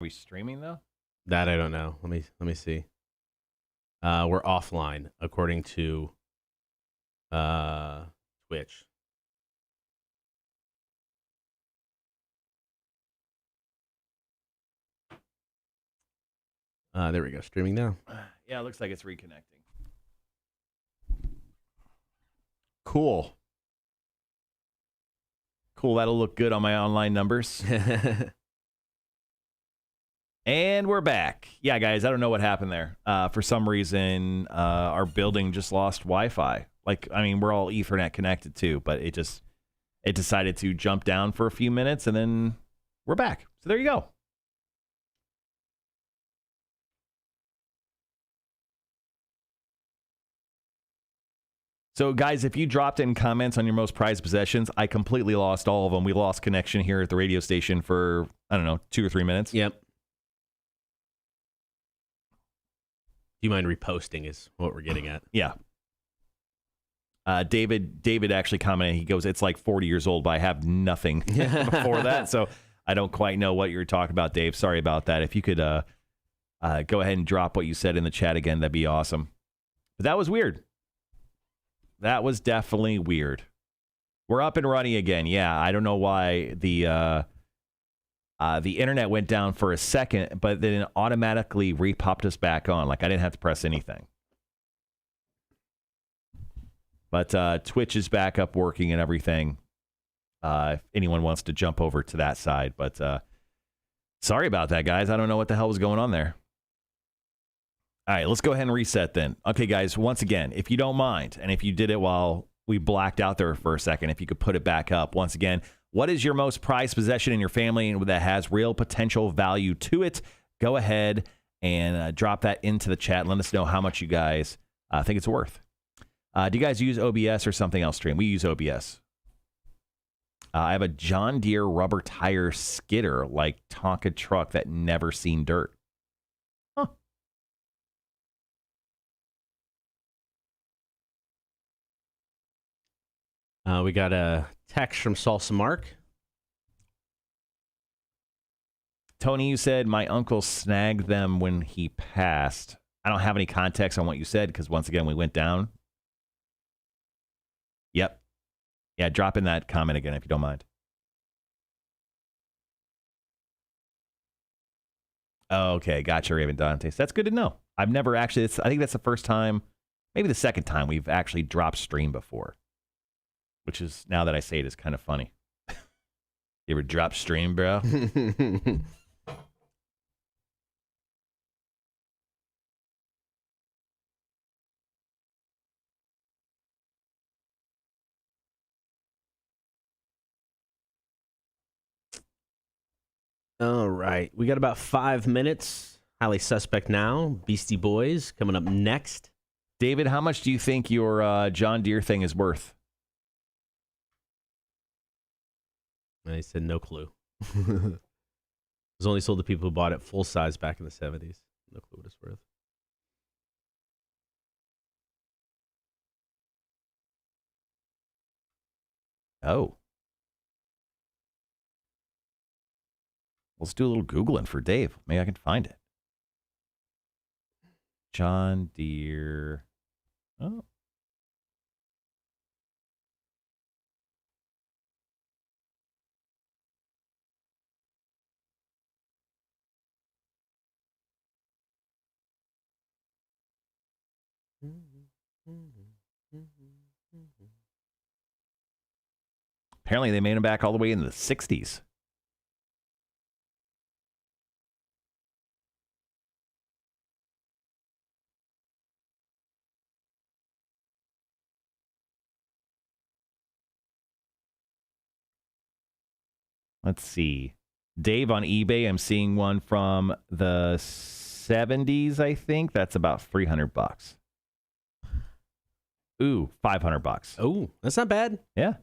we streaming though? That I don't know. Let me see. We're offline according to Twitch. There we go. Streaming now. Yeah, it looks like it's reconnecting. Cool. Cool. That'll look good on my online numbers. And we're back. Yeah, guys, I don't know what happened there. For some reason, our building just lost Wi-Fi. Like, I mean, we're all Ethernet connected too, but it decided to jump down for a few minutes, and then we're back. So there you go. So, guys, if you dropped in comments on your most prized possessions, I completely lost all of them. We lost connection here at the radio station for, I don't know, 2 or 3 minutes. Yep. Do you mind reposting is what we're getting at. Yeah. David actually commented, he goes, it's like 40 years old, but I have nothing before that. So I don't quite know what you're talking about, Dave. Sorry about that. If you could go ahead and drop what you said in the chat again, that'd be awesome. But that was weird. That was definitely weird. We're up and running again. Yeah, I don't know why the internet went down for a second, but then it automatically re-popped us back on. Like I didn't have to press anything. But Twitch is back up working and everything. If anyone wants to jump over to that side. But sorry about that, guys. I don't know what the hell was going on there. All right, let's go ahead and reset then. Okay, guys, once again, if you don't mind, and if you did it while we blacked out there for a second, if you could put it back up. Once again, what is your most prized possession in your family and that has real potential value to it? Go ahead and drop that into the chat and let us know how much you guys think it's worth. Do you guys use OBS or something else, Stream? We use OBS. I have a John Deere rubber tire skidder, like Tonka truck that never seen dirt. We got a text from Salsa Mark. Tony, you said my uncle snagged them when he passed. I don't have any context on what you said because, once again, we went down. Yep. Yeah, drop in that comment again if you don't mind. Okay, gotcha, Raven Dantes. That's good to know. I've never actually, I think that's the first time, maybe the second time we've actually dropped stream before. Which is, now that I say it, is kind of funny. You ever drop stream, bro? All right. We got about 5 minutes. Highly Suspect Now. Beastie Boys coming up next. David, how much do you think your John Deere thing is worth? I said no clue. It was only sold to people who bought it full size back in the 70s. No clue what it's worth. Oh. Let's do a little Googling for Dave. Maybe I can find it. John Deere. Oh. Apparently they made him back all the way in the 60s. Let's see. Dave on eBay, I'm seeing one from the 70s, I think. That's about $300. Ooh, $500. Oh, that's not bad. Yeah.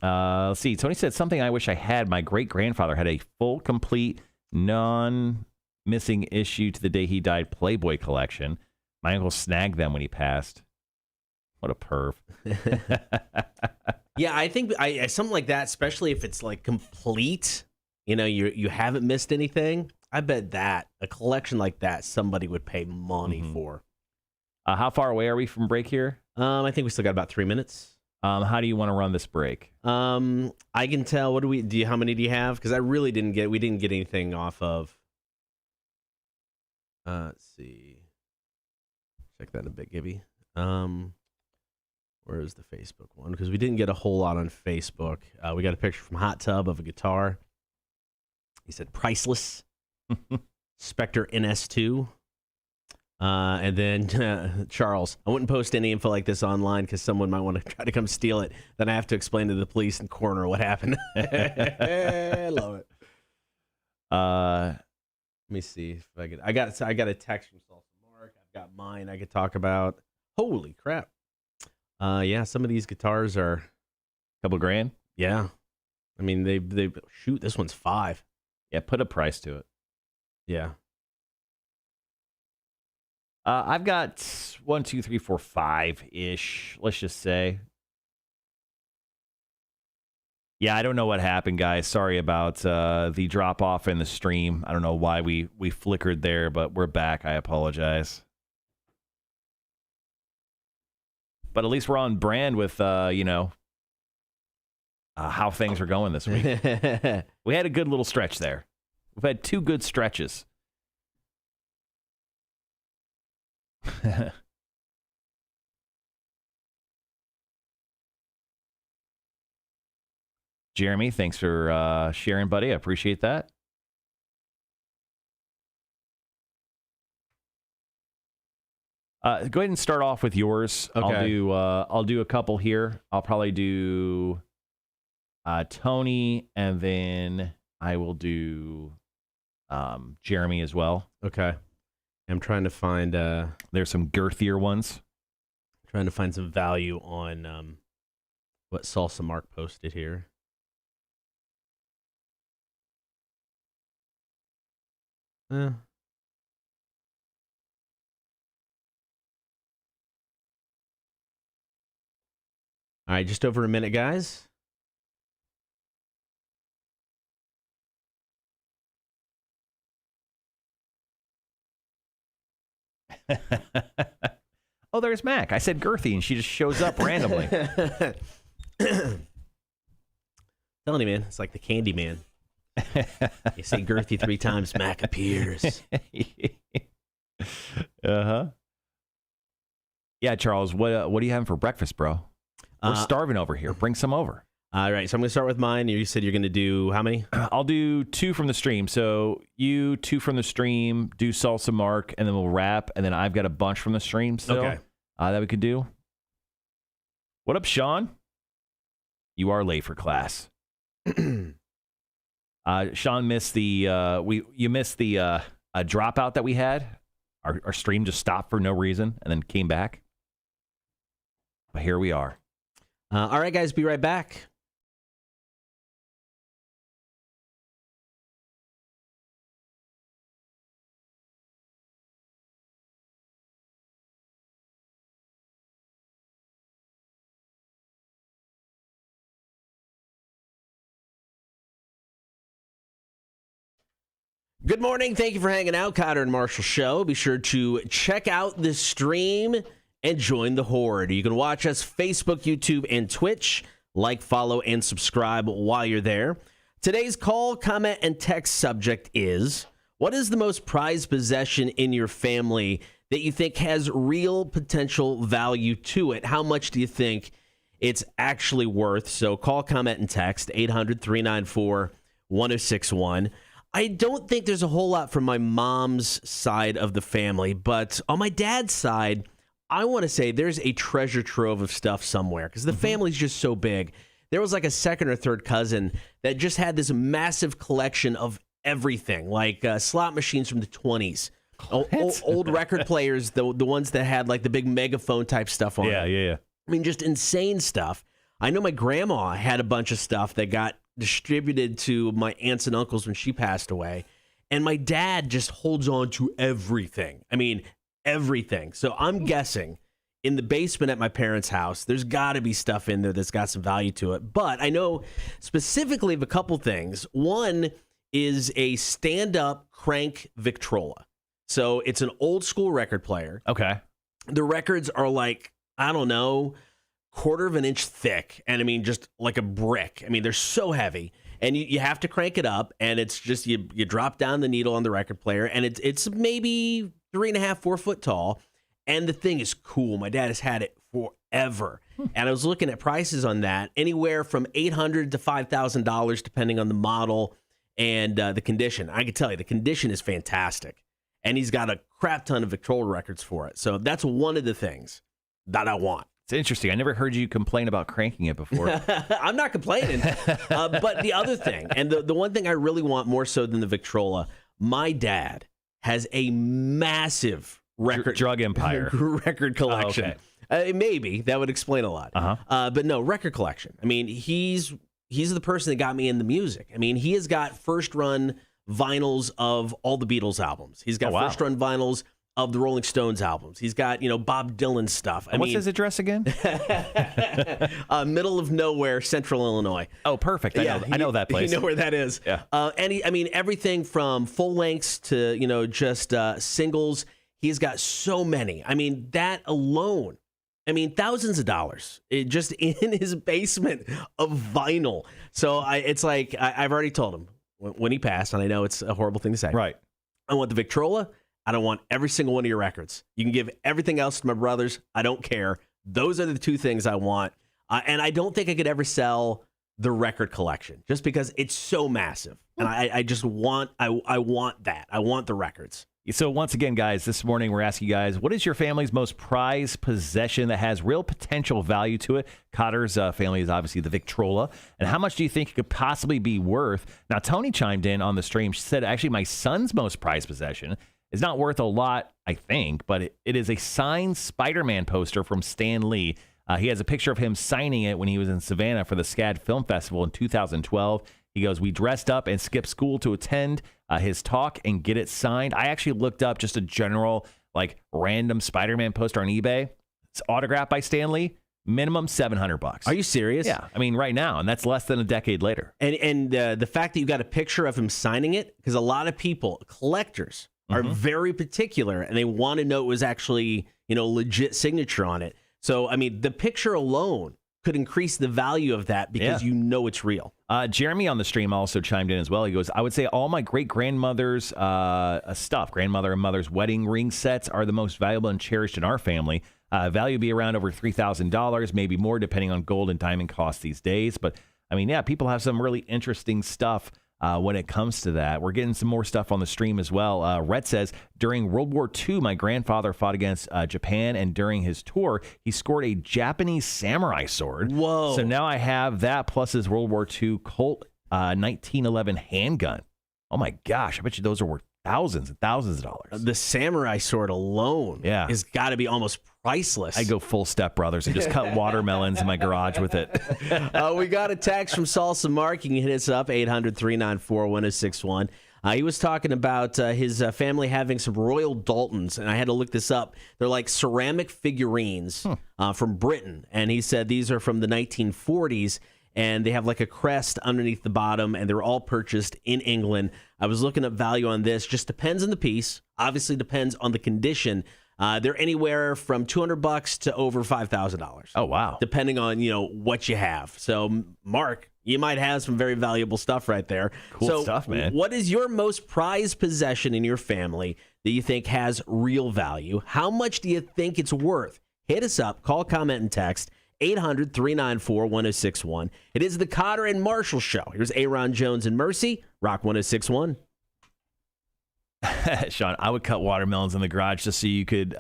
Let's see. Tony said something I wish I had. My great-grandfather had a full, complete, non-missing issue to the day he died Playboy collection. My uncle snagged them when he passed. What a perv. Yeah, I think something like that, especially if it's like complete, you haven't missed anything. I bet that a collection like that somebody would pay money for. How far away are we from break here? I think we still got about 3 minutes. How do you want to run this break? I can tell. How many do you have? Because we didn't get anything off of. Let's see. Check that in a bit, Gibby. Where is the Facebook one? Because we didn't get a whole lot on Facebook. We got a picture from Hot Tub of a guitar. He said priceless. Spectre NS2. And then Charles, I wouldn't post any info like this online because someone might want to try to come steal it. Then I have to explain to the police and coroner what happened. I love it. Let me see if I can. I got a text from Salsa Mark. I've got mine I could talk about. Holy crap. Yeah, some of these guitars are a couple grand. Yeah. I mean, they shoot, this one's $5. Yeah, put a price to it. Yeah. I've got 1, 2, 3, 4, 5-ish, let's just say. Yeah, I don't know what happened, guys. Sorry about the drop-off in the stream. I don't know why we flickered there, but we're back. I apologize. But at least we're on brand with, how things are going this week. We had a good little stretch there. We've had 2 good stretches. Jeremy, thanks for sharing, buddy. I appreciate that. Go ahead and start off with yours. Okay. I'll do a couple here. I'll probably do Tony, and then I will do Jeremy as well. Okay. I'm trying to find there's some girthier ones. Trying to find some value on what Salsa Mark posted here. All right, just over a minute, guys. Oh, there's Mac. I said girthy, and she just shows up randomly. Telling you, man, it's like the Candy Man. You say girthy 3 times, Mac appears. Uh-huh. Yeah, Charles, what are you having for breakfast, bro? We're starving over here. Bring some over. All right, so I'm going to start with mine. You said you're going to do how many? I'll do 2 from the stream. So you 2 from the stream, do Salsa Mark, and then we'll wrap. And then I've got a bunch from the stream still that we could do. What up, Sean? You are late for class. Sean missed the you missed the dropout that we had. Our stream just stopped for no reason and then came back. But here we are. All right, guys, be right back. Good morning. Thank you for hanging out, Kotter and Marshall Show. Be sure to check out the stream and join the horde. You can watch us Facebook, YouTube, and Twitch. Like, follow, and subscribe while you're there. Today's call, comment, and text subject is, what is the most prized possession in your family that you think has real potential value to it? How much do you think it's actually worth? So call, comment, and text 800-394-1061. I don't think there's a whole lot from my mom's side of the family, but on my dad's side, I want to say there's a treasure trove of stuff somewhere because the family's just so big. There was like a second or third cousin that just had this massive collection of everything, like slot machines from the 20s, old record players, the ones that had like the big megaphone type stuff on them. Yeah. I mean, just insane stuff. I know my grandma had a bunch of stuff that got distributed to my aunts and uncles when she passed away. And my dad just holds on to everything. I mean, everything. So I'm guessing in the basement at my parents' house. There's got to be stuff in there that's got some value to it. But I know specifically of a couple things. One is a stand-up crank Victrola. So it's an old school record player. Okay. The records are like, I don't know, quarter of an inch thick. And I mean, just like a brick. I mean, they're so heavy. And you have to crank it up. And it's just, you drop down the needle on the record player. And it's maybe 3.5, 4 foot tall. And the thing is cool. My dad has had it forever. And I was looking at prices on that, anywhere from $800 to $5,000, depending on the model and the condition. I can tell you, the condition is fantastic. And he's got a crap ton of Victrola records for it. So that's one of the things that I want. It's interesting. I never heard you complain about cranking it before. I'm not complaining. But the other thing, and the one thing I really want more so than the Victrola, my dad has a massive record drug empire record collection. Oh, okay. Maybe that would explain a lot. But no, record collection. I mean, he's the person that got me into music. I mean, he has got first run vinyls of all the Beatles albums. He's got first run vinyls of the Rolling Stones albums. He's got, Bob Dylan stuff. What's his address again? Middle of nowhere, Central Illinois. Oh, perfect. I know that place. You know where that is. Yeah. And everything from full lengths to, just singles. He's got so many. I mean, that alone, thousands of dollars just in his basement of vinyl. So I've already told him when he passed, and I know it's a horrible thing to say. Right. I want the Victrola. I don't want every single one of your records. You can give everything else to my brothers. I don't care. Those are the two things I want. And I don't think I could ever sell the record collection just because it's so massive. And I just want, I want that. I want the records. So once again, guys, this morning we're asking you guys, what is your family's most prized possession that has real potential value to it? Kotter's family is obviously the Victrola. And how much do you think it could possibly be worth? Now, Tony chimed in on the stream. She said, actually, my son's most prized possession is not worth a lot, I think, but it is a signed Spider-Man poster from Stan Lee. He has a picture of him signing it when he was in Savannah for the SCAD Film Festival in 2012. He goes, we dressed up and skipped school to attend his talk and get it signed. I actually looked up just a general, random Spider-Man poster on eBay. It's autographed by Stan Lee. Minimum $700. Are you serious? Yeah. Right now, and that's less than a decade later. And the fact that you got a picture of him signing it, because a lot of people, collectors, are very particular, and they want to know it was actually, legit signature on it. So, the picture alone could increase the value of that because it's real. Jeremy on the stream also chimed in as well. He goes, I would say all my great-grandmother's stuff, grandmother and mother's wedding ring sets are the most valuable and cherished in our family. Value be around over $3,000, maybe more, depending on gold and diamond costs these days. But, people have some really interesting stuff when it comes to that. We're getting some more stuff on the stream as well. Rhett says, during World War II, my grandfather fought against Japan, and during his tour, he scored a Japanese samurai sword. Whoa. So now I have that plus his World War II Colt 1911 handgun. Oh, my gosh. I bet you those are worth thousands and thousands of dollars. The samurai sword alone has got to be almost priceless. I go full Step Brothers and just cut watermelons in my garage with it. We got a text from Salsa Mark. You can hit us up, 800-394-1061. He was talking about his family having some Royal Daltons, and I had to look this up. They're like ceramic figurines from Britain, and he said these are from the 1940s, and they have like a crest underneath the bottom, and they're all purchased in England. I was looking up value on this. Just depends on the piece. Obviously depends on the condition. They're anywhere from $200 to over $5,000. Oh, wow. Depending on, what you have. So, Mark, you might have some very valuable stuff right there. Cool stuff, man. What is your most prized possession in your family that you think has real value? How much do you think it's worth? Hit us up. Call, comment, and text. 800-394-1061. It is the Kotter and Marshall Show. Here's Aaron Jones and Mercy, Rock 1061. Sean, I would cut watermelons in the garage just so you could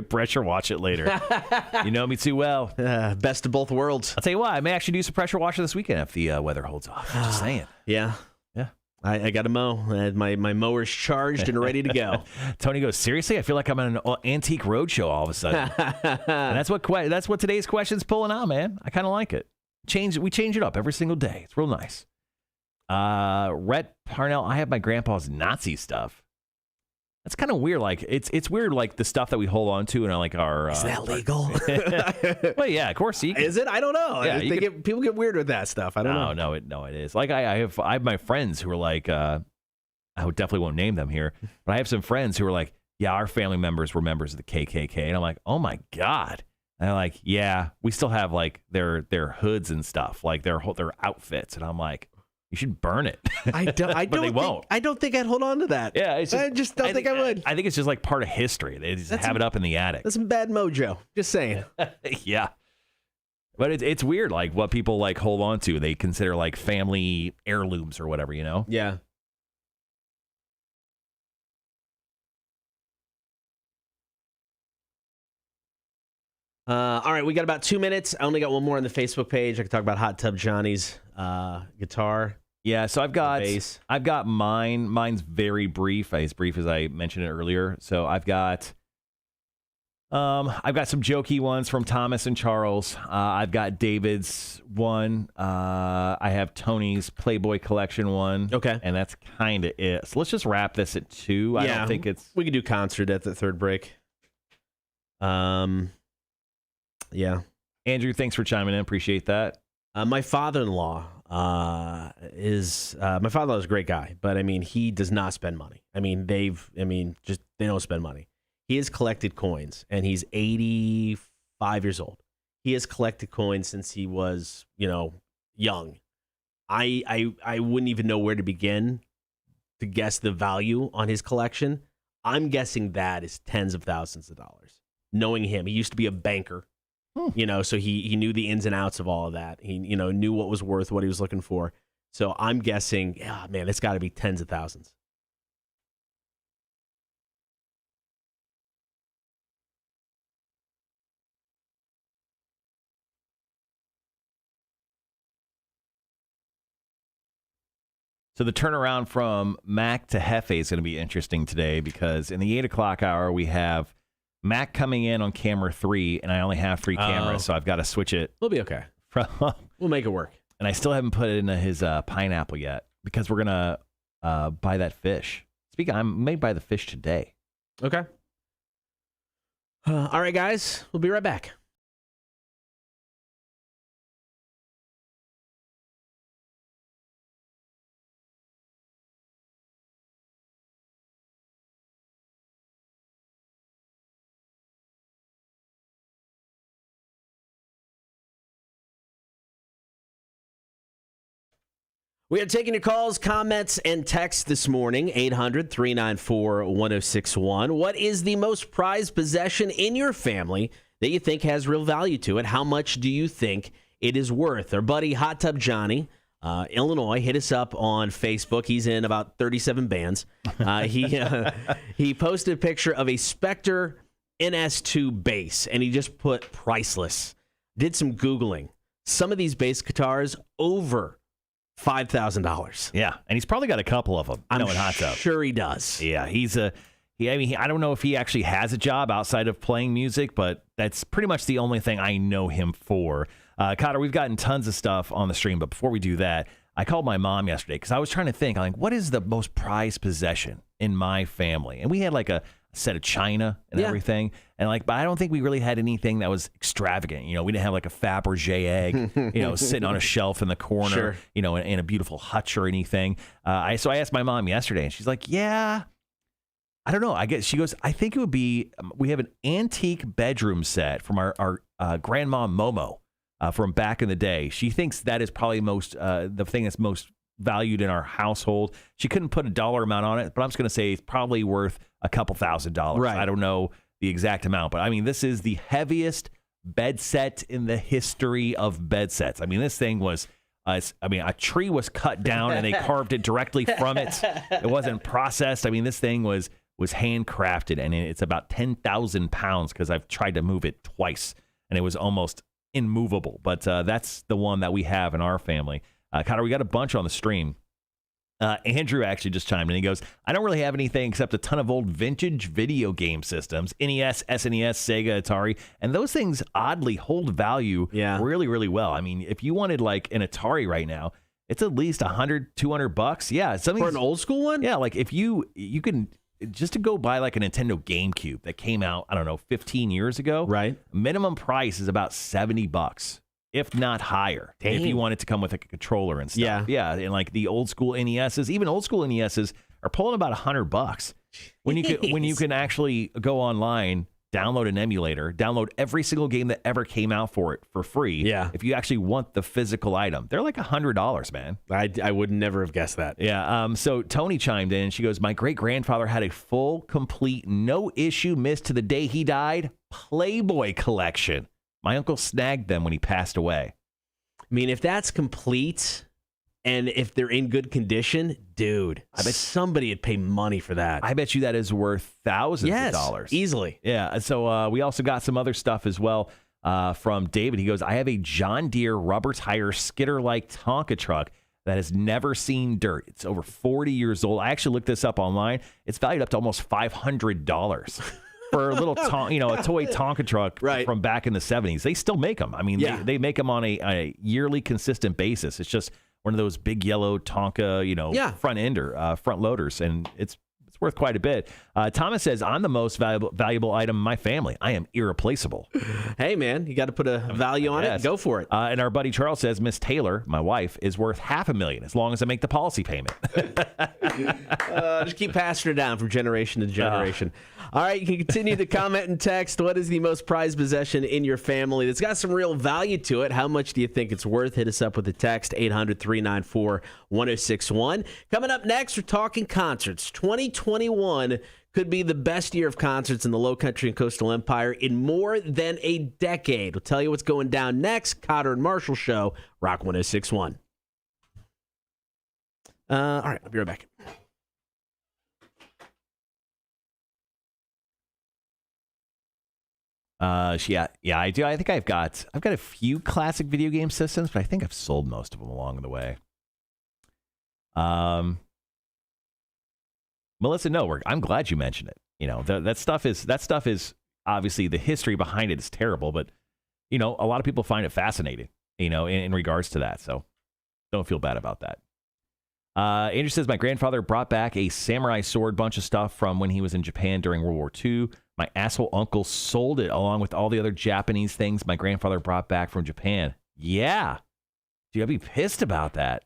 pressure wash it later. You know me too well. Best of both worlds. I'll tell you what, I may actually do some pressure washer this weekend if the weather holds off. Just saying. Yeah. I got to mow. My mower's charged and ready to go. Tony goes, seriously? I feel like I'm on an antique roadshow all of a sudden. And that's what today's question's pulling on, man. I kind of like it. We change it up every single day. It's real nice. Rhett Parnell, I have my grandpa's Nazi stuff. That's kind of weird. Like it's weird, like the stuff that we hold on to and like our. Is that legal? Well, yeah, of course. Is it? I don't know. Yeah, people get weird with that stuff. I don't know. No, it is. Like I have my friends who are like, I definitely won't name them here, but I have some friends who are like, yeah, our family members were members of the KKK, and I'm like, oh my god. And they're like, yeah, we still have like their hoods and stuff, like their outfits, and I'm like, you should burn it. I don't. But they won't. I don't think I'd hold on to that. Yeah, I just don't think I would. I think it's just like part of history. They just have it up in the attic. That's some bad mojo. Just saying. Yeah, but it's weird, like what people like hold on to. They consider like family heirlooms or whatever, you know? Yeah. All right, we got about 2 minutes. I only got one more on the Facebook page. I can talk about Hot Tub Johnny's guitar. Yeah, so I've got mine. Mine's very brief, as brief as I mentioned it earlier. So I've got some jokey ones from Thomas and Charles. I've got David's one. I have Tony's Playboy collection one. Okay, and that's kind of it. So let's just wrap this at 2. I don't think we can do concert at the third break. Yeah. Andrew, thanks for chiming in. Appreciate that. My father-in-law is my father-in-law is a great guy, but I mean, he does not spend money. I mean, they don't spend money. He has collected coins, and he's 85 years old. He has collected coins since he was, young. I wouldn't even know where to begin to guess the value on his collection. I'm guessing that is tens of thousands of dollars. Knowing him, he used to be a banker. So he knew the ins and outs of all of that. He, knew what was worth, what he was looking for. So I'm guessing, man, it's got to be tens of thousands. So the turnaround from Mac to Hefe is going to be interesting today because in the 8 o'clock hour, we have Mac coming in on camera 3, and I only have 3 cameras, so I've got to switch it. We'll be okay. We'll make it work. And I still haven't put it into his pineapple yet because we're going to buy that fish. I may buy the fish today. Okay. All right, guys. We'll be right back. We are taking your calls, comments, and texts this morning. 800-394-1061. What is the most prized possession in your family that you think has real value to it? How much do you think it is worth? Our buddy Hot Tub Johnny, Illinois, hit us up on Facebook. He's in about 37 bands. He posted a picture of a Spectre NS2 bass, and he just put priceless. Did some Googling. Some of these bass guitars over $5,000. Yeah, and he's probably got a couple of them. I'm sure he does. Yeah, I don't know if he actually has a job outside of playing music, but that's pretty much the only thing I know him for. Kotter, we've gotten tons of stuff on the stream, but before we do that, I called my mom yesterday because I was trying to think, what is the most prized possession in my family? And we had like a set of china and everything, and but I don't think we really had anything that was extravagant. We didn't have like a Fabergé egg, sitting on a shelf in the corner, sure. In a beautiful hutch or anything. So I asked my mom yesterday, and she's like, "Yeah, I don't know." I guess she goes, "I think it would be." We have an antique bedroom set from our grandma Momo from back in the day. She thinks that is probably the thing that's most valued in our household. She couldn't put a dollar amount on it, but I'm just going to say it's probably worth a couple $1,000s. Right. I don't know the exact amount, but this is the heaviest bed set in the history of bed sets. This thing was, a tree was cut down and they carved it directly from it. It wasn't processed. This thing was handcrafted, and it's about 10,000 pounds because I've tried to move it twice and it was almost immovable. But that's the one that we have in our family. Kotter, we got a bunch on the stream. Andrew actually just chimed in. He goes, I don't really have anything except a ton of old vintage video game systems, NES, SNES, Sega, Atari, and those things oddly hold value really, really well. If you wanted like an Atari right now, it's at least $100, $200. Yeah, something for an old school one. Yeah, like if you can just to go buy like a Nintendo GameCube that came out, I don't know, 15 years ago. Right. Minimum price is about $70, if not higher. Dang. If you want it to come with like a controller and stuff. Yeah. And like the old school NESs, even old school NESs are pulling about $100 when you can actually go online, download an emulator, download every single game that ever came out for it for free. Yeah. If you actually want the physical item, they're like $100, man. I would never have guessed that. Yeah. So Tony chimed in. She goes, my great-grandfather had a full, complete, no issue missed to the day he died Playboy collection. My uncle snagged them when he passed away. I mean, if that's complete and if they're in good condition, dude, I bet somebody would pay money for that. I bet you that is worth thousands of dollars. Easily. Yeah. So we also got some other stuff as well from David. He goes, I have a John Deere rubber tire skidder-like Tonka truck that has never seen dirt. It's over 40 years old. I actually looked this up online. It's valued up to almost $500 for a little, a toy Tonka truck from back in the 70s. They still make them. I mean, they make them on a yearly consistent basis. It's just one of those big yellow Tonka, front ender, front loaders, and it's worth quite a bit. Thomas says, I'm the most valuable item in my family. I am irreplaceable. Hey, man, you got to put a value on it. Go for it. And our buddy Charles says, Miss Taylor, my wife, is worth $500,000 as long as I make the policy payment. Just keep passing it down from generation to generation. All right, you can continue to comment and text. What is the most prized possession in your family that's got some real value to it? How much do you think it's worth? Hit us up with a text, 800-394-1061. Coming up next, we're talking concerts. 2021 could be the best year of concerts in the Low Country and Coastal Empire in more than a decade. We'll tell you what's going down next. Kotter and Marshall Show, Rock 1061. All right, I'll be right back. Yeah, I do. I think I've got a few classic video game systems, but I think I've sold most of them along the way. Melissa, no, I'm glad you mentioned it. That stuff is obviously the history behind it is terrible, but a lot of people find it fascinating, in regards to that. So don't feel bad about that. Andrew says, my grandfather brought back a samurai sword, bunch of stuff from when he was in Japan during World War II. My asshole uncle sold it along with all the other Japanese things my grandfather brought back from Japan. Yeah. Dude, I'd be pissed about that.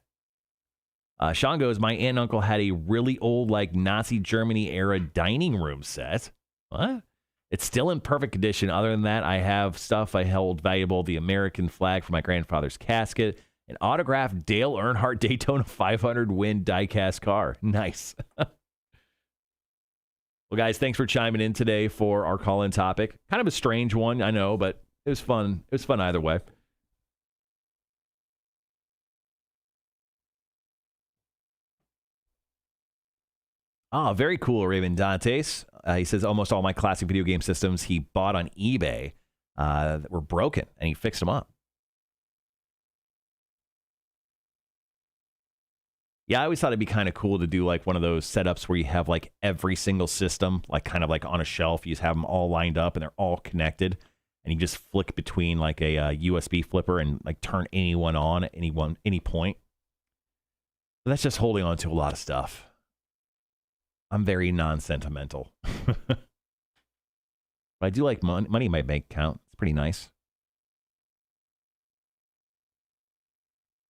Sean goes, my aunt and uncle had a really old, like Nazi Germany era dining room set. What? It's still in perfect condition. Other than that, I have stuff I held valuable, the American flag for my grandfather's casket, an autographed Dale Earnhardt Daytona 500 win diecast car. Nice. Well, guys, thanks for chiming in today for our call-in topic. Kind of a strange one, I know, but it was fun. It was fun either way. Oh, very cool, Raymond Dantes. He says almost all my classic video game systems he bought on eBay that were broken, and he fixed them up. Yeah, I always thought it'd be kind of cool to do like one of those setups where you have like every single system, like kind of like on a shelf. You just have them all lined up and they're all connected. And you just flick between like a USB flipper and like turn anyone on at any point. But that's just holding on to a lot of stuff. I'm very non-sentimental. But I do like money in my bank account. It's pretty nice.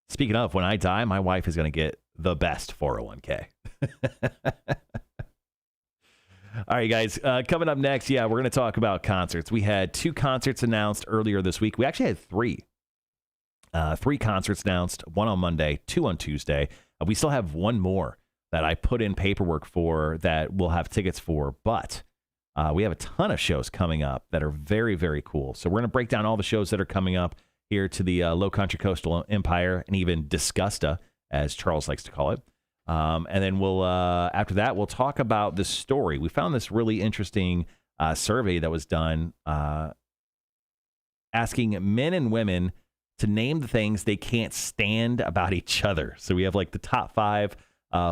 Speaking of, when I die, my wife is going to get the best 401k. All right, guys, coming up next, we're going to talk about concerts. We had 2 concerts announced earlier this week. We actually had 3. 3 concerts announced, 1 on Monday, 2 on Tuesday. We still have 1 more that I put in paperwork for that we'll have tickets for, but we have a ton of shows coming up that are very, very cool. So we're going to break down all the shows that are coming up here to the Low Country Coastal Empire and even Disgusta, as Charles likes to call it. And then we'll after that, we'll talk about this story. We found this really interesting survey that was done asking men and women to name the things they can't stand about each other. So we have like the top 5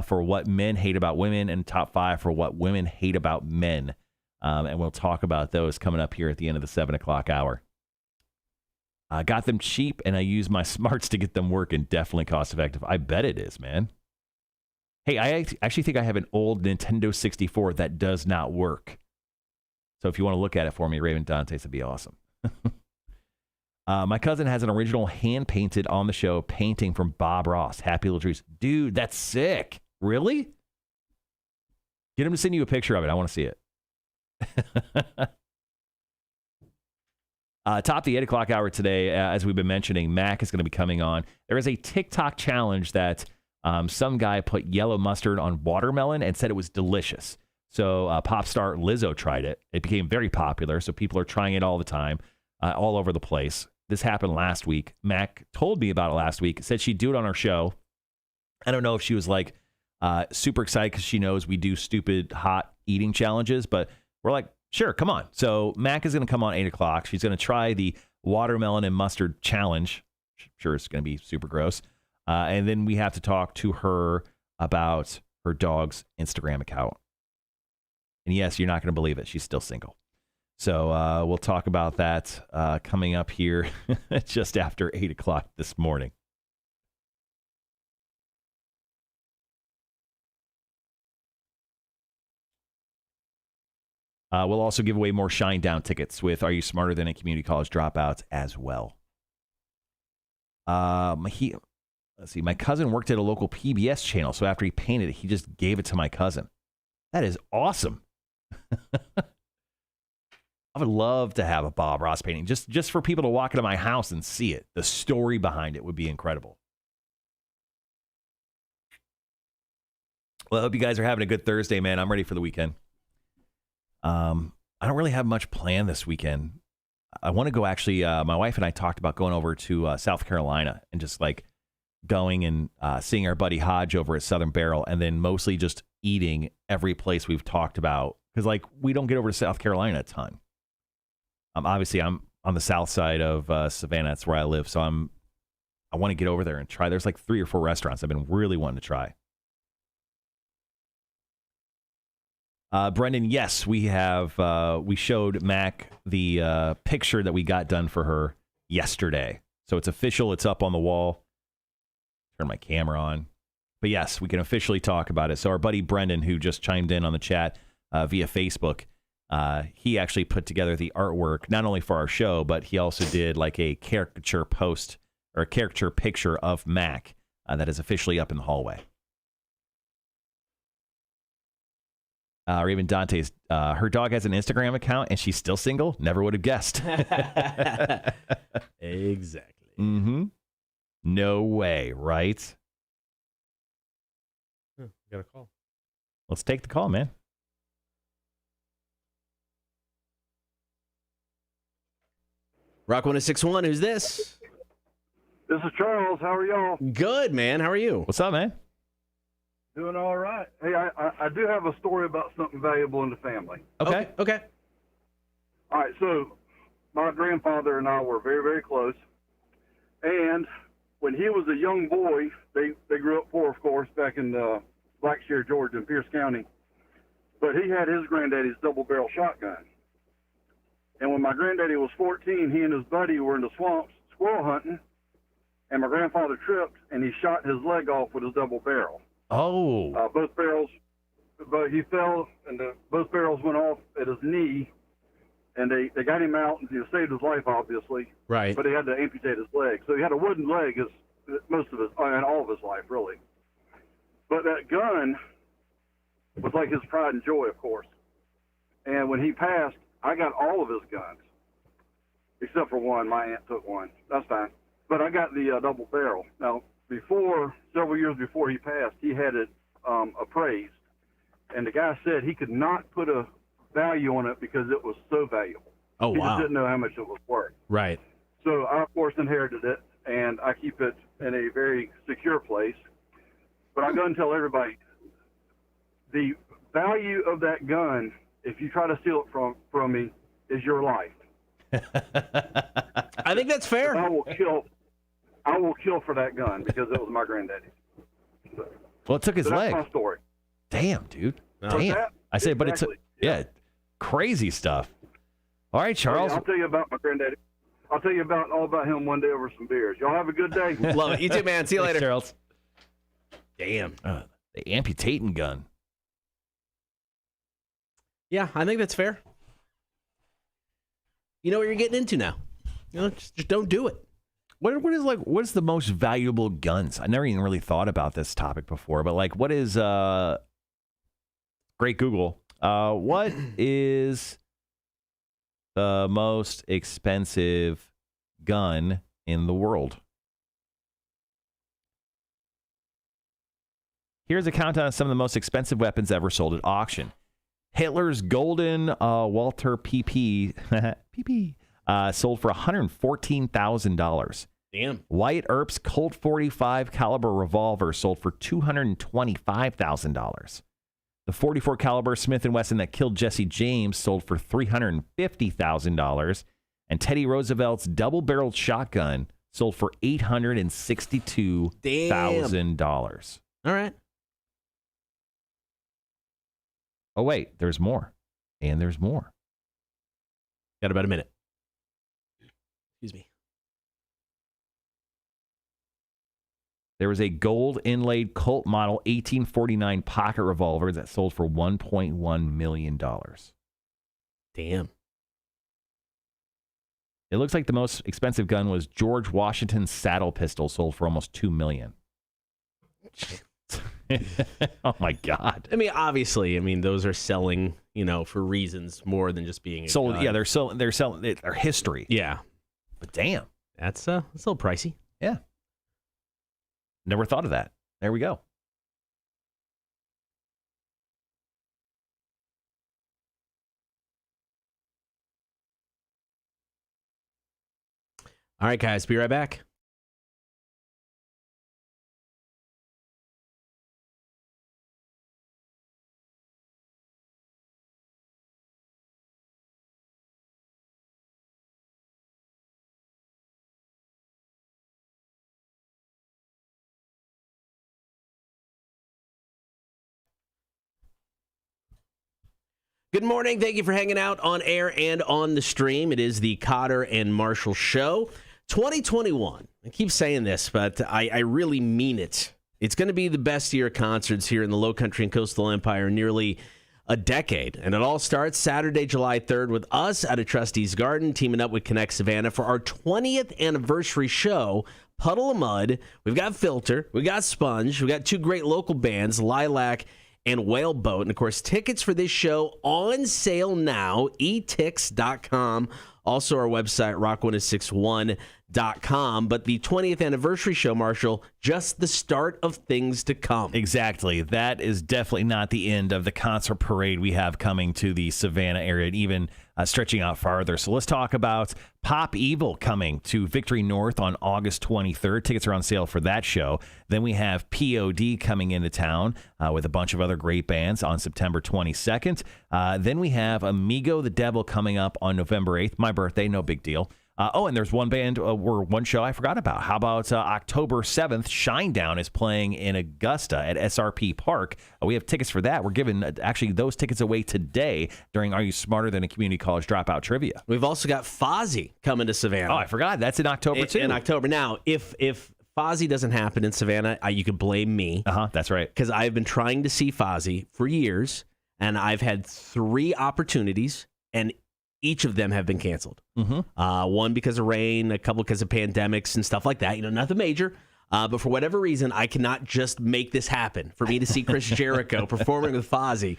for what men hate about women and top 5 for what women hate about men. And we'll talk about those coming up here at the end of the 7 o'clock hour. I got them cheap, and I use my smarts to get them working. Definitely cost effective. I bet it is, man. Hey, I actually think I have an old Nintendo 64 that does not work. So if you want to look at it for me, Raven Dantes, that'd be awesome. My cousin has an original hand-painted on the show painting from Bob Ross. Happy Little Trees. Dude, that's sick. Really? Get him to send you a picture of it. I want to see it. Top the 8 o'clock hour today, as we've been mentioning, Mac is going to be coming on. There is a TikTok challenge that some guy put yellow mustard on watermelon and said it was delicious. So pop star Lizzo tried it. It became very popular, so people are trying it all the time, all over the place. This happened last week. Mac told me about it last week. Said she'd do it on our show. I don't know if she was like super excited because she knows we do stupid hot eating challenges, but we're like, sure, come on. So Mac is going to come on 8 o'clock. She's going to try the watermelon and mustard challenge. Sure, it's going to be super gross. And then we have to talk to her about her dog's Instagram account. And yes, you're not going to believe it. She's still single. So we'll talk about that coming up here just after 8 o'clock this morning. We'll also give away more Shinedown tickets with Are You Smarter Than a Community College Dropouts as well. Let's see. My cousin worked at a local PBS channel, so after he painted it, he just gave it to my cousin. That is awesome. I would love to have a Bob Ross painting just for people to walk into my house and see it. The story behind it would be incredible. Well, I hope you guys are having a good Thursday, man. I'm ready for the weekend. I don't really have much planned this weekend. I want to go actually, my wife and I talked about going over to South Carolina and just like going and seeing our buddy Hodge over at Southern Barrel, and then mostly just eating every place we've talked about. Because like we don't get over to South Carolina a ton. Obviously, I'm on the south side of Savannah. That's where I live. So I want to get over there and try. There's like 3 or 4 restaurants I've been really wanting to try. Brendan, yes, we have. We showed Mac the picture that we got done for her yesterday. So it's official. It's up on the wall. Turn my camera on. But yes, we can officially talk about it. So our buddy Brendan, who just chimed in on the chat via Facebook, he actually put together the artwork, not only for our show, but he also did like a caricature post or a caricature picture of Mac that is officially up in the hallway. Raven Dante's, her dog has an Instagram account and she's still single. Never would have guessed. Exactly. Mm-hmm. No way, right? Got a call. Let's take the call, man. Rock 1061, who's this? This is Charles. How are y'all? Good, man. How are you? What's up, man? Doing all right. Hey, I do have a story about something valuable in the family. Okay. Okay. All right, so my grandfather and I were very, very close. And when he was a young boy, they grew up poor, of course, back in Blackshear, Georgia, in Pierce County. But he had his granddaddy's double-barrel shotgun. And when my granddaddy was 14, he and his buddy were in the swamps squirrel hunting, and my grandfather tripped, and he shot his leg off with his double barrel. Oh. Both barrels, but he fell, and both barrels went off at his knee, and they got him out, and he saved his life, obviously. Right. But he had to amputate his leg. So he had a wooden leg most of his, and all of his life, really. But that gun was like his pride and joy, of course. And when he passed, I got all of his guns, except for one. My aunt took one. That's fine. But I got the double barrel. Now, several years before he passed, he had it appraised. And the guy said he could not put a value on it because it was so valuable. Oh, he wow. just didn't know how much it was worth. Right. So I, of course, inherited it, and I keep it in a very secure place. But I go and tell everybody, the value of that gun, if you try to steal it from me, is your life. I think that's fair. I will kill for that gun because it was my granddaddy's. Well, it took his leg. That's my story. Damn, dude. No. Damn. That? I said, but it's Exactly. yeah, crazy stuff. All right, Charles. I'll tell you about my granddaddy. I'll tell you all about him one day over some beers. Y'all have a good day. Love it. You too, man. See you Thanks, later. Charles. Damn. The amputating gun. Yeah, I think that's fair. You know what you're getting into now. Just don't do it. What is the most valuable guns? I never even really thought about this topic before, but like, what is great Google? What is the most expensive gun in the world? Here's a countdown of some of the most expensive weapons ever sold at auction. Hitler's Golden Walter PP sold for $114,000. Damn. Wyatt Earp's Colt 45 caliber revolver sold for $225,000. The 44 caliber Smith & Wesson that killed Jesse James sold for $350,000. And Teddy Roosevelt's double-barreled shotgun sold for $862,000. All right. Oh, wait, there's more. And there's more. Got about a minute. Excuse me. There was a gold inlaid Colt model 1849 pocket revolver that sold for $1.1 million. Damn. It looks like the most expensive gun was George Washington's saddle pistol, sold for almost $2 million. Oh my God! I mean, obviously, those are selling, for reasons more than just being sold. Yeah, they're selling their history. Yeah, but damn, that's a little pricey. Yeah, never thought of that. There we go. All right, guys, be right back. Good morning. Thank you for hanging out on air and on the stream. It is the Kotter and Marshall Show. 2021. I keep saying this, but I really mean it. It's going to be the best year of concerts here in the Low Country and Coastal Empire in nearly a decade. And it all starts Saturday, July 3rd with us out of Trustees Garden, teaming up with Connect Savannah for our 20th anniversary show, Puddle of Mud. We've got Filter. We got Sponge. We got two great local bands, Lilac and Whaleboat. And, of course, tickets for this show on sale now, etix.com. Also, our website, rock1061.com. But the 20th anniversary show, Marshall, just the start of things to come. Exactly. That is definitely not the end of the concert parade we have coming to the Savannah area, and even stretching out farther. So let's talk about Pop Evil coming to Victory North on August 23rd. Tickets are on sale for that show. Then we have POD coming into town with a bunch of other great bands on September 22nd. Then we have Amigo the Devil coming up on November 8th. My birthday, no big deal. And there's one band or one show I forgot about. How about October 7th? Shinedown is playing in Augusta at SRP Park. We have tickets for that. We're giving actually those tickets away today during Are You Smarter Than a Community College Dropout Trivia. We've also got Fozzy coming to Savannah. Oh, I forgot. That's in October too. In October. Now, if Fozzy doesn't happen in Savannah, you could blame me. That's right. Because I've been trying to see Fozzy for years, and I've had 3 opportunities, and each of them have been canceled. One because of rain, a couple because of pandemics and stuff like that. Nothing major. But for whatever reason, I cannot just make this happen for me to see Chris Jericho performing with Fozzy.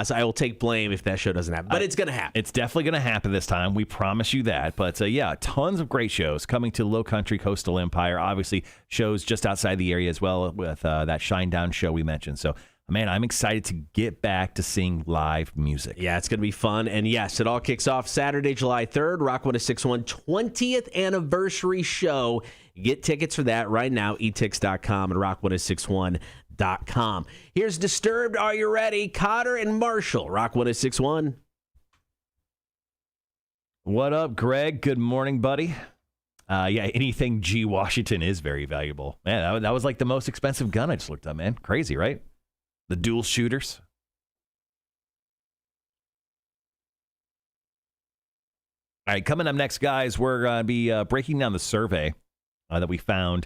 So I will take blame if that show doesn't happen. But it's going to happen. It's definitely going to happen this time. We promise you that. But yeah, tons of great shows coming to Low Country Coastal Empire. Obviously, shows just outside the area as well with that Shinedown show we mentioned. So, man, I'm excited to get back to seeing live music. Yeah, it's going to be fun. And yes, it all kicks off Saturday, July 3rd, Rock 1061 20th anniversary show. Get tickets for that right now, etix.com and rock1061.com. Here's Disturbed. Are you ready? Kotter and Marshall, Rock 1061. What up, Greg? Good morning, buddy. Anything G. Washington is very valuable. Man, that was like the most expensive gun I just looked up, man. Crazy, right? The dual shooters. All right, coming up next, guys, we're going to be breaking down the survey that we found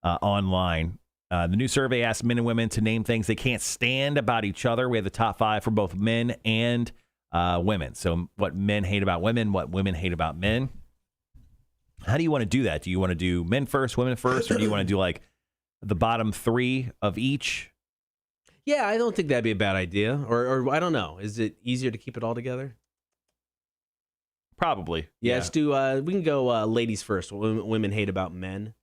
online. The new survey asked men and women to name things they can't stand about each other. We have the top 5 for both men and women. So what men hate about women, what women hate about men. How do you want to do that? Do you want to do men first, women first, or do you want to do like the bottom 3 of each? Yeah, I don't think that'd be a bad idea. Or I don't know. Is it easier to keep it all together? Probably. Yeah, let's do, we can go ladies first. What women hate about men.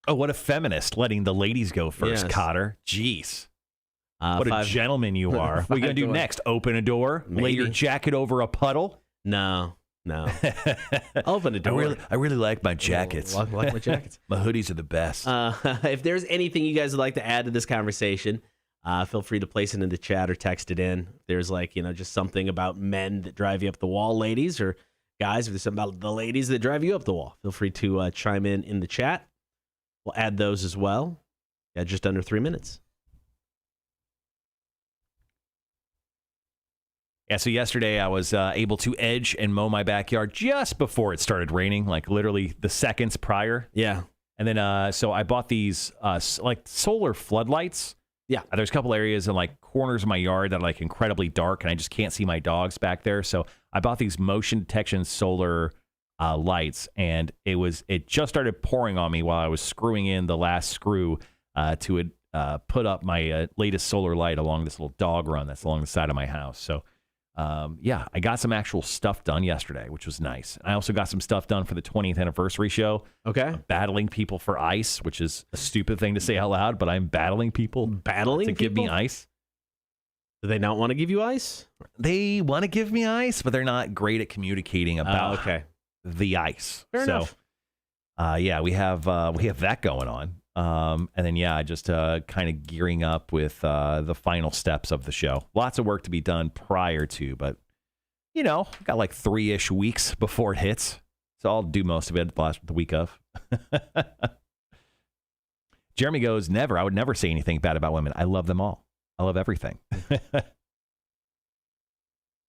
Oh, what a feminist, letting the ladies go first, Yes. Cotter. Jeez. What 5 a gentleman you are. What are you going to do doors. next? Open a door? Lay your Maybe. jacket over a puddle? No. I'll open a door. I really like my jackets. I like my jackets. My hoodies are the best. If there's anything you guys would like to add to this conversation, feel free to place it in the chat or text it in. If there's just something about men that drive you up the wall, ladies, or guys, if there's something about the ladies that drive you up the wall, feel free to chime in the chat. We'll add those as well. Yeah, just under 3 minutes. Yeah, so yesterday I was able to edge and mow my backyard just before it started raining, like literally the seconds prior. Yeah. And then, so I bought these like solar floodlights. Yeah. There's a couple areas in like corners of my yard that are like incredibly dark and I just can't see my dogs back there. So I bought these motion detection solar lights, and it just started pouring on me while I was screwing in the last screw to put up my latest solar light along this little dog run that's along the side of my house. So yeah, I got some actual stuff done yesterday, which was nice. I also got some stuff done for the 20th anniversary show. Okay. Battling people for ice, which is a stupid thing to say out loud, but I'm battling people to give me ice. Do they not want to give you ice? They want to give me ice, but they're not great at communicating about the ice. Fair enough. Yeah, we have that going on. And then, yeah, just kind of gearing up with the final steps of the show. Lots of work to be done prior to, but, got like 3-ish weeks before it hits. So I'll do most of it the week of. Jeremy goes, never. I would never say anything bad about women. I love them all. I love everything.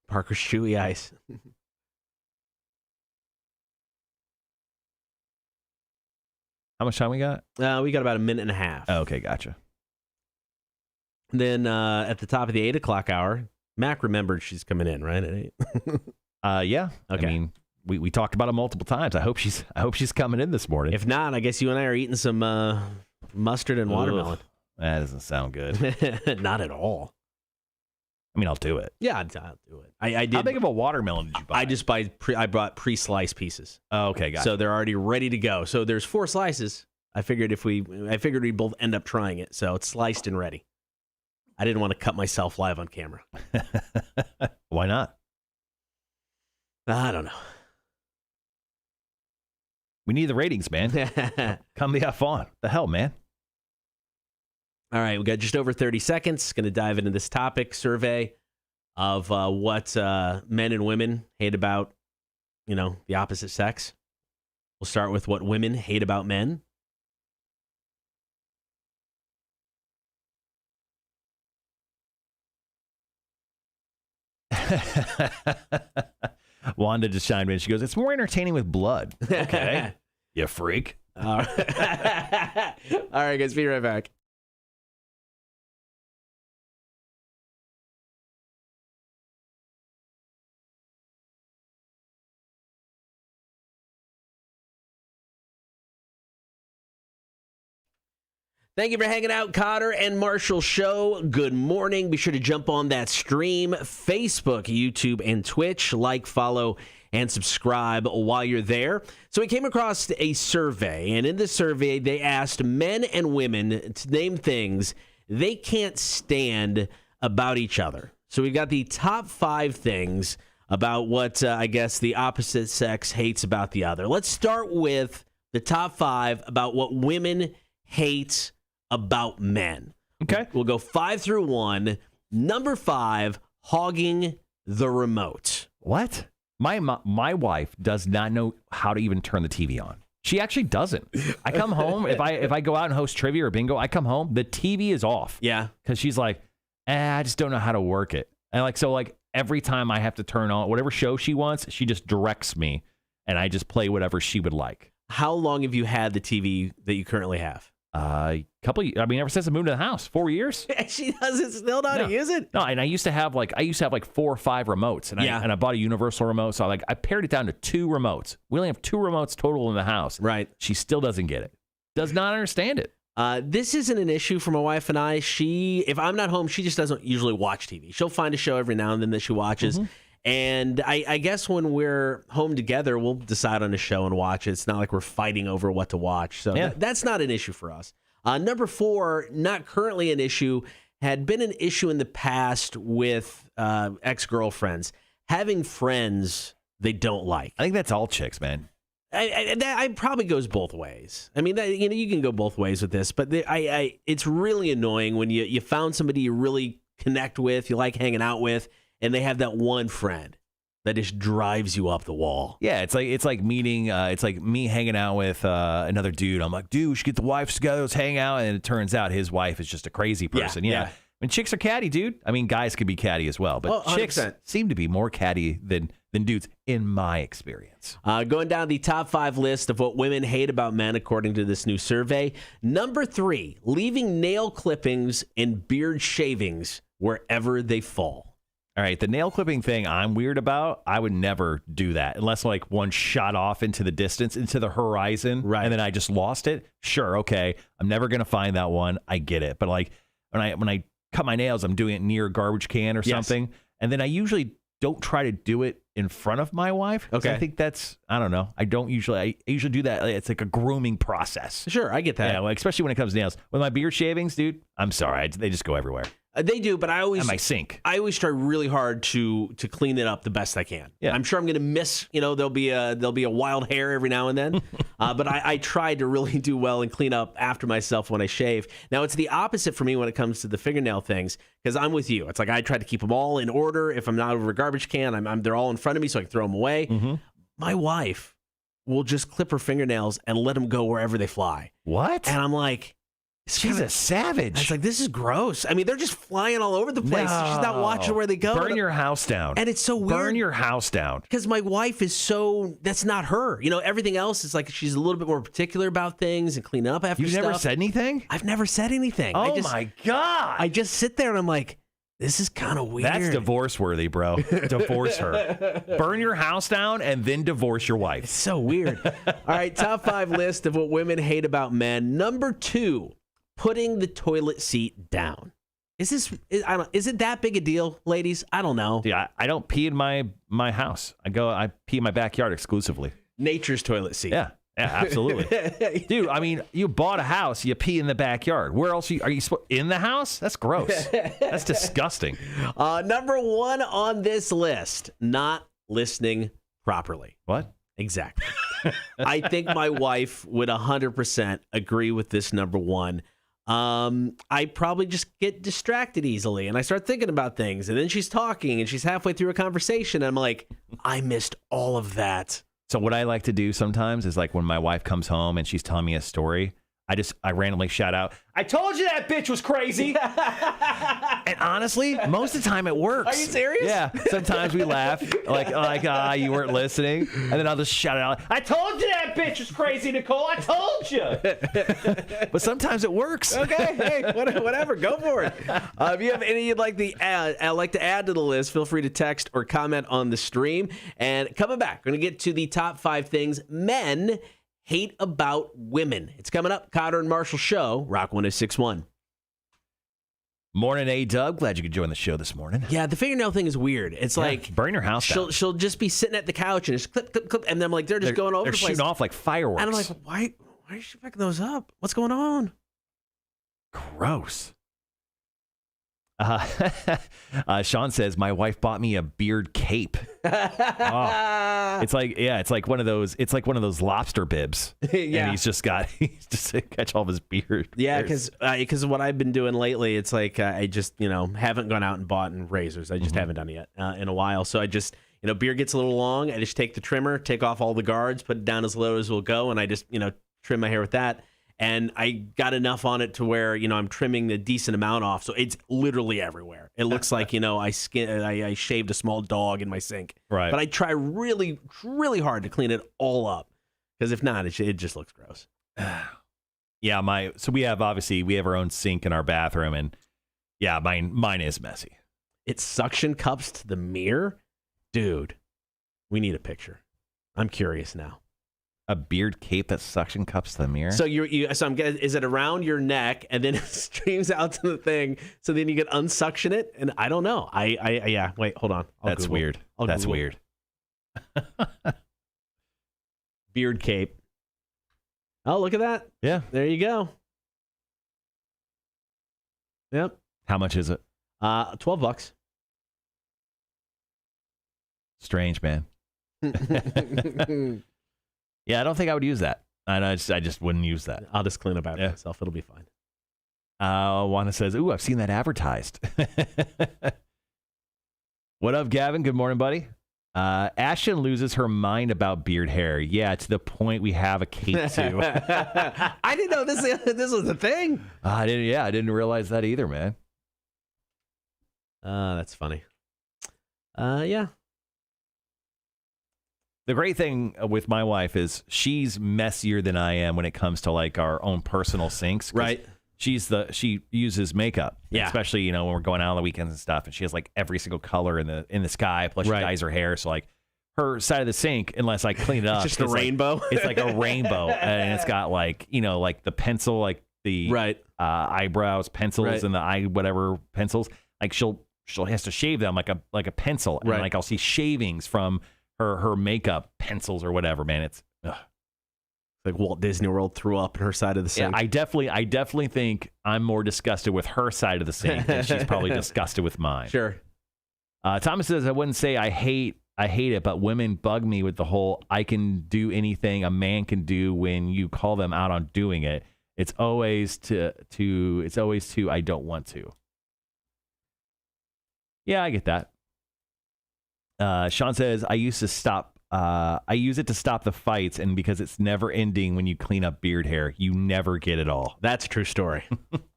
Parker's chewy ice. How much time we got? We got about a minute and a half. Oh, okay, gotcha. Then at the top of the 8 o'clock hour, Mac remembered she's coming in, right, at 8? Yeah. Okay. I mean, we talked about it multiple times. I hope she's coming in this morning. If not, I guess you and I are eating some mustard and watermelon. Ugh, that doesn't sound good. Not at all. I mean, I'll do it. Yeah, I'll do it. I did. How big of a watermelon did you buy? I brought pre-sliced pieces. Oh, okay, gotcha. So they're already ready to go. So there's 4 slices. I figured we'd both end up trying it. So it's sliced and ready. I didn't want to cut myself live on camera. Why not? I don't know. We need the ratings, man. Come the F on. The hell, man. All right, we got just over 30 seconds. Going to dive into this topic survey of what men and women hate about, the opposite sex. We'll start with what women hate about men. Wanda just chimed in. She goes, "It's more entertaining with blood." Okay, you freak. All right, guys, be right back. Thank you for hanging out, Kotter and Marshall Show. Good morning. Be sure to jump on that stream, Facebook, YouTube, and Twitch. Like, follow, and subscribe while you're there. So we came across a survey, and in this survey, they asked men and women to name things they can't stand about each other. So we've got the top 5 things about what, I guess, the opposite sex hates about the other. Let's start with the top 5 about what women hate about men. Okay. We'll go 5 through 1. Number 5, hogging the remote. What? My wife does not know how to even turn the TV on. She actually doesn't. I come home, if I go out and host trivia or bingo, I come home, the TV is off. Yeah. Because she's like, I just don't know how to work it. And so every time I have to turn on whatever show she wants, she just directs me and I just play whatever she would like. How long have you had the TV that you currently have? Ever since I moved to the house, 4 years. She doesn't still know how to use it. No, and I used to have like 4 or 5 remotes, and I bought a universal remote, so I pared it down to 2 remotes. We only have 2 remotes total in the house. Right. She still doesn't get it. Does not understand it. This isn't an issue for my wife and I. If I'm not home, she just doesn't usually watch TV. She'll find a show every now and then that she watches. Mm-hmm. And I guess when we're home together, we'll decide on a show and watch it. It's not like we're fighting over what to watch. So that's not an issue for us. Number 4, not currently an issue, had been an issue in the past with ex-girlfriends. Having friends they don't like. I think that's all chicks, man. That probably goes both ways. I mean, you can go both ways with this, but it's really annoying when you found somebody you really connect with, you like hanging out with, and they have that one friend that just drives you up the wall. Yeah, it's like meeting. It's like me hanging out with another dude. I'm like, dude, we should get the wives together. Let's hang out. And it turns out his wife is just a crazy person. Yeah. I mean, chicks are catty, dude. I mean, guys could be catty as well, but chicks seem to be more catty than dudes, in my experience. Going down the top 5 list of what women hate about men, according to this new survey. Number 3, leaving nail clippings and beard shavings wherever they fall. All right, the nail clipping thing I'm weird about. I would never do that unless like one shot off into the distance, into the horizon, right, and then I just lost it. Sure, okay, I'm never gonna find that one. I get it, but like when I cut my nails, I'm doing it near a garbage can or something, and then I usually don't try to do it in front of my wife. Okay, I think I don't know. I usually do that. It's like a grooming process. Sure, I get that. Yeah, well, especially when it comes to nails. With my beard shavings, dude, I'm sorry, they just go everywhere. They do, but I always try really hard to clean it up the best I can. Yeah. I'm sure I'm going to miss. There'll be a wild hair every now and then, but I try to really do well and clean up after myself when I shave. Now it's the opposite for me when it comes to the fingernail things, because I'm with you. It's like I try to keep them all in order. If I'm not over a garbage can, they're all in front of me so I can throw them away. Mm-hmm. My wife will just clip her fingernails and let them go wherever they fly. What? And I'm like, she's a savage. It's like, this is gross. I mean, they're just flying all over the place. No. She's not watching where they go. Burn your house down. And it's so weird. Burn your house down. Because my wife is that's not her. Everything else is like she's a little bit more particular about things and clean up after stuff. You've never said anything? I've never said anything. Oh, my God. I just sit there and I'm like, this is kind of weird. That's divorce worthy, bro. Divorce her. Burn your house down and then divorce your wife. It's so weird. All right, top 5 list of what women hate about men. Number 2. Putting the toilet seat down. Is it that big a deal, ladies? I don't know. Yeah, I don't pee in my house. I pee in my backyard exclusively. Nature's toilet seat. Yeah, absolutely. Dude, I mean, you bought a house, you pee in the backyard. Where else are you in the house? That's gross. That's disgusting. Number 1 on this list, not listening properly. What? Exactly. I think my wife would 100% agree with this number 1. I probably just get distracted easily and I start thinking about things, and then she's talking and she's halfway through a conversation and I'm like, I missed all of that. So what I like to do sometimes is like when my wife comes home and she's telling me a story, I randomly shout out, I told you that bitch was crazy. And honestly, most of the time it works. Are you serious? Yeah. Sometimes we laugh like you weren't listening. And then I'll just shout it out, I told you that bitch was crazy, Nicole. I told you. But sometimes it works. Okay. Hey, whatever. Go for it. If you have any you'd like to add to the list, feel free to text or comment on the stream. And coming back, we're going to get to the top 5 things men hate about women. It's coming up. Kotter and Marshall Show, Rock 106.1. Morning, A-Dub. Glad you could join the show this morning. Yeah, the fingernail thing is weird. It's like burn your house down. She'll just be sitting at the couch and just clip, clip, clip, and then like they're going over the place. They're shooting off like fireworks. And I'm like, why is she picking those up? What's going on? Gross. Sean says my wife bought me a beard cape. It's like one of those lobster bibs. Yeah, and he's just to catch all of his beard. Yeah, because what I've been doing lately, it's like I just haven't gone out and bought razors. I just haven't done it yet in a while. So I just beard gets a little long. I just take the trimmer, take off all the guards, put it down as low as will go, and I just trim my hair with that. And I got enough on it to where, I'm trimming a decent amount off. So it's literally everywhere. It looks like, I shaved a small dog in my sink. Right. But I try really, really hard to clean it all up. Because if not, it just looks gross. Yeah, so we have our own sink in our bathroom, and yeah, mine is messy. It suction cups to the mirror, dude. We need a picture. I'm curious now. A beard cape that suction cups to the mirror. So is it around your neck and then it streams out to the thing? So then you can unsuction it, and I don't know. Yeah. Wait, hold on. That's weird. That's weird. Beard cape. Oh, look at that. Yeah. There you go. Yep. How much is it? $12. Strange, man. Yeah, I don't think I would use that. I just wouldn't use that. I'll just clean up after myself. It'll be fine. Wanda says, "Ooh, I've seen that advertised." What up, Gavin? Good morning, buddy. Ashton loses her mind about beard hair. Yeah, to the point we have a cape too. I didn't know this was a thing. I didn't realize that either, man. That's funny. Yeah. The great thing with my wife is she's messier than I am when it comes to like our own personal sinks. Right. She uses makeup, yeah. Especially when we're going out on the weekends and stuff, and she has like every single color in the sky. Plus, she dyes her hair, so like her side of the sink, unless I clean it up, it's just a rainbow. It's like a rainbow, and it's got like like the pencil, like the eyebrows pencils and the eye whatever pencils. Like she'll has to shave them like a pencil, and like I'll see shavings from her makeup pencils or whatever. Man, it's like Walt Disney World threw up in her side of the sink. Yeah, I definitely think I'm more disgusted with her side of the sink than she's probably disgusted with mine. Sure. Thomas says, I wouldn't say I hate it, but women bug me with the whole I can do anything a man can do when you call them out on doing it. It's always to I don't want to. Yeah, I get that. Sean says, I use it to stop the fights, and because it's never ending when you clean up beard hair, you never get it all. That's a true story.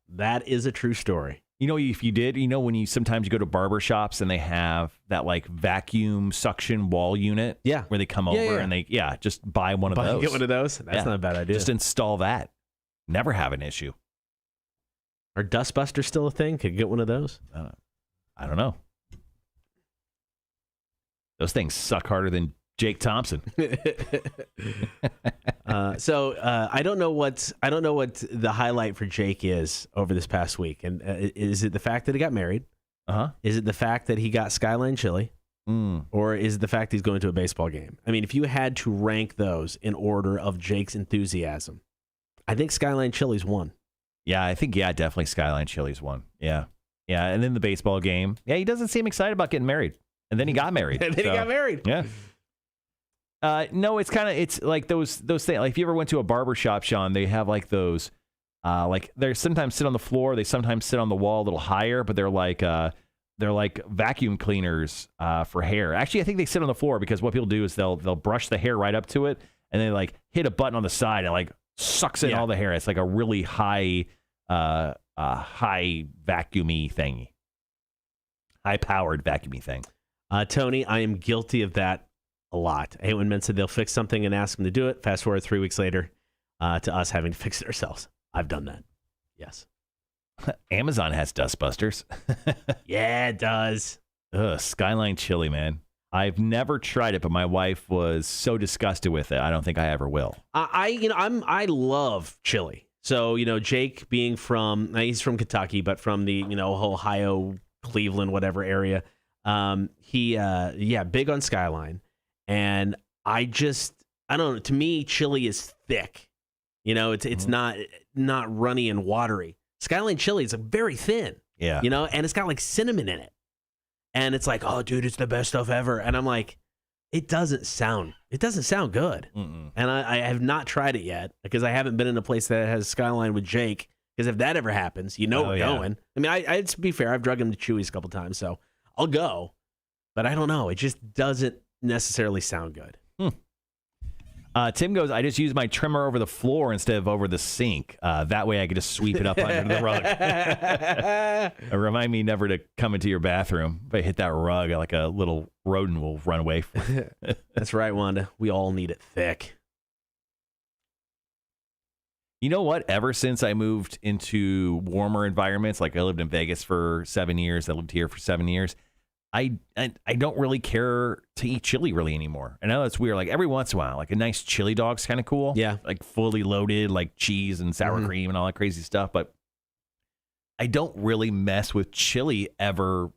That is a true story. If you did, when you sometimes go to barber shops and they have that like vacuum suction wall unit, where they come over and they just buy one of those. Get one of those. That's not a bad idea. Just install that. Never have an issue. Are dustbusters still a thing? Could you get one of those? I don't know. Those things suck harder than Jake Thompson. So I don't know what the highlight for Jake is over this past week. And is it the fact that he got married? Is it the fact that he got Skyline Chili? Or is it the fact he's going to a baseball game? I mean, if you had to rank those in order of Jake's enthusiasm, I think Skyline Chili's one. Yeah, I think definitely Skyline Chili's one. Yeah, and then the baseball game. Yeah, he doesn't seem excited about getting married. And then he got married. He got married. Yeah. No, it's like those things. Like if you ever went to a barber shop, Sean, they have like those, like they sometimes sit on the floor, they sometimes sit on the wall a little higher, but they're like vacuum cleaners for hair. Actually, I think they sit on the floor because what people do is they'll brush the hair right up to it, and they like hit a button on the side and like sucks in all the hair. It's like a really high vacuumy thingy, high powered vacuumy thing. Tony, I am guilty of that a lot. I hate when men say they'll fix something and ask them to do it. Fast forward 3 weeks later to us having to fix it ourselves. I've done that. Yes. Amazon has dustbusters. Yeah, it does. Skyline Chili, man. I've never tried it, but my wife was so disgusted with it. I don't think I ever will. I love chili. So, Jake being he's from Kentucky, but from the, Ohio, Cleveland, whatever area. He big on Skyline, and I don't know, to me chili is thick, it's not runny and watery. Skyline chili is very thin, and it's got like cinnamon in it, and it's like, oh dude, it's the best stuff ever. And I'm like, it doesn't sound good. And I have not tried it yet because I haven't been in a place that has Skyline with Jake, because if that ever happens, we're going. I mean, I to be fair, I've drugged him to Chewy's a couple times, so I'll go, but I don't know. It just doesn't necessarily sound good. Tim goes, I just use my trimmer over the floor instead of over the sink. That way I can just sweep it up under the rug. Remind me never to come into your bathroom. If I hit that rug, like a little rodent will run away from it. That's right, Wanda. We all need it thick. You know what? Ever since I moved into warmer environments, like I lived in Vegas for 7 years, I lived here for 7 years, I don't really care to eat chili really anymore. I know that's weird. Like every once in a while, like a nice chili dog's kind of cool. Yeah. Like fully loaded, like cheese and sour cream and all that crazy stuff. But I don't really mess with chili ever.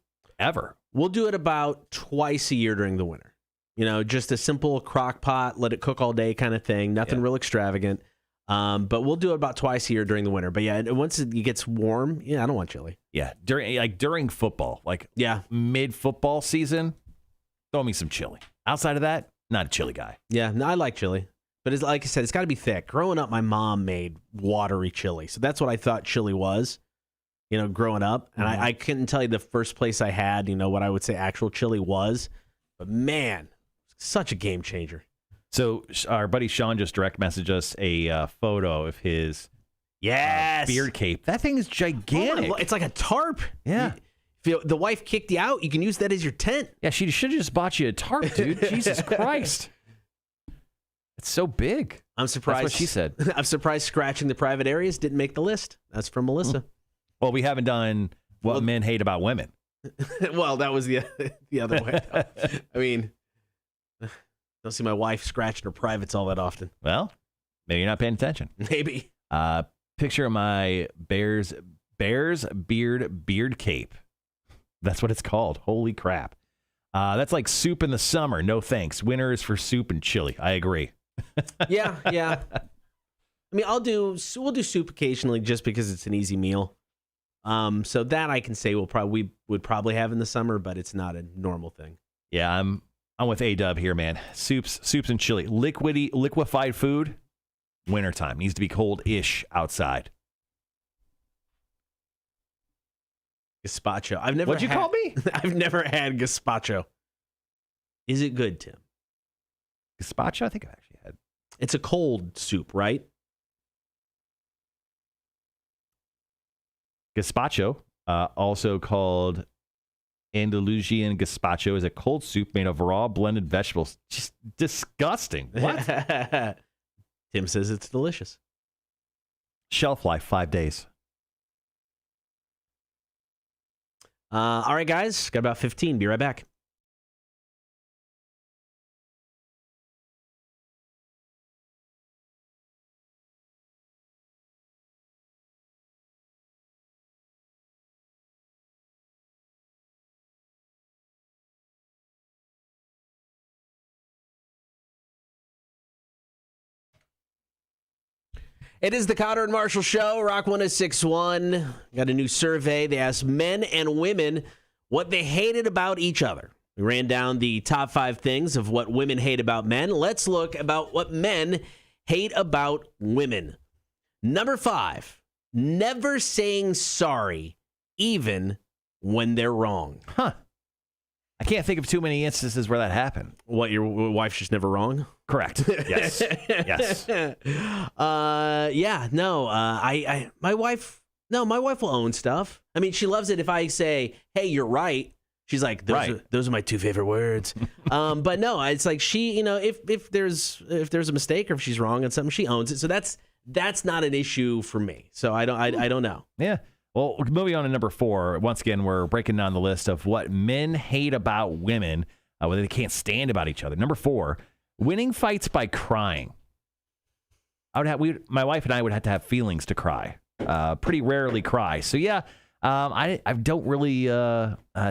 We'll do it about twice a year during the winter. You know, just a simple crock pot, let it cook all day kind of thing. Nothing real extravagant. But we'll do it about twice a year during the winter. But yeah, once it gets warm, I don't want chili. Yeah, during football, mid football season, throw me some chili. Outside of that, not a chili guy. Yeah, no, I like chili, but it's, like I said, it's got to be thick. Growing up, my mom made watery chili, so that's what I thought chili was. You know, growing up, and I couldn't tell you the first place I had, what I would say actual chili was, but man, such a game changer. So our buddy Sean just direct messaged us a photo of his beard cape. That thing is gigantic. It's like a tarp. Yeah. If the wife kicked you out, you can use that as your tent. Yeah, she should have just bought you a tarp, dude. Jesus Christ. It's so big. I'm surprised. That's what she said. I'm surprised scratching the private areas didn't make the list. That's from Melissa. Well, we haven't done what men hate about women. Well, that was the other way. I mean, don't see my wife scratching her privates all that often. Well, maybe you're not paying attention. Maybe. Picture of my bear's beard cape. That's what it's called. Holy crap. That's like soup in the summer. No thanks. Winter is for soup and chili. I agree. Yeah. I mean, we'll do soup occasionally just because it's an easy meal. So that I can say we would probably have in the summer, but it's not a normal thing. Yeah, I'm with A-Dub here, man. Soups and chili. Liquefied food, wintertime. Needs to be cold-ish outside. Gazpacho. What'd you call me? I've never had gazpacho. Is it good, Tim? Gazpacho? I think I've actually had. It's a cold soup, right? Gazpacho, also called Andalusian gazpacho, is a cold soup made of raw blended vegetables. Just disgusting. What? Tim says it's delicious. Shelf life, 5 days. All right, guys. Got about 15. Be right back. It is the Kotter and Marshall Show, Rock 106.1. Got a new survey. They asked men and women what they hated about each other. We ran down the top 5 things of what women hate about men. Let's look about what men hate about women. Number 5, never saying sorry, even when they're wrong. Huh. I can't think of too many instances where that happened. What, your wife's just never wrong? Correct. Yes. Yes. My wife will own stuff. I mean, she loves it if I say, "Hey, you're right." She's like, those are my 2 favorite words. But no, it's like she, if there's a mistake or if she's wrong on something, she owns it. So that's not an issue for me. So I don't know. Yeah. Well, moving on to number 4. Once again, we're breaking down the list of what men hate about women, whether they can't stand about each other. Number 4, winning fights by crying. My wife and I would have to have feelings to cry. Pretty rarely cry. So yeah, I don't really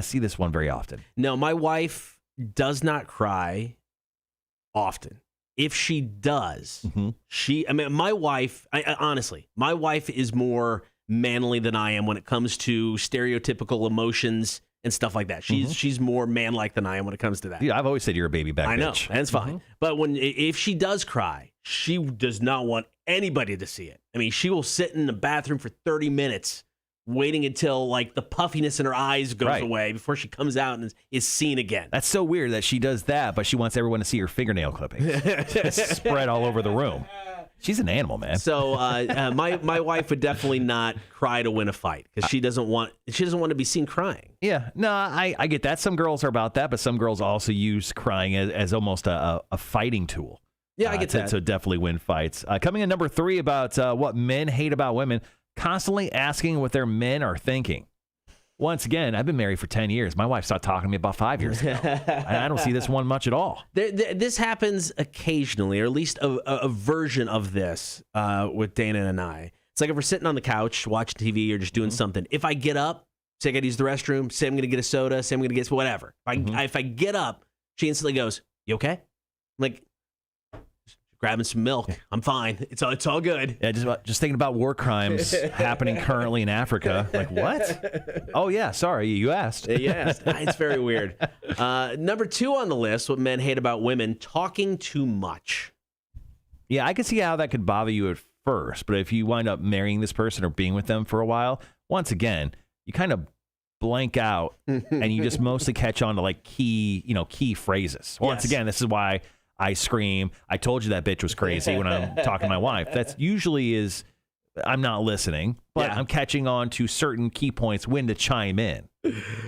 see this one very often. No, my wife does not cry often. If she does, my wife, honestly, my wife is more manly than I am when it comes to stereotypical emotions and stuff like that. She's more man-like than I am when it comes to that. Yeah, I've always said you're a baby back. I know, that's fine. But if she does cry, she does not want anybody to see it. I mean, she will sit in the bathroom for 30 minutes waiting until like the puffiness in her eyes goes away before she comes out and is seen again. That's so weird that she does that, but she wants everyone to see her fingernail clippings spread all over the room. She's an animal, man. So my wife would definitely not cry to win a fight because she doesn't want to be seen crying. Yeah, no, I get that. Some girls are about that, but some girls also use crying as almost a fighting tool. Yeah, I get that. So definitely win fights. Coming in number 3 about what men hate about women, constantly asking what their men are thinking. Once again, I've been married for 10 years. My wife stopped talking to me about 5 years ago. I don't see this one much at all. This happens occasionally, or at least a version of this with Dana and I. It's like if we're sitting on the couch watching TV or just doing something. If I get up, say I got to use the restroom, say I'm going to get a soda, say I'm going to get whatever. If I get up, she instantly goes, "You okay?" I'm like, grabbing some milk. I'm fine. It's all good. Yeah, just thinking about war crimes happening currently in Africa. Like, what? Oh, yeah, sorry, you asked. Yes, it's very weird. Number 2 on the list, what men hate about women, talking too much. Yeah, I can see how that could bother you at first, but if you wind up marrying this person or being with them for a while, once again, you kind of blank out and you just mostly catch on to like key phrases. Once again, this is why I scream, "I told you that bitch was crazy" when I'm talking to my wife. That's usually is I'm not listening, but I'm catching on to certain key points when to chime in.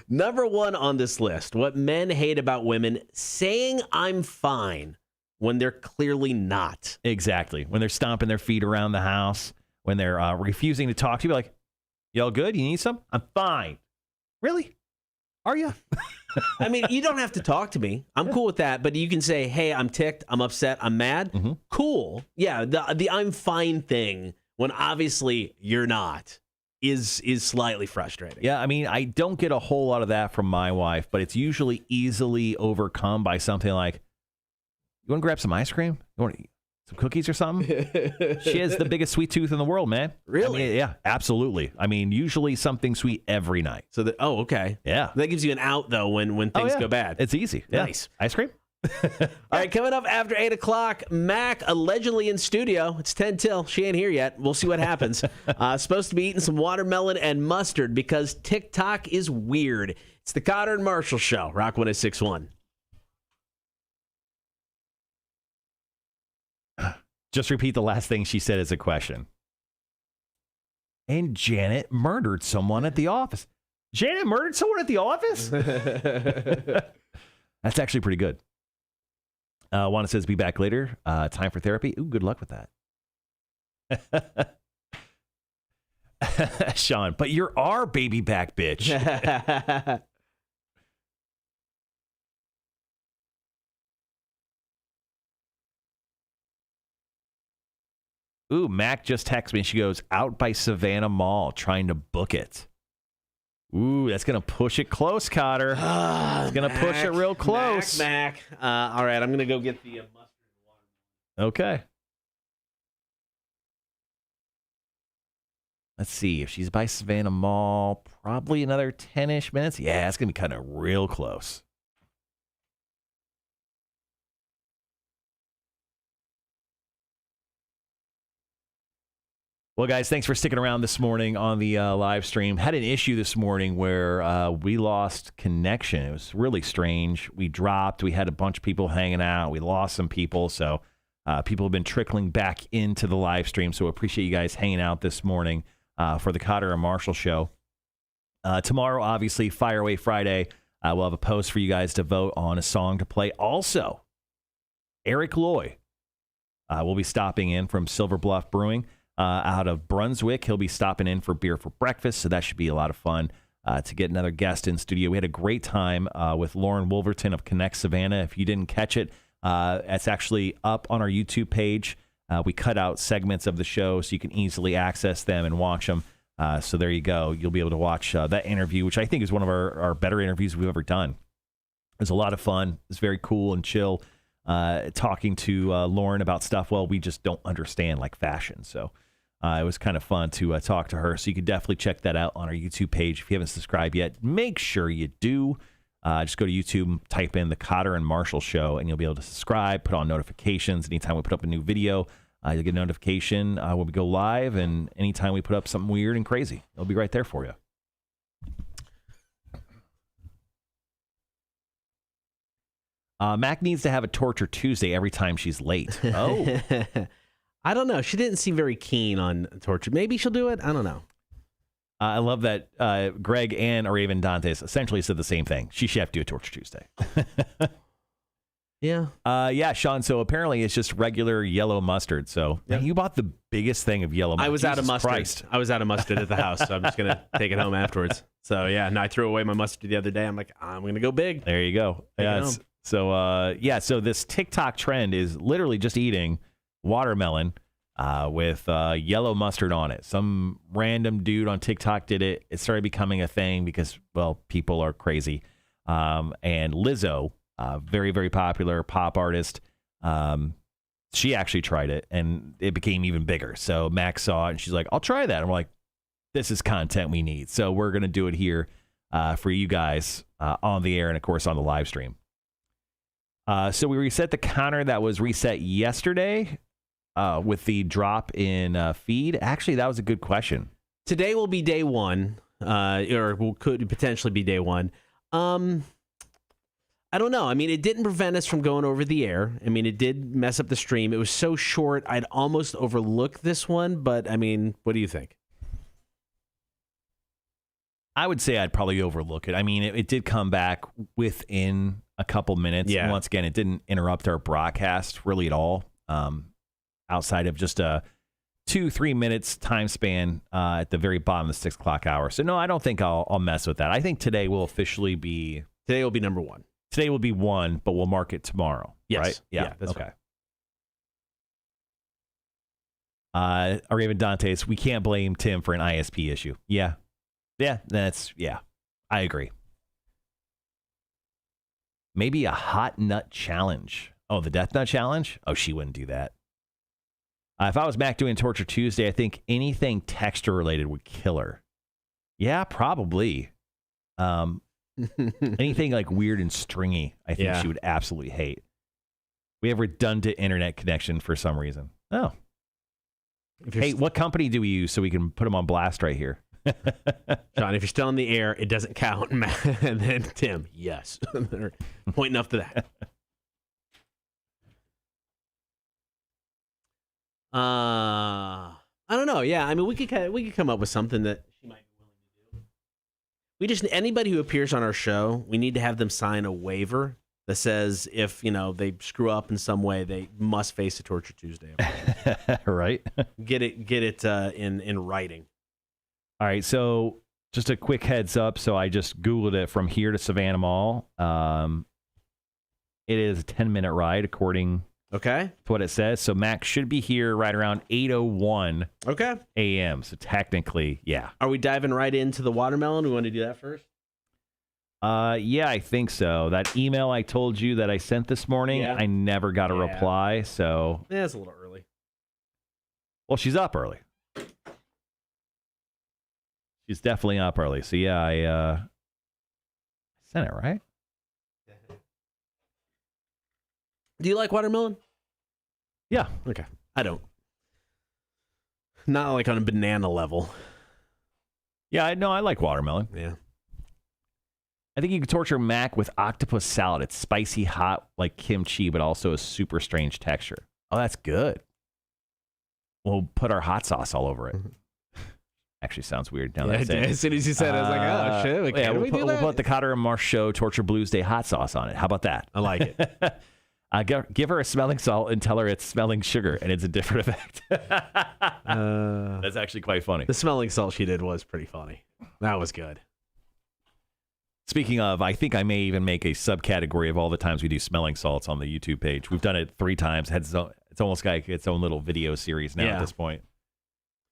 Number 1 on this list, what men hate about women, saying "I'm fine" when they're clearly not. Exactly. When they're stomping their feet around the house, when they're refusing to talk to you, like, "You all good? You need some?" "I'm fine." Really? Are you? I mean, you don't have to talk to me. I'm cool with that. But you can say, "Hey, I'm ticked. I'm upset. I'm mad." Cool. Yeah, the "I'm fine" thing, when obviously you're not, is slightly frustrating. Yeah, I mean, I don't get a whole lot of that from my wife, but it's usually easily overcome by something like, "You want to grab some ice cream? You want some cookies or something?" She has the biggest sweet tooth in the world, man. Really? I mean, yeah, absolutely. I mean, usually something sweet every night. So okay. Yeah. That gives you an out, though, when things go bad. It's easy. Yeah. Nice. Ice cream? All right, coming up after 8 o'clock, Mac allegedly in studio. It's 10 till. She ain't here yet. We'll see what happens. Supposed to be eating some watermelon and mustard because TikTok is weird. It's the Kotter and Marshall Show. Rock 106.1. Just repeat the last thing she said as a question. And Janet murdered someone at the office. Janet murdered someone at the office? That's actually pretty good. Juana says, "Be back later. Time for therapy." Ooh, good luck with that. Sean, but you're our baby back bitch. Ooh, Mac just texted me. She goes, "Out by Savannah Mall, trying to book it." Ooh, that's going to push it close, Kotter. It's going to push it real close. Mac. All right, I'm going to go get the mustard and water. Okay. Let's see. If she's by Savannah Mall, probably another 10-ish minutes. Yeah, it's going to be kind of real close. Well, guys, thanks for sticking around this morning on the live stream. Had an issue this morning where we lost connection. It was really strange. We dropped. We had a bunch of people hanging out. We lost some people. So people have been trickling back into the live stream. So appreciate you guys hanging out this morning for the Kotter and Marshall Show. Tomorrow, obviously, Fire Away Friday. We'll have a post for you guys to vote on a song to play. Also, Eric Loy will be stopping in from Silver Bluff Brewing. Out of Brunswick. He'll be stopping in for beer for breakfast, so that should be a lot of fun to get another guest in studio. We had a great time with Lauren Wolverton of Connect Savannah. If you didn't catch it, it's actually up on our YouTube page. We cut out segments of the show so you can easily access them and watch them. So there you go. You'll be able to watch that interview, which I think is one of our better interviews we've ever done. It was a lot of fun. It's very cool and chill talking to Lauren about stuff, well, we just don't understand, like fashion. So it was kind of fun to talk to her. So you can definitely check that out on our YouTube page. If you haven't subscribed yet, make sure you do. Just go to YouTube, type in the Kotter and Marshall Show, and you'll be able to subscribe, put on notifications. Anytime we put up a new video, you'll get a notification when we go live. And anytime we put up something weird and crazy, it'll be right there for you. Mac needs to have a Torture Tuesday every time she's late. Oh. I don't know. She didn't seem very keen on torture. Maybe she'll do it. I don't know. I love that Greg and Raven Dantes essentially said the same thing. She should have to do a Torture Tuesday. Yeah. Yeah, Sean. So apparently it's just regular yellow mustard. So man, you bought the biggest thing of yellow mustard. I was out of mustard. Christ. I was out of mustard at the house, so I'm just going to take it home afterwards. So, yeah, and I threw away my mustard the other day. I'm like, I'm going to go big. There you go. Yeah. So this TikTok trend is literally just eating watermelon with yellow mustard on it. Some random dude on TikTok did it. It started becoming a thing because, well, people are crazy. And Lizzo, very, very popular pop artist, she actually tried it, and it became even bigger. So Max saw it, and she's like, I'll try that. I'm like, this is content we need. So we're going to do it here for you guys on the air and, of course, on the live stream. So we reset the counter that was reset yesterday with the drop in feed. Actually, that was a good question. Today will be day one, or could potentially be day one. I don't know. I mean, it didn't prevent us from going over the air. I mean, it did mess up the stream. It was so short, I'd almost overlook this one. But, I mean, what do you think? I would say I'd probably overlook it. I mean, it did come back within a couple minutes. Yeah. And once again, it didn't interrupt our broadcast really at all, outside of just a 2-3 minutes time span at the very bottom of the 6 o'clock hour. So, no, I don't think I'll mess with that. I think today will officially be... Today will be number one. Today will be one, but we'll mark it tomorrow. Yes. Right? Yeah, that's okay. Raven Dantes, we can't blame Tim for an ISP issue. Yeah. Yeah, I agree. Maybe a hot nut challenge. Oh, the death nut challenge? Oh, she wouldn't do that. If I was Mac doing Torture Tuesday, I think anything texture related would kill her. Yeah, probably. Anything like weird and stringy, I think she would absolutely hate. We have redundant internet connection for some reason. Oh. Hey, what company do we use so we can put them on blast right here? John, if you're still on the air, it doesn't count. And then Tim, yes. Pointing up to that. I don't know. Yeah, I mean, we could come up with something that she might be willing to do. We just, anybody who appears on our show, we need to have them sign a waiver that says if, they screw up in some way, they must face a Torture Tuesday. Right? Get it in writing. All right, so just a quick heads up. So I just Googled it from here to Savannah Mall. It is a 10-minute ride, according to what it says. So Max should be here right around 8:01 a.m. So technically, yeah. Are we diving right into the watermelon? We want to do that first? Yeah, I think so. That email I told you that I sent this morning, I never got a reply. So yeah, it's a little early. Well, she's up early. She's definitely up early. So, yeah, I sent it, right? Do you like watermelon? Yeah. Okay. I don't. Not like on a banana level. Yeah, I like watermelon. Yeah. I think you could torture Mac with octopus salad. It's spicy, hot, like kimchi, but also a super strange texture. Oh, that's good. We'll put our hot sauce all over it. Actually sounds weird now that I say it. As soon as you said it, I was like, oh, shit. We'll put the Kotter and Marsh Show Torture Blues Day hot sauce on it. How about that? I like it. Give her a smelling salt and tell her it's smelling sugar, and it's a different effect. That's actually quite funny. The smelling salt she did was pretty funny. That was good. Speaking of, I think I may even make a subcategory of all the times we do smelling salts on the YouTube page. We've done it 3 times. It's almost like its own little video series now at this point.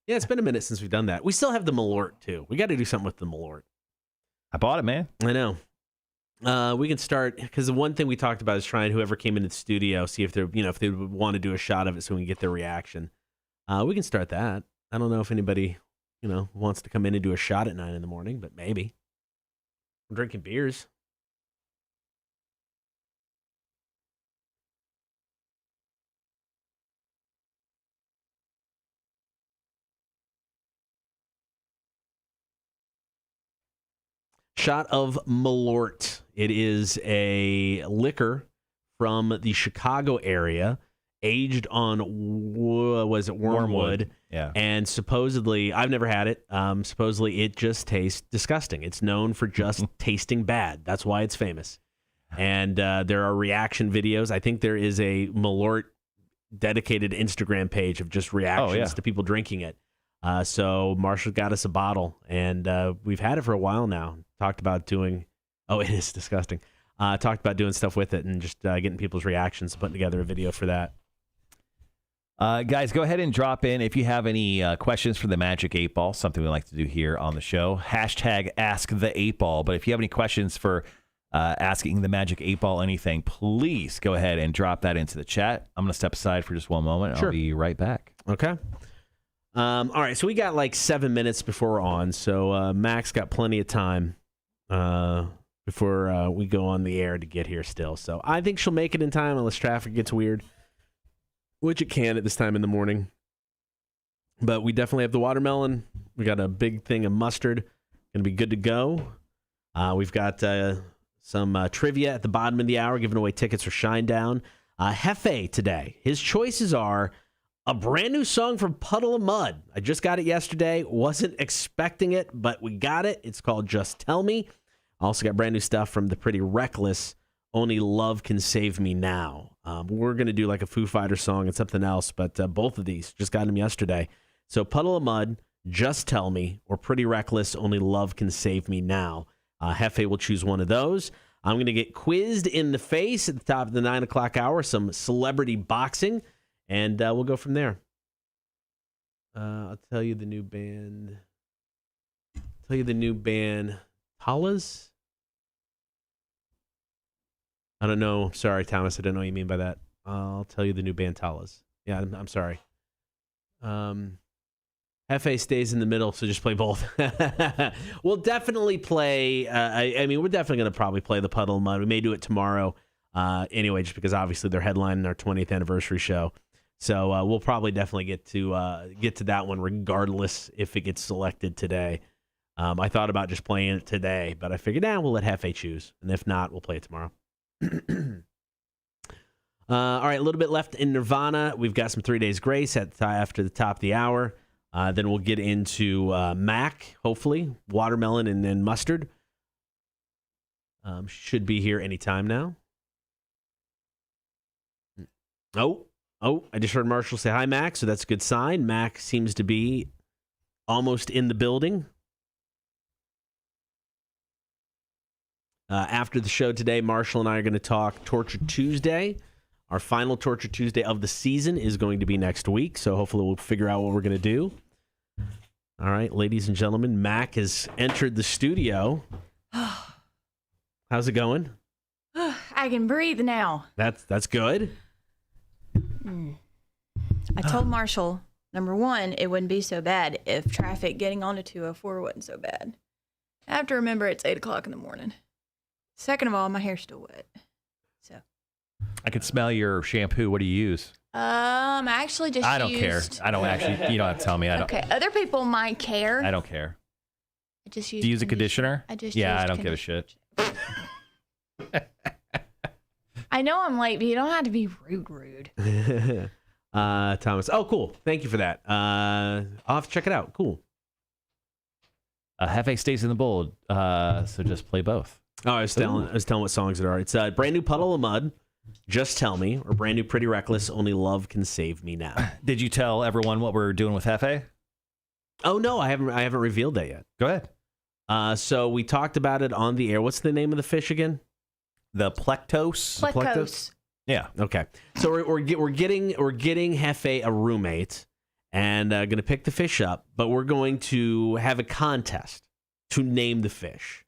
Yeah, it's been a minute since we've done that. We still have the Malort, too. We got to do something with the Malort. I bought it, man. I know. We can start, because the one thing we talked about is trying whoever came into the studio, see if they're, if they would want to do a shot of it so we can get their reaction. We can start that. I don't know if anybody, wants to come in and do a shot at 9 in the morning, but maybe. We're drinking beers. Shot of Malort. It is a liquor from the Chicago area, aged on, wormwood? Yeah. And supposedly, I've never had it. Supposedly, it just tastes disgusting. It's known for just tasting bad. That's why it's famous. And there are reaction videos. I think there is a Malort dedicated Instagram page of just reactions to people drinking it. So Marshall got us a bottle, and we've had it for a while now. Talked about doing, it is disgusting. Talked about doing stuff with it and just getting people's reactions, putting together a video for that. Guys, go ahead and drop in if you have any questions for the Magic 8 Ball, something we like to do here on the show. Hashtag Ask the 8 Ball. But if you have any questions for asking the Magic 8 Ball anything, please go ahead and drop that into the chat. I'm going to step aside for just one moment. Sure. I'll be right back. Okay. All right, so we got like 7 minutes before we're on, so Max got plenty of time before we go on the air to get here still. So I think she'll make it in time unless traffic gets weird, which it can at this time in the morning. But we definitely have the watermelon. We got a big thing of mustard. Going to be good to go. We've got some trivia at the bottom of the hour, giving away tickets for Shinedown. Hefe today. His choices are a brand new song from Puddle of Mudd. I just got it yesterday. Wasn't expecting it, but we got it. It's called Just Tell Me. Also got brand new stuff from the Pretty Reckless, Only Love Can Save Me Now. We're going to do like a Foo Fighters song and something else, but both of these, just got them yesterday. So Puddle of Mudd, Just Tell Me, or Pretty Reckless, Only Love Can Save Me Now. Hefe will choose one of those. I'm going to get quizzed in the face at the top of the 9 o'clock hour, some celebrity boxing, and we'll go from there. I'll tell you the new band. Talas? I don't know. Sorry, Thomas. I don't know what you mean by that. I'll tell you the new band Talas. Yeah, I'm sorry. Hefe stays in the middle, so just play both. We'll definitely play. We're definitely going to probably play the Puddle of Mudd. We may do it tomorrow anyway, just because obviously they're headlining our 20th anniversary show. So we'll probably definitely get to that one regardless if it gets selected today. I thought about just playing it today, but I figured, we'll let Hefe choose. And if not, we'll play it tomorrow. All right, a little bit left in Nirvana. We've got some 3 Days Grace after the top of the hour. Then we'll get into Mac, hopefully, watermelon, and then mustard. Should be here anytime now. Oh, I just heard Marshall say hi, Mac, so that's a good sign. Mac seems to be almost in the building. After the show today, Marshall and I are going to talk Torture Tuesday. Our final Torture Tuesday of the season is going to be next week, so hopefully we'll figure out what we're going to do. All right, ladies and gentlemen, Mac has entered the studio. How's it going? I can breathe now. That's good. I told Marshall, number one, it wouldn't be so bad if traffic getting onto 204 wasn't so bad. I have to remember it's 8 o'clock in the morning. Second of all, my hair's still wet. So I can smell your shampoo. What do you use? I actually just I don't care. I don't actually. You don't have to tell me. I don't. Okay, other people might care. I don't care. I just use. Do you use a conditioner? I just. Yeah, I don't give a shit. I know I'm late, but you don't have to be rude. Thomas. Oh, cool. Thank you for that. I'll have to check it out. Cool. Hefe stays in the bowl, so just play both. Oh, I was telling what songs it are. It's a brand new Puddle of Mudd, Just Tell Me, or brand new Pretty Reckless, Only Love Can Save Me Now. Did you tell everyone what we're doing with Hefe? Oh no, I haven't revealed that yet. Go ahead. So we talked about it on the air. What's the name of the fish again? The plectos. Plectos. Yeah. Okay. So we're getting Hefe a roommate, and going to pick the fish up, but we're going to have a contest to name the fish.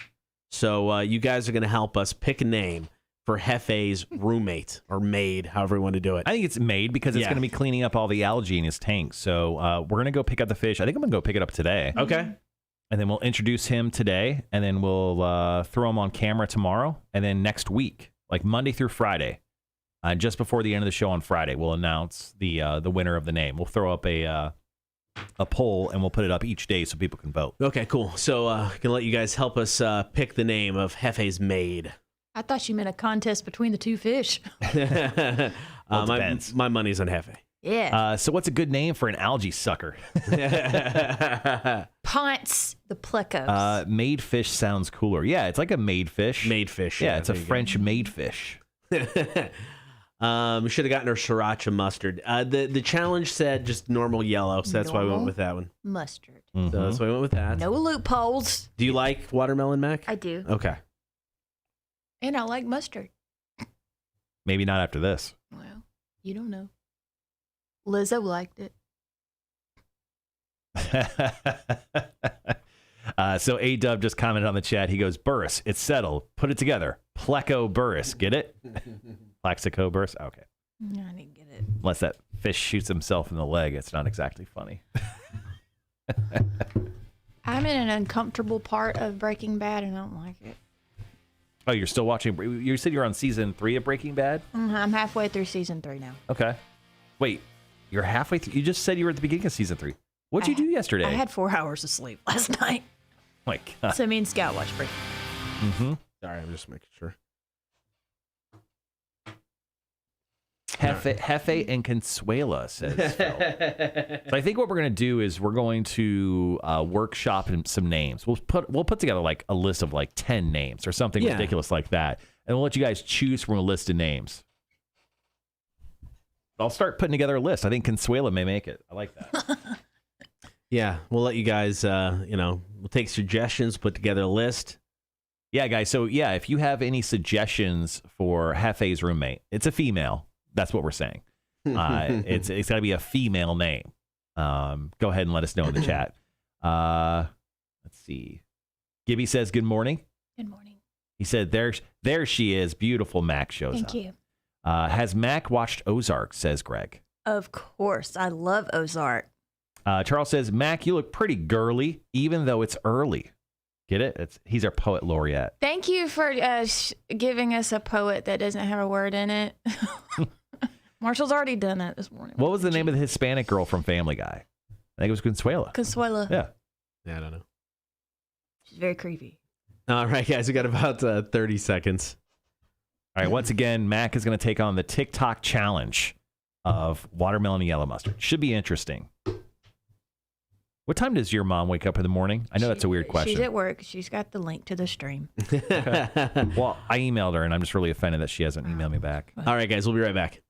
So you guys are going to help us pick a name for Hefe's roommate or maid, however you want to do it. I think it's maid because it's going to be cleaning up all the algae in his tank. So we're going to go pick up the fish. I think I'm going to go pick it up today. Okay. And then we'll introduce him today, and then we'll throw him on camera tomorrow. And then next week, like Monday through Friday, just before the end of the show on Friday, we'll announce the winner of the name. We'll throw up a poll, and we'll put it up each day so people can vote. Okay, cool. So I'm going to let you guys help us pick the name of Hefe's maid. I thought you meant a contest between the two fish. Well, it depends. My money's on Hefe. Yeah. So what's a good name for an algae sucker? Ponce the plecos. Made fish sounds cooler. Yeah, it's like a made fish. Made fish. Yeah, it's a there you French made fish. We should have gotten her sriracha mustard. The challenge said just normal yellow, so that's why we went Normal? with that one. Mustard. So that's why we went with that. No loopholes. Do you like watermelon, Mac? I do. Okay. And I like mustard. Maybe not after this. Well, you don't know. Lizzo liked it. So A-Dub just commented on the chat. He goes, Burris, it's settled. Put it together. Pleco Burris. Get it? Plexico Burris? Okay. No, I didn't get it. Unless that fish shoots himself in the leg, it's not exactly funny. I'm in an uncomfortable part of Breaking Bad and I don't like it. Oh, you're still watching? You said you're on season 3 of Breaking Bad? I'm halfway through season 3 now. Okay. Wait, you're halfway through? You just said you were at the beginning of season 3. What'd you do yesterday? I had 4 hours of sleep last night. Oh my God. So me and Scout watched Breaking Mm-hmm. Sorry, I'm just making sure. Hefe and Consuela, says Phil. So I think what we're going to do is we're going to workshop some names. We'll put together like a list of like 10 names or something ridiculous like that. And we'll let you guys choose from a list of names. I'll start putting together a list. I think Consuela may make it. I like that. Yeah, we'll let you guys, we'll take suggestions, put together a list. Yeah, guys. So, yeah, if you have any suggestions for Hefe's roommate, it's a female. That's what we're saying. It's got to be a female name. Go ahead and let us know in the chat. Let's see. Gibby says, good morning. Good morning. He said, there she is. Beautiful. Mac shows Thank up. you. Has Mac watched Ozark, says Greg. Of course. I love Ozark. Charles says, Mac, you look pretty girly, even though it's early. Get it? He's our poet laureate. Thank you for giving us a poet that doesn't have a word in it. Marshall's already done that this morning. What was the name of the Hispanic girl from Family Guy? I think it was Consuela. Consuela. Yeah. Yeah, I don't know. She's very creepy. All right, guys, we got about 30 seconds. All right, once again, Mac is going to take on the TikTok challenge of watermelon and yellow mustard. Should be interesting. What time does your mom wake up in the morning? I know that's a weird question. She's at work. She's got the link to the stream. Okay. Well, I emailed her, and I'm just really offended that she hasn't emailed me back. All right, guys, we'll be right back.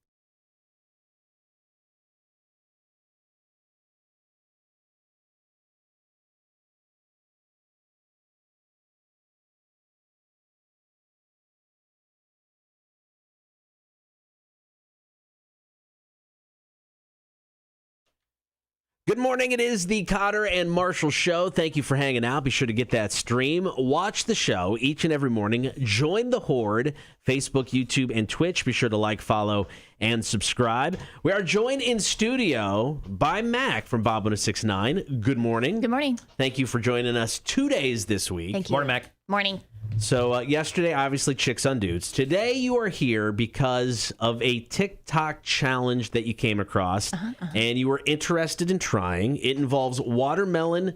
Good morning. It is the Kotter and Marshall Show. Thank you for hanging out. Be sure to get that stream. Watch the show each and every morning. Join the Horde, Facebook, YouTube, and Twitch. Be sure to like, follow, and subscribe. We are joined in studio by Mac from Bob 1069. Good morning. Good morning. Thank you for joining us 2 days this week. Thank you. Morning, Mac. Morning. So yesterday, obviously, Chicks on Dudes. Today, you are here because of a TikTok challenge that you came across, and you were interested in trying. It involves watermelon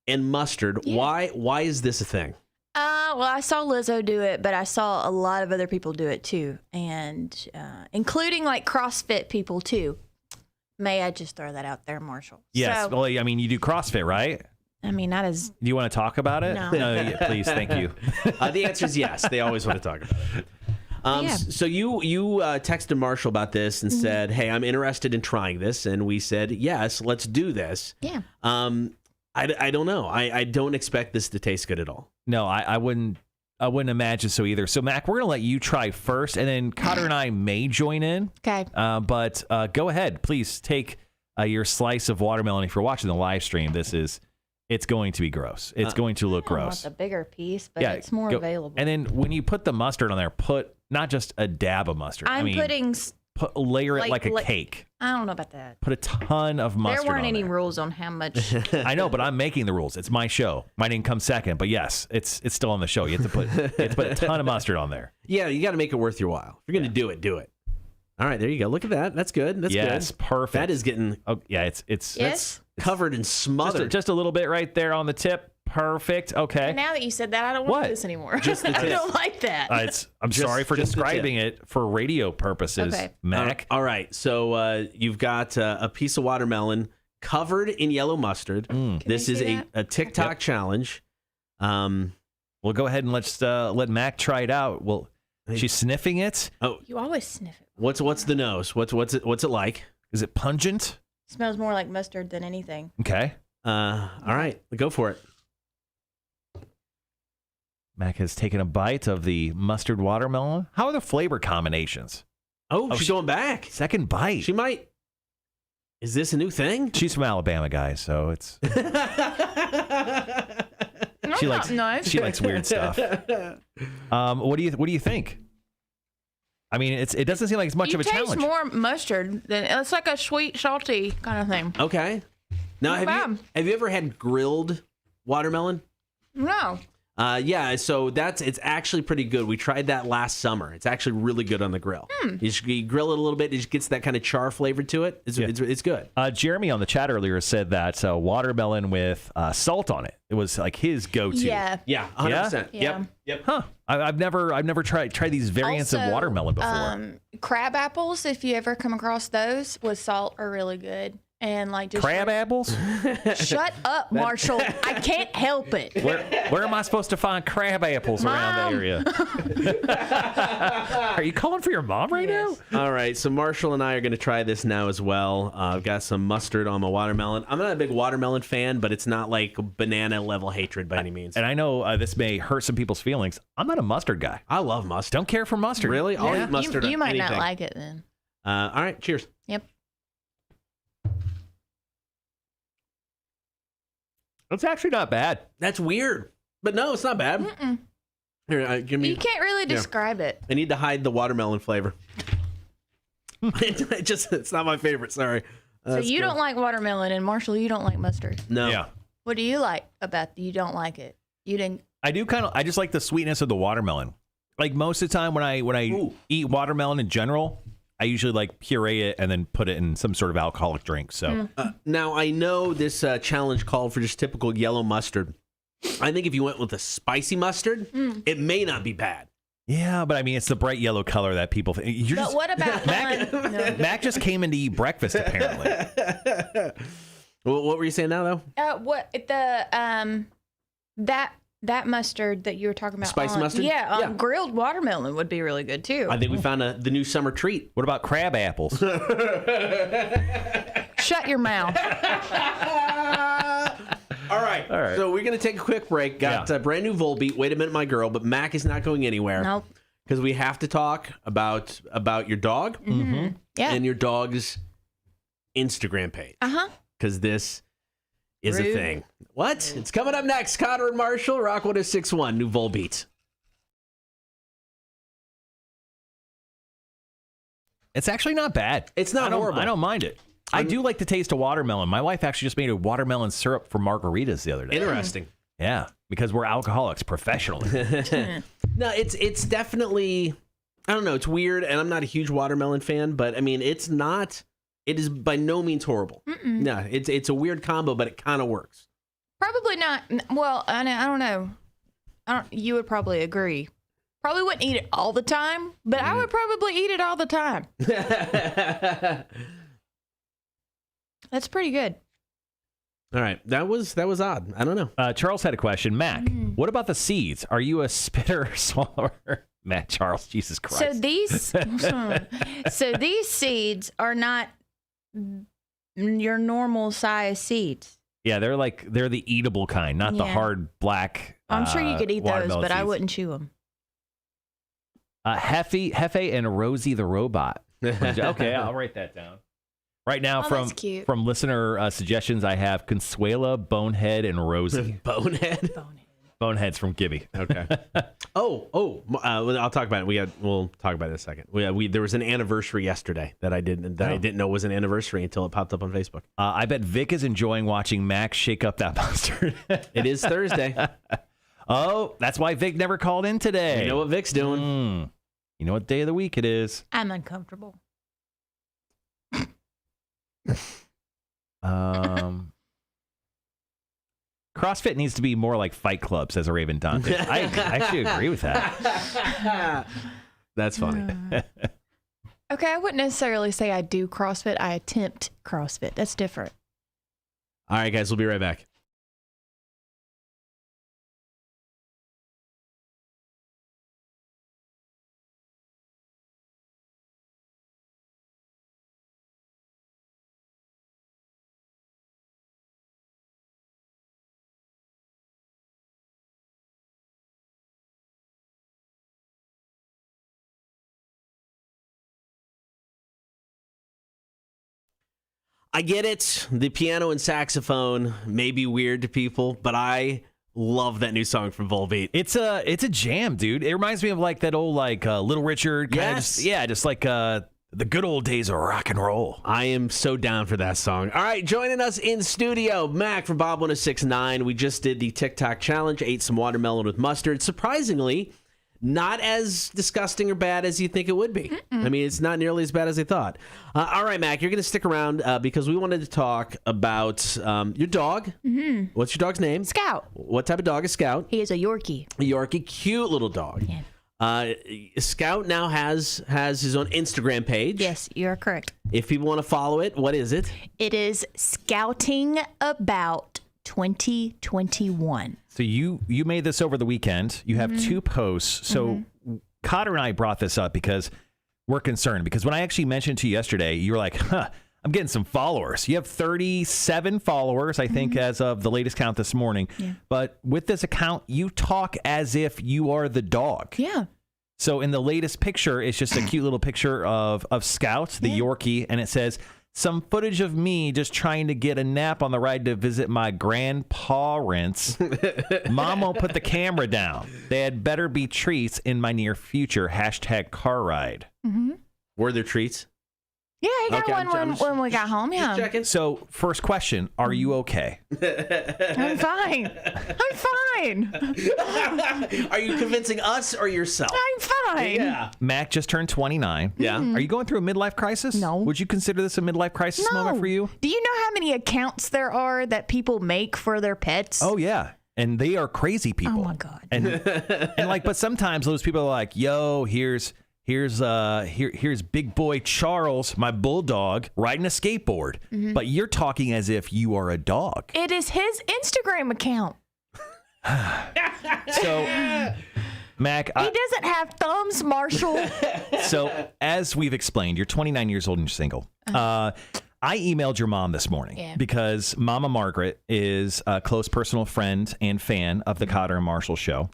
and mustard. Yeah. Why is this a thing? Well, I saw Lizzo do it, but I saw a lot of other people do it too, and including like CrossFit people too. May I just throw that out there, Marshall? Yes. So, Well, I mean, you do CrossFit, right? I mean, not as Do you want to talk about it? No. Yeah, please. Thank you. The answer is yes. They always want to talk about it. Yeah. So you texted Marshall about this and said, hey, I'm interested in trying this. And we said, yes, let's do this. yeah. I don't know. I don't expect this to taste good at all. No, I wouldn't imagine so either. So, Mac, we're going to let you try first, and then Cotter and I may join in. Okay. But go ahead. Please take your slice of watermelon. If you're watching the live stream, it's going to be gross. It's going to look I don't want gross. the bigger piece, but it's more available. And then when you put the mustard on there, put not just a dab of mustard. I'm putting. Layer it like a like- cake. I don't know about that. Put a ton of mustard There weren't on any there. rules on how much. I know, but I'm making the rules. It's my show. Mine didn't come second, but yes, it's still on the show. You have to put a ton of mustard on there. Yeah, you got to make it worth your while. If you're going to do it, do it. All right, there you go. Look at that. That's good. That's Yes, good. perfect. That is getting Oh, yeah, it's Yes. covered and smothered. just a little bit right there on the tip. Perfect. Okay. And now that you said that, I don't want What? this anymore. Just the I tip. don't like that. I'm sorry for just the describing it for radio purposes, Okay. Mac. All right. So you've got a piece of watermelon covered in yellow mustard. This I is see a TikTok challenge. We'll go ahead and let's let Mac try it out. Well, she's sniffing it. Oh, You always sniff it. what's the nose? What's it like? Is it pungent? Smells more like mustard than anything. Okay. All right, go for it. Mac has taken a bite of the mustard watermelon. How are the flavor combinations? Oh, she's going back. Second bite. She might. Is this a new thing? She's from Alabama, guys, so it's she likes nice. she likes weird stuff. What do you think? I mean, it doesn't seem like it's much you of a taste challenge. more mustard than it's like a sweet, salty kind of thing. Okay. Now, Not have you ever had grilled watermelon? No. Yeah, so it's actually pretty good. We tried that last summer. It's actually really good on the grill. You grill it a little bit, it just gets that kind of char flavor to it. It's good. Jeremy on the chat earlier said that watermelon with salt on it. It was like his go-to. Yeah. Yeah, 100%. Yeah. Yep. Huh. I've never tried these variants of Also, watermelon before. Crab apples, if you ever come across those with salt, are really good. And like just Crab apples? Shut up, Marshall. I can't help it. Where am I supposed to find crab apples around the area? Are you calling for your mom right Yes. All right, so Marshall and I are going to try this now as well. I've got some mustard on my watermelon. I'm not a big watermelon fan, but it's not like banana level hatred by any means. And I know this may hurt some people's feelings. I'm not a mustard guy. I love mustard. Don't care for mustard. Really? I'll Yeah. eat mustard. You on might not anything. like it then. All right, cheers. Yep. It's actually not bad. That's weird, but no, it's not bad. Mm-mm. Here, give me. You can't really describe it. I need to hide the watermelon flavor. It's not my favorite. Sorry. So you don't like watermelon, and Marshall, you don't like mustard. No. Yeah. What do you like about you don't like it? You didn't. I do I just like the sweetness of the watermelon. Like most of the time when I eat watermelon in general, I usually like puree it and then put it in some sort of alcoholic drink. So Now, I know this challenge called for just typical yellow mustard. I think if you went with a spicy mustard, it may not be bad. yeah, but I mean it's the bright yellow color that people think. You're But just, what about Mac, no. Mac just came in to eat breakfast apparently. Well, what were you saying now, though? What the that mustard that you were talking about? Spicy mustard? Yeah, Yeah. grilled watermelon would be really good too. I think we found the new summer treat. What about crab apples? Shut your mouth. All right. So we're going to take a quick break. Got a brand new Volbeat. Wait a minute, my girl. But Mac is not going anywhere. Nope. Because we have to talk about your dog Yeah. and your dog's Instagram page. Because this is a Rude. thing. What? It's coming up next. Kotter and Marshall, Rock 106.1, new Volbeat. It's actually not bad. It's not horrible. I don't mind it. I do like the taste of watermelon. My wife actually just made a watermelon syrup for margaritas the other day. Interesting. Yeah, because we're alcoholics professionally. No, it's definitely, I don't know, it's weird, and I'm not a huge watermelon fan, but I mean, it is by no means horrible. No, it's a weird combo, but it kind of works. Probably not. Well, I don't know. You would probably agree. Probably wouldn't eat it all the time, but I would probably eat it all the time. That's pretty good. All right, that was odd. I don't know. Charles had a question. Mac, what about the seeds? Are you a spitter or swallower? Matt Charles, Jesus Christ. So these seeds are not your normal size seeds. Yeah, they're the eatable kind, not the Yeah. hard black. I'm sure you could eat those, watermelon but I seeds. wouldn't chew them. Hefe and Rosie the robot. Okay, I'll write that down. Right now, that's cute. from listener suggestions, I have Consuela, Bonehead, and Rosie. Bonehead. Bonehead's from Gibby. Okay. I'll talk about it. We'll talk about it in a second. There was an anniversary yesterday that I didn't know was an anniversary until it popped up on Facebook. I bet Vic is enjoying watching Max shake up that mustard. It is Thursday. Oh, that's why Vic never called in today. You know what Vic's doing? You know what day of the week it is. I'm uncomfortable. CrossFit needs to be more like Fight Club, says a Raven Dante. I actually agree with that. That's funny. Okay, I wouldn't necessarily say I do CrossFit. I attempt CrossFit. That's different. All right, guys, we'll be right back. I get it. The piano and saxophone may be weird to people, but I love that new song from Volbeat. It's a jam, dude. It reminds me of like that old like Little Richard. Yes. Just like the good old days of rock and roll. I am so down for that song. All right, joining us in studio, Mac from Bob 1069. We just did the TikTok challenge, ate some watermelon with mustard. Surprisingly, not as disgusting or bad as you think it would be. I mean, it's not nearly as bad as I thought. All right, Mac, you're going to stick around because we wanted to talk about your dog. Mm-hmm. What's your dog's name? Scout. What type of dog is Scout? He is a Yorkie. A Yorkie, cute little dog. Yeah. Scout now has his own Instagram page. Yes, you're correct. If people want to follow it, what is it? It is Scouting About 2021. So you made this over the weekend. You have two posts. So Kotter and I brought this up because we're concerned. Because when I actually mentioned to you yesterday, you were like, I'm getting some followers. You have 37 followers, I think, as of the latest count this morning. Yeah. But with this account, you talk as if you are the dog. Yeah. So in the latest picture, it's just a cute little picture of Scout, the Yorkie, and it says, some footage of me just trying to get a nap on the ride to visit my grandparents. Mom won't put the camera down. They had better be treats in my near future. #car ride. Were there treats? Yeah, he got one when we got home. Yeah. Checking. So first question, are you okay? I'm fine. I'm fine. Are you convincing us or yourself? I'm fine. Yeah. Mac just turned 29. Yeah. Are you going through a midlife crisis? No. Would you consider this a midlife crisis moment for you? Do you know how many accounts there are that people make for their pets? Oh, yeah. And they are crazy people. Oh, my God. And like, but sometimes those people are like, yo, here's big boy Charles, my bulldog, riding a skateboard. But you're talking as if you are a dog. It is his Instagram account. So, Mac, he doesn't have thumbs, Marshall. So, as we've explained, you're 29 years old and you're single. I emailed your mom this morning because Mama Margaret is a close personal friend and fan of the Kotter and Marshall show.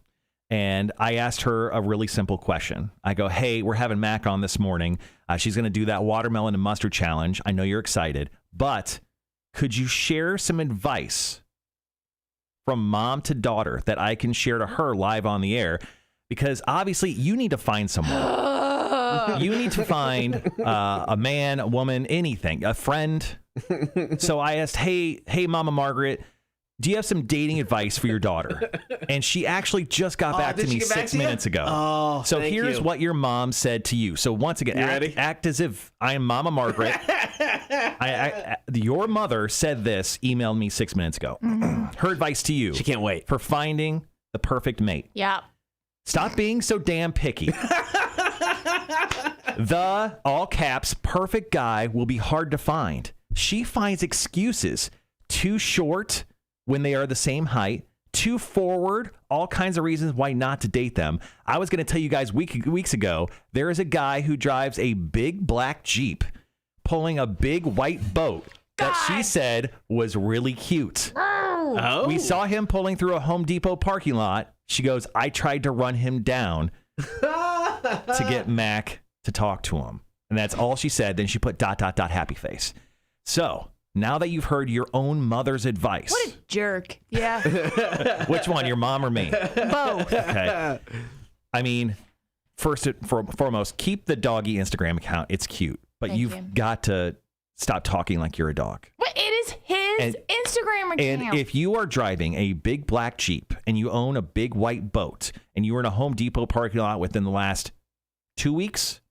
And I asked her a really simple question. I go, hey, we're having Mac on this morning. She's going to do that watermelon and mustard challenge. I know you're excited, but could you share some advice from mom to daughter that I can share to her live on the air? Because obviously you need to find someone. You need to find a man, a woman, anything, a friend. So I asked, hey, Mama Margaret, do you have some dating advice for your daughter? And she actually just got back to me 6 minutes ago. Oh, so here's what your mom said to you. So once again, act as if I am Mama Margaret. Your mother said this, emailed me 6 minutes ago. Her advice to you. She can't wait. For finding the perfect mate. Yeah. Stop being so damn picky. The, all caps, perfect guy will be hard to find. She finds excuses. Too short when they are the same height, too forward, all kinds of reasons why not to date them. I was going to tell you guys weeks ago, there is a guy who drives a big black Jeep pulling a big white boat that she said was really cute. Oh. We saw him pulling through a Home Depot parking lot. She goes, I tried to run him down to get Mac to talk to him. And that's all she said. Then she put ... happy face. So now that you've heard your own mother's advice. What a jerk. Yeah. Which one, your mom or me? Both. Okay. I mean, first and foremost, keep the doggy Instagram account. It's cute. But you've got to stop talking like you're a dog. But it is his Instagram account. And if you are driving a big black Jeep and you own a big white boat and you were in a Home Depot parking lot within the last 2 weeks.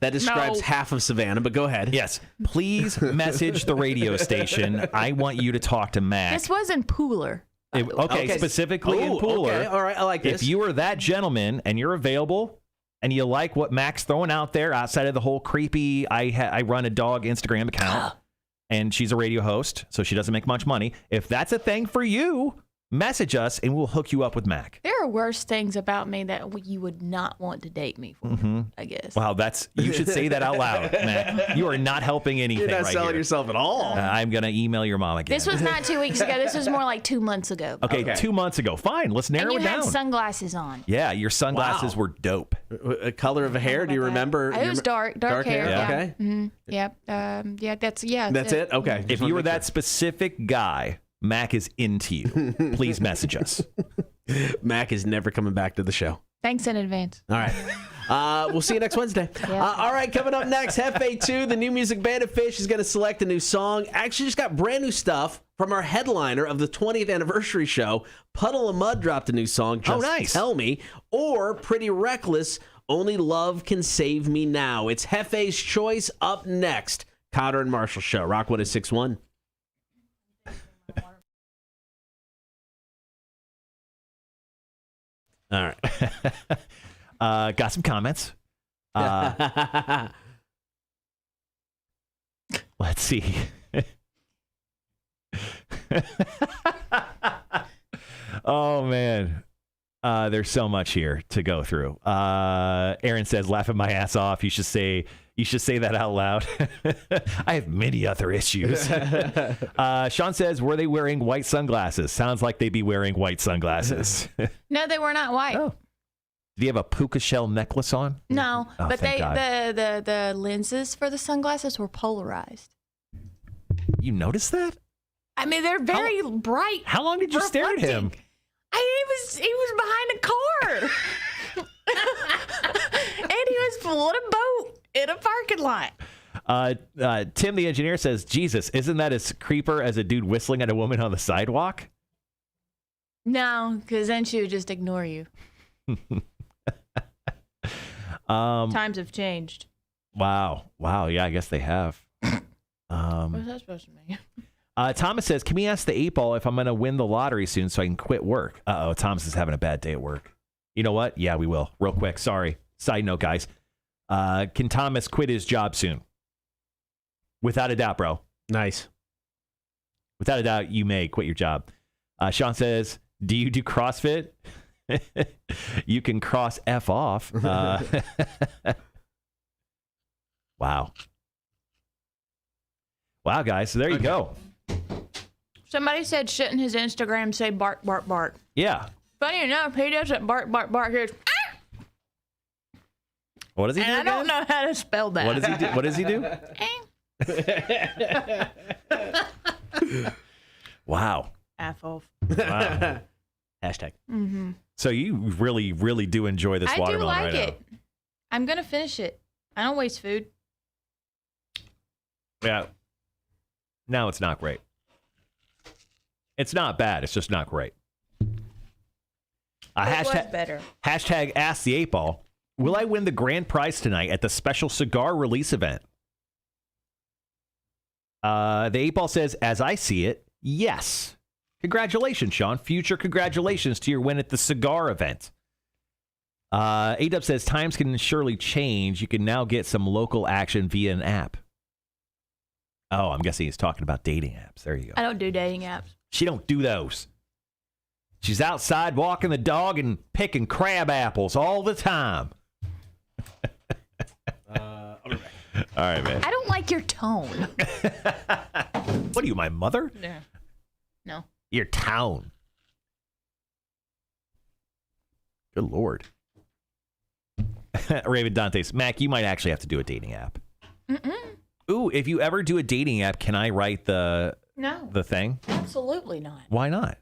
That describes half of Savannah, but go ahead. Yes. Please message the radio station. I want you to talk to Mac. This wasn't Pooler. Specifically in Pooler. Okay. All right, I like this. If you are that gentleman and you're available and you like what Mac's throwing out there outside of the whole creepy, I run a dog Instagram account and she's a radio host, so she doesn't make much money. If that's a thing for you, message us and we'll hook you up with Mac. There are worse things about me that you would not want to date me for, I guess. Wow, you should say that out loud, Mac. You are not helping anything. You're not right selling here. yourself at all. I'm going to email your mom again. This was not 2 weeks ago. This was more like 2 months ago. Okay, 2 months ago. Fine, let's narrow and it you down. had sunglasses on. Yeah, your sunglasses were dope. A color of hair? Do you remember? It was dark hair. Yeah. Yeah. Okay. Mm-hmm. Yeah. That's it. Okay. If you were that specific guy, Mac is into you. Please message us. Mac is never coming back to the show. Thanks in advance. All right. We'll see you next Wednesday. Yeah. All right, coming up next, Hefe 2, the new music band of Fish, is going to select a new song. Actually, just got brand new stuff from our headliner of the 20th anniversary show. Puddle of Mud dropped a new song, Just Tell Me, or Pretty Reckless, Only Love Can Save Me Now. It's Hefe's choice up next. Kotter and Marshall Show, Rock 106.1. All right. Got some comments. Let's see. Oh, man. There's so much here to go through. Aaron says, laughing my ass off. You should say that out loud. I have many other issues. Sean says, were they wearing white sunglasses? Sounds like they'd be wearing white sunglasses. No, they were not white. Oh. Did he have a puka shell necklace on? No, Oh, but thank God. the lenses for the sunglasses were polarized. You noticed that? I mean, they're very bright. How long did you stare at him? He was behind a car. And he was pulling a boat in a parking lot. Tim, the engineer, says, Jesus, isn't that as creeper as a dude whistling at a woman on the sidewalk? No, because then she would just ignore you. Times have changed. Wow. Yeah, I guess they have. What's that supposed to mean? Thomas says, can we ask the 8-ball if I'm going to win the lottery soon so I can quit work? Uh-oh, Thomas is having a bad day at work. You know what? Yeah, we will. Real quick. Sorry. Side note, guys. Can Thomas quit his job soon? Without a doubt, bro. Nice. Without a doubt, you may quit your job. Sean says, do you do CrossFit? You can cross F off. Wow. Wow, guys. So there you go. Somebody said, shouldn't his Instagram say bark, bark, bark? Yeah. Funny enough, he doesn't bark, bark, bark. He goes, ah! What does he do? And I don't know how to spell that. What does he do? What does he do? Wow. F off. Wow. Hashtag. Mm-hmm. So you really, really do enjoy this I do watermelon like right it. I'm going to finish it. I don't waste food. now. Yeah. No, it's not great. It's not bad. It's just not great. It was better. Hashtag Ask the 8-Ball. Will I win the grand prize tonight at the special cigar release event? The 8-Ball says, as I see it, yes. Congratulations, Sean. Future congratulations to your win at the cigar event. A-Dub says, times can surely change. You can now get some local action via an app. Oh, I'm guessing he's talking about dating apps. There you go. I don't do dating apps. She don't do those. She's outside walking the dog and picking crab apples all the time. I'll be back. All right, man. I don't like your tone. What are you, my mother? Yeah. No. Your town. Good Lord. Raven Dantes. Mac, you might actually have to do a dating app. Mm-mm. Ooh, if you ever do a dating app, can I write the No. thing? Absolutely not. Why not?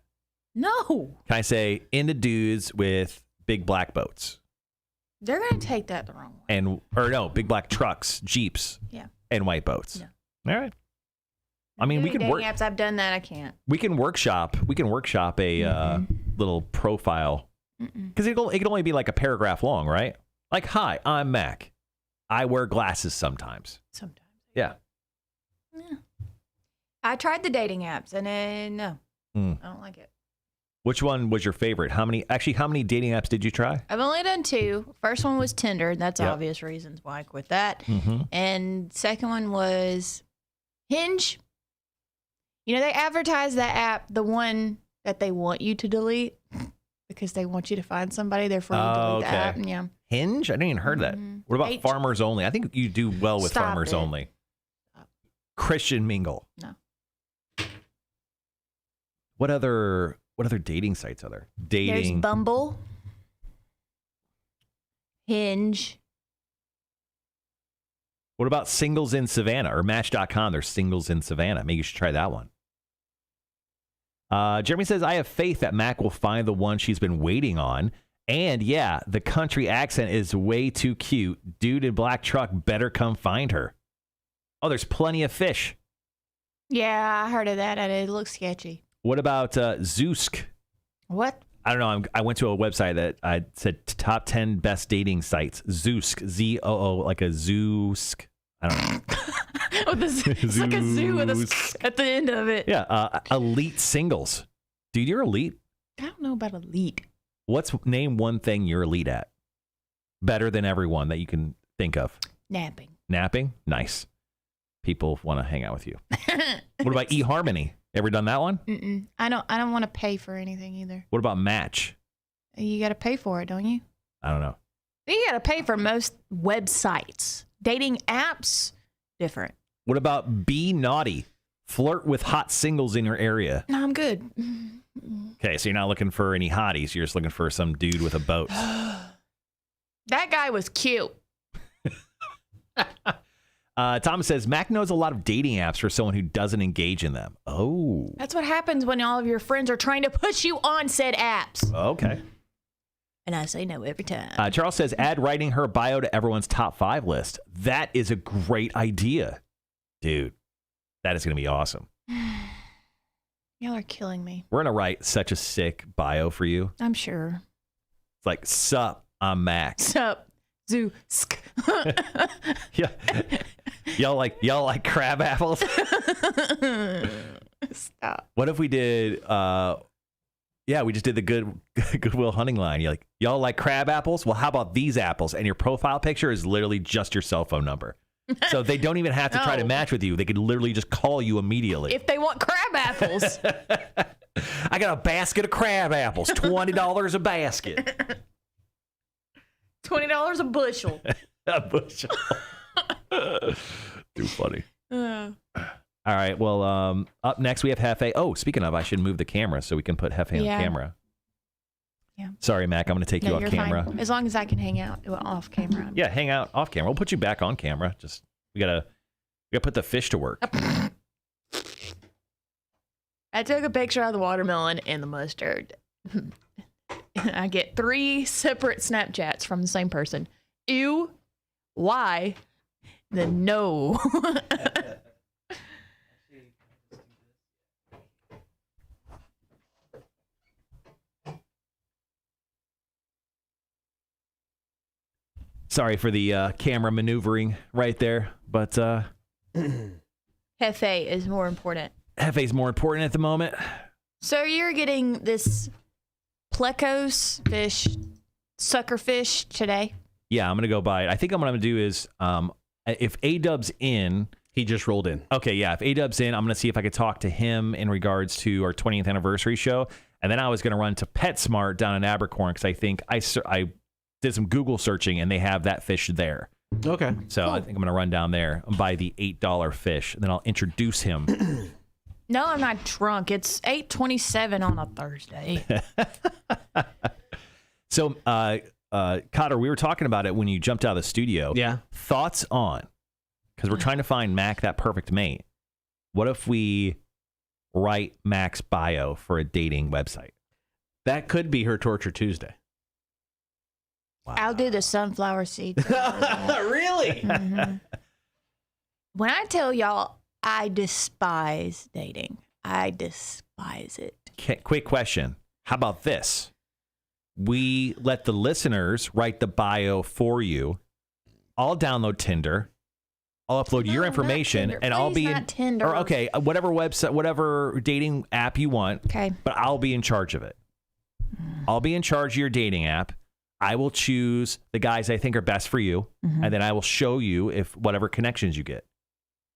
No. Can I say into dudes with big black boats? They're going to take that the wrong way. Big black trucks, Jeeps, Yeah. and white boats. No. All right. I mean, we can dating work. apps. I've done that. I can't. We can workshop. We can workshop a little profile because it can only be like a paragraph long, right? Like, hi, I'm Mac. I wear glasses sometimes. Sometimes. Yeah. Yeah. I tried the dating apps and no, I don't like it. Which one was your favorite? How many dating apps did you try? I've only done 2. First one was Tinder. That's Yep. obvious reasons why I quit that. Mm-hmm. And second one was Hinge. You know, they advertise that app, the one that they want you to delete because they want you to find somebody. Therefore, you delete the app. Yeah. Hinge? I didn't even heard that. What about Farmers Only? I think you do well with Stop Farmers it. Only. Stop. Christian Mingle. No. What other dating sites are there? There's Dating. Bumble, Hinge. What about Singles in Savannah or Match.com? There's Singles in Savannah. Maybe you should try that one. Jeremy says, I have faith that Mac will find the one she's been waiting on. And yeah, the country accent is way too cute. Dude in black truck better come find her. Oh, there's plenty of fish. Yeah, I heard of that. It looks sketchy. What about Zoosk? What? I don't know. I went to a website that I said top 10 best dating sites. Zoosk, Z-O-O, like a Zoosk. I don't know. It's like a zoo with a at the end of it. Yeah, elite singles. Dude, you're elite. I don't know about elite. Name one thing you're elite at? Better than everyone that you can think of. Napping. Napping? Nice. People want to hang out with you. What about eHarmony? Ever done that one? Mm-mm. I don't want to pay for anything either. What about Match? You got to pay for it, don't you? I don't know. You got to pay for most websites. Dating apps, different. What about Be Naughty? Flirt with hot singles in your area. No, I'm good. Okay, so you're not looking for any hotties. You're just looking for some dude with a boat. That guy was cute. Thomas says, Mac knows a lot of dating apps for someone who doesn't engage in them. Oh. That's what happens when all of your friends are trying to push you on said apps. Okay. And I say no every time. Charles says, add writing her bio to everyone's top 5 list. That is a great idea. Dude, that is going to be awesome. Y'all are killing me. We're going to write such a sick bio for you. I'm sure. It's like, sup, I'm Mac. Sup, zoo. Yeah. Y'all like crab apples? Stop. What if we did, we just did the Goodwill hunting line. You're like, y'all like crab apples? Well, how about these apples? And your profile picture is literally just your cell phone number. So they don't even have to try to match with you. They could literally just call you immediately. If they want crab apples. I got a basket of crab apples, $20 a basket. $20 a bushel. A bushel. Too funny. All right. Well, up next we have Hefe. Oh, speaking of, I should move the camera so we can put Hefe on camera. Yeah. Sorry, Mac. I'm going to take you off camera. Fine. As long as I can hang out off camera. Yeah, hang out off camera. We'll put you back on camera. Just we gotta put the fish to work. I took a picture of the watermelon and the mustard. I get 3 separate Snapchats from the same person. Ew. Why? Then no. Sorry for the camera maneuvering right there, but Hefe is more important. Hefe's more important at the moment. So you're getting this plecos fish, sucker fish today? Yeah, I'm going to go buy it. I think what I'm going to do is if A-Dub's in. He just rolled in. Okay, yeah. If A-Dub's in, I'm going to see if I could talk to him in regards to our 20th anniversary show. And then I was going to run to PetSmart down in Abercorn because I think I did some Google searching and they have that fish there. Okay. So cool. I think I'm going to run down there and buy the $8 fish. And then I'll introduce him. No, I'm not drunk. It's 8:27 on a Thursday. So, Kotter, we were talking about it when you jumped out of the studio. Yeah. Thoughts on, because we're trying to find Mac that perfect mate. What if we write Mac's bio for a dating website? That could be her Torture Tuesday. Wow. I'll do the sunflower seeds. Really? Mm-hmm. When I tell y'all, I despise dating. I despise it. Quick question. How about this? We let the listeners write the bio for you. I'll download Tinder. I'll upload your information, and I'll be in Tinder. Or okay, whatever website, whatever dating app you want. Okay. But I'll be in charge of it. I'll be in charge of your dating app. I will choose the guys I think are best for you, and then I will show you if whatever connections you get.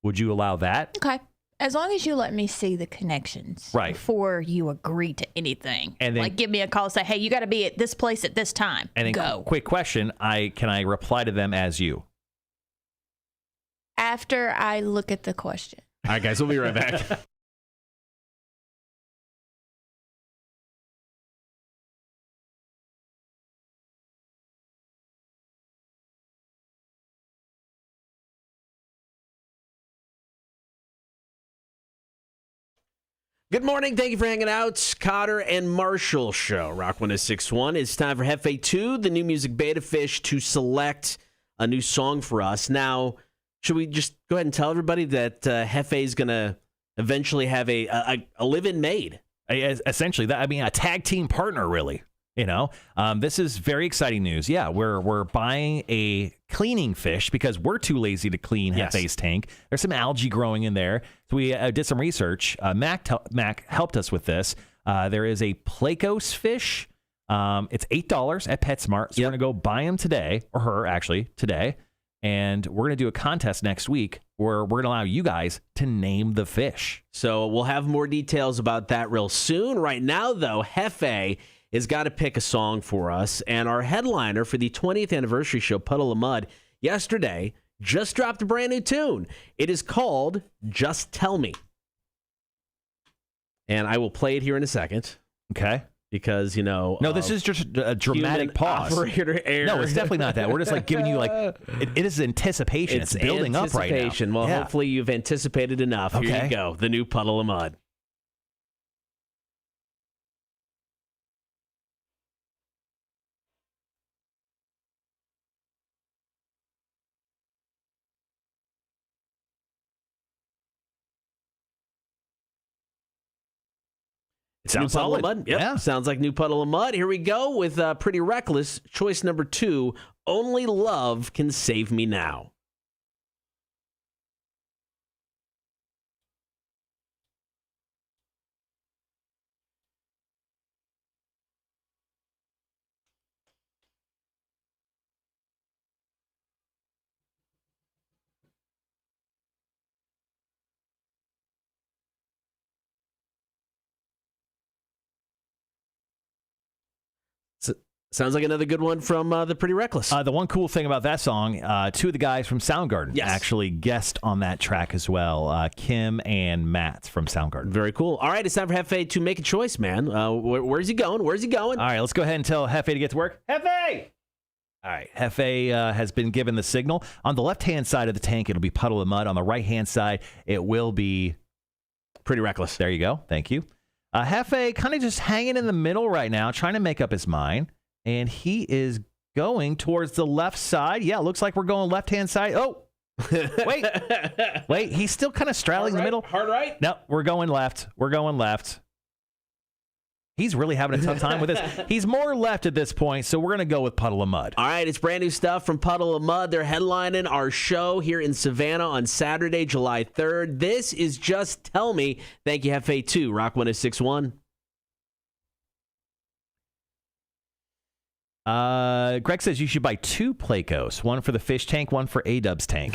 Would you allow that? Okay. As long as you let me see the connections before you agree to anything. And then, like, give me a call, say, hey, you got to be at this place at this time. And then, go. Quick question, can I reply to them as you? After I look at the question. All right, guys, we'll be right back. Good morning. Thank you for hanging out. Kotter and Marshall Show. Rock 106.1. It's time for Hefe 2, the new music beta fish, to select a new song for us. Now, should we just go ahead and tell everybody that Hefe is going to eventually have a live-in maid? Essentially, a tag team partner, really. This is very exciting news. Yeah, we're buying a cleaning fish because we're too lazy to clean Hefe's tank. There's some algae growing in there. So we did some research. Mac helped us with this. There is a Plecos fish. It's $8 at PetSmart. So we're going to go buy him today, or her actually today. And we're going to do a contest next week where we're going to allow you guys to name the fish. So we'll have more details about that real soon. Right now, though, Hefe has got to pick a song for us. And our headliner for the 20th anniversary show, Puddle of Mud, yesterday just dropped a brand new tune. It is called Just Tell Me. And I will play it here in a second. Okay. Because, No, this is just a dramatic pause. Operator error. No, it's definitely not that. We're just like giving you it is anticipation. It's building up right now. Well, hopefully you've anticipated enough. Okay. Here you go. The new Puddle of Mud. It sounds solid. Mud. Yep. Yeah. Sounds like new Puddle of Mud. Here we go with Pretty Reckless. Choice number 2, Only Love Can Save Me Now. Sounds like another good one from the Pretty Reckless. The one cool thing about that song, 2 of the guys from Soundgarden actually guest on that track as well. Kim and Matt from Soundgarden. Very cool. All right, it's time for Hefe to make a choice, man. Where's he going? Where's he going? All right, let's go ahead and tell Hefe to get to work. Hefe! All right, Hefe has been given the signal. On the left-hand side of the tank, it'll be Puddle of Mud. On the right-hand side, it will be Pretty Reckless. There you go. Thank you. Hefe kind of just hanging in the middle right now, trying to make up his mind. And he is going towards the left side. Yeah, looks like we're going left-hand side. Oh, wait. He's still kind of straddling the middle. Hard right? No, we're going left. We're going left. He's really having a tough time with this. He's more left at this point, so we're going to go with Puddle of Mud. All right, it's brand new stuff from Puddle of Mud. They're headlining our show here in Savannah on Saturday, July 3rd. This is Just Tell Me. Thank you, Hefe 2, Rock 106.1. Greg says you should buy 2 Plecos, one for the fish tank, one for A-Dub's tank.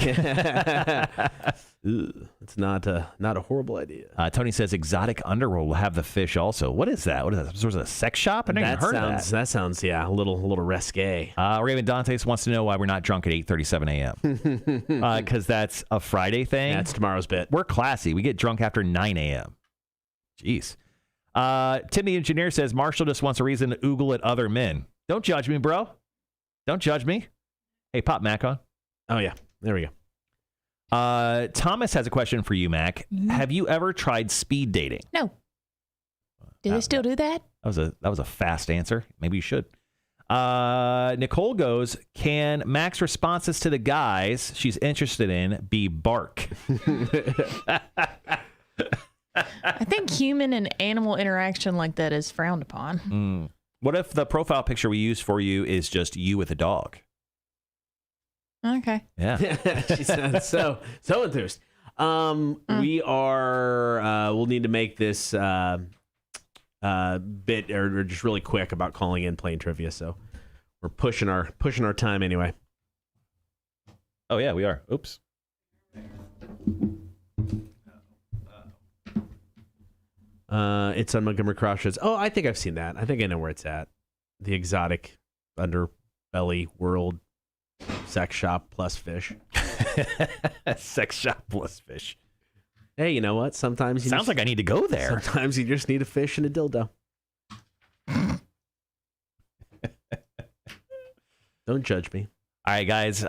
It's not a horrible idea. Tony says Exotic Underworld will have the fish also. What is that? What is that? Sort of a sex shop? I never even heard of that. That sounds, a little risque. Raven Dantes wants to know why we're not drunk at 8:37 a.m. Because that's a Friday thing. That's tomorrow's bit. We're classy. We get drunk after 9 a.m. Jeez. Tim the Engineer says Marshall just wants a reason to oogle at other men. Don't judge me, bro. Don't judge me. Hey, pop Mac on. Oh, yeah. There we go. Thomas has a question for you, Mac. Have you ever tried speed dating? No. Do they still do that? That was a fast answer. Maybe you should. Nicole goes, can Mac's responses to the guys she's interested in be bark? I think human and animal interaction like that is frowned upon. What if the profile picture we use for you is just you with a dog? Okay. Yeah. She sounds so enthused. We are, we'll need to make this bit or just really quick about calling in playing trivia. So we're pushing our time anyway. Oh yeah, we are. Oops. It's on Montgomery Crossroads. Oh, I think I've seen that. I think I know where it's at. The exotic underbelly world sex shop plus fish. Sex shop plus fish. Hey, you know what? Sometimes you Sounds like I need to go there. Sometimes you just need a fish and a dildo. Don't judge me. All right, guys.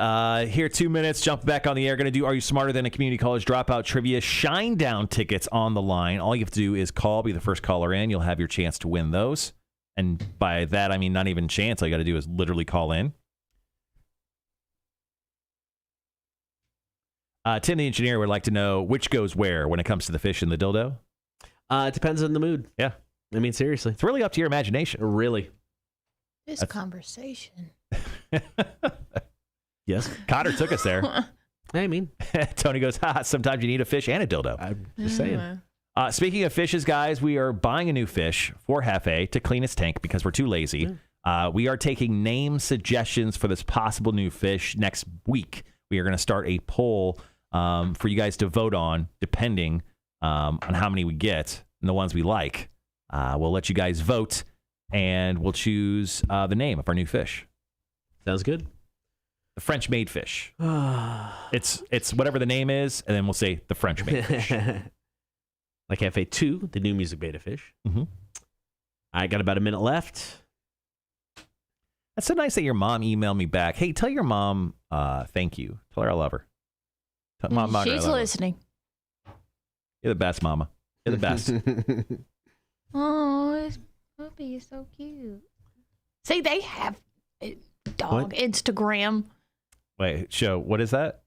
Here, 2 minutes. Jump back on the air. Going to do Are You Smarter Than a Community College Dropout Trivia. Shinedown tickets on the line. All you have to do is call, be the first caller in. You'll have your chance to win those. And by that, I mean not even chance. All you got to do is literally call in. Tim, the engineer, would like to know which goes where when it comes to the fish and the dildo. It depends on the mood. Yeah. I mean, seriously. It's really up to your imagination. Really. This conversation. Yes. Kotter took us there. I mean, Tony goes, sometimes you need a fish and a dildo. I'm just saying. Speaking of fishes, guys, we are buying a new fish for Hefe to clean its tank because we're too lazy. We are taking name suggestions for this possible new fish next week. We are going to start a poll for you guys to vote on, depending on how many we get and the ones we like. We'll let you guys vote, and we'll choose the name of our new fish. Sounds good. The French-made fish. It's whatever the name is, and then we'll say the French-made fish. Like FA2, the new music beta fish. Mm-hmm. I got about a minute left. That's so nice that your mom emailed me back. Hey, tell your mom thank you. Tell her I love her. Mom, She's listening. You're the best, Mama. You're the best. Oh, this puppy is so cute. See, they have a dog Instagram. Wait, show. What is that?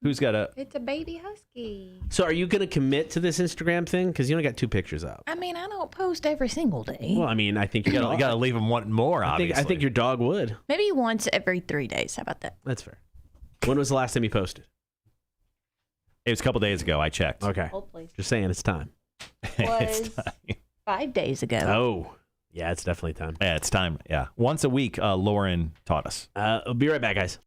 Who's got a... It's a baby husky. So are you going to commit to this Instagram thing? Because you only got 2 pictures up. I mean, I don't post every single day. Well, I mean, I think You got to leave them wanting more, obviously. I think your dog would. Maybe once every 3 days. How about that? That's fair. When was the last time you posted? It was a couple days ago. I checked. Okay. Hopefully. Just saying it's time. It's time. 5 days ago. Oh. Yeah, it's definitely time. Yeah, it's time. Yeah. Once a week, Lauren taught us. I'll be right back, guys.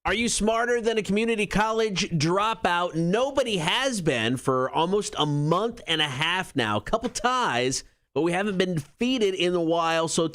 Are you smarter than a community college dropout? Nobody has been for almost a month and a half now. A couple ties, but we haven't been defeated in a while, so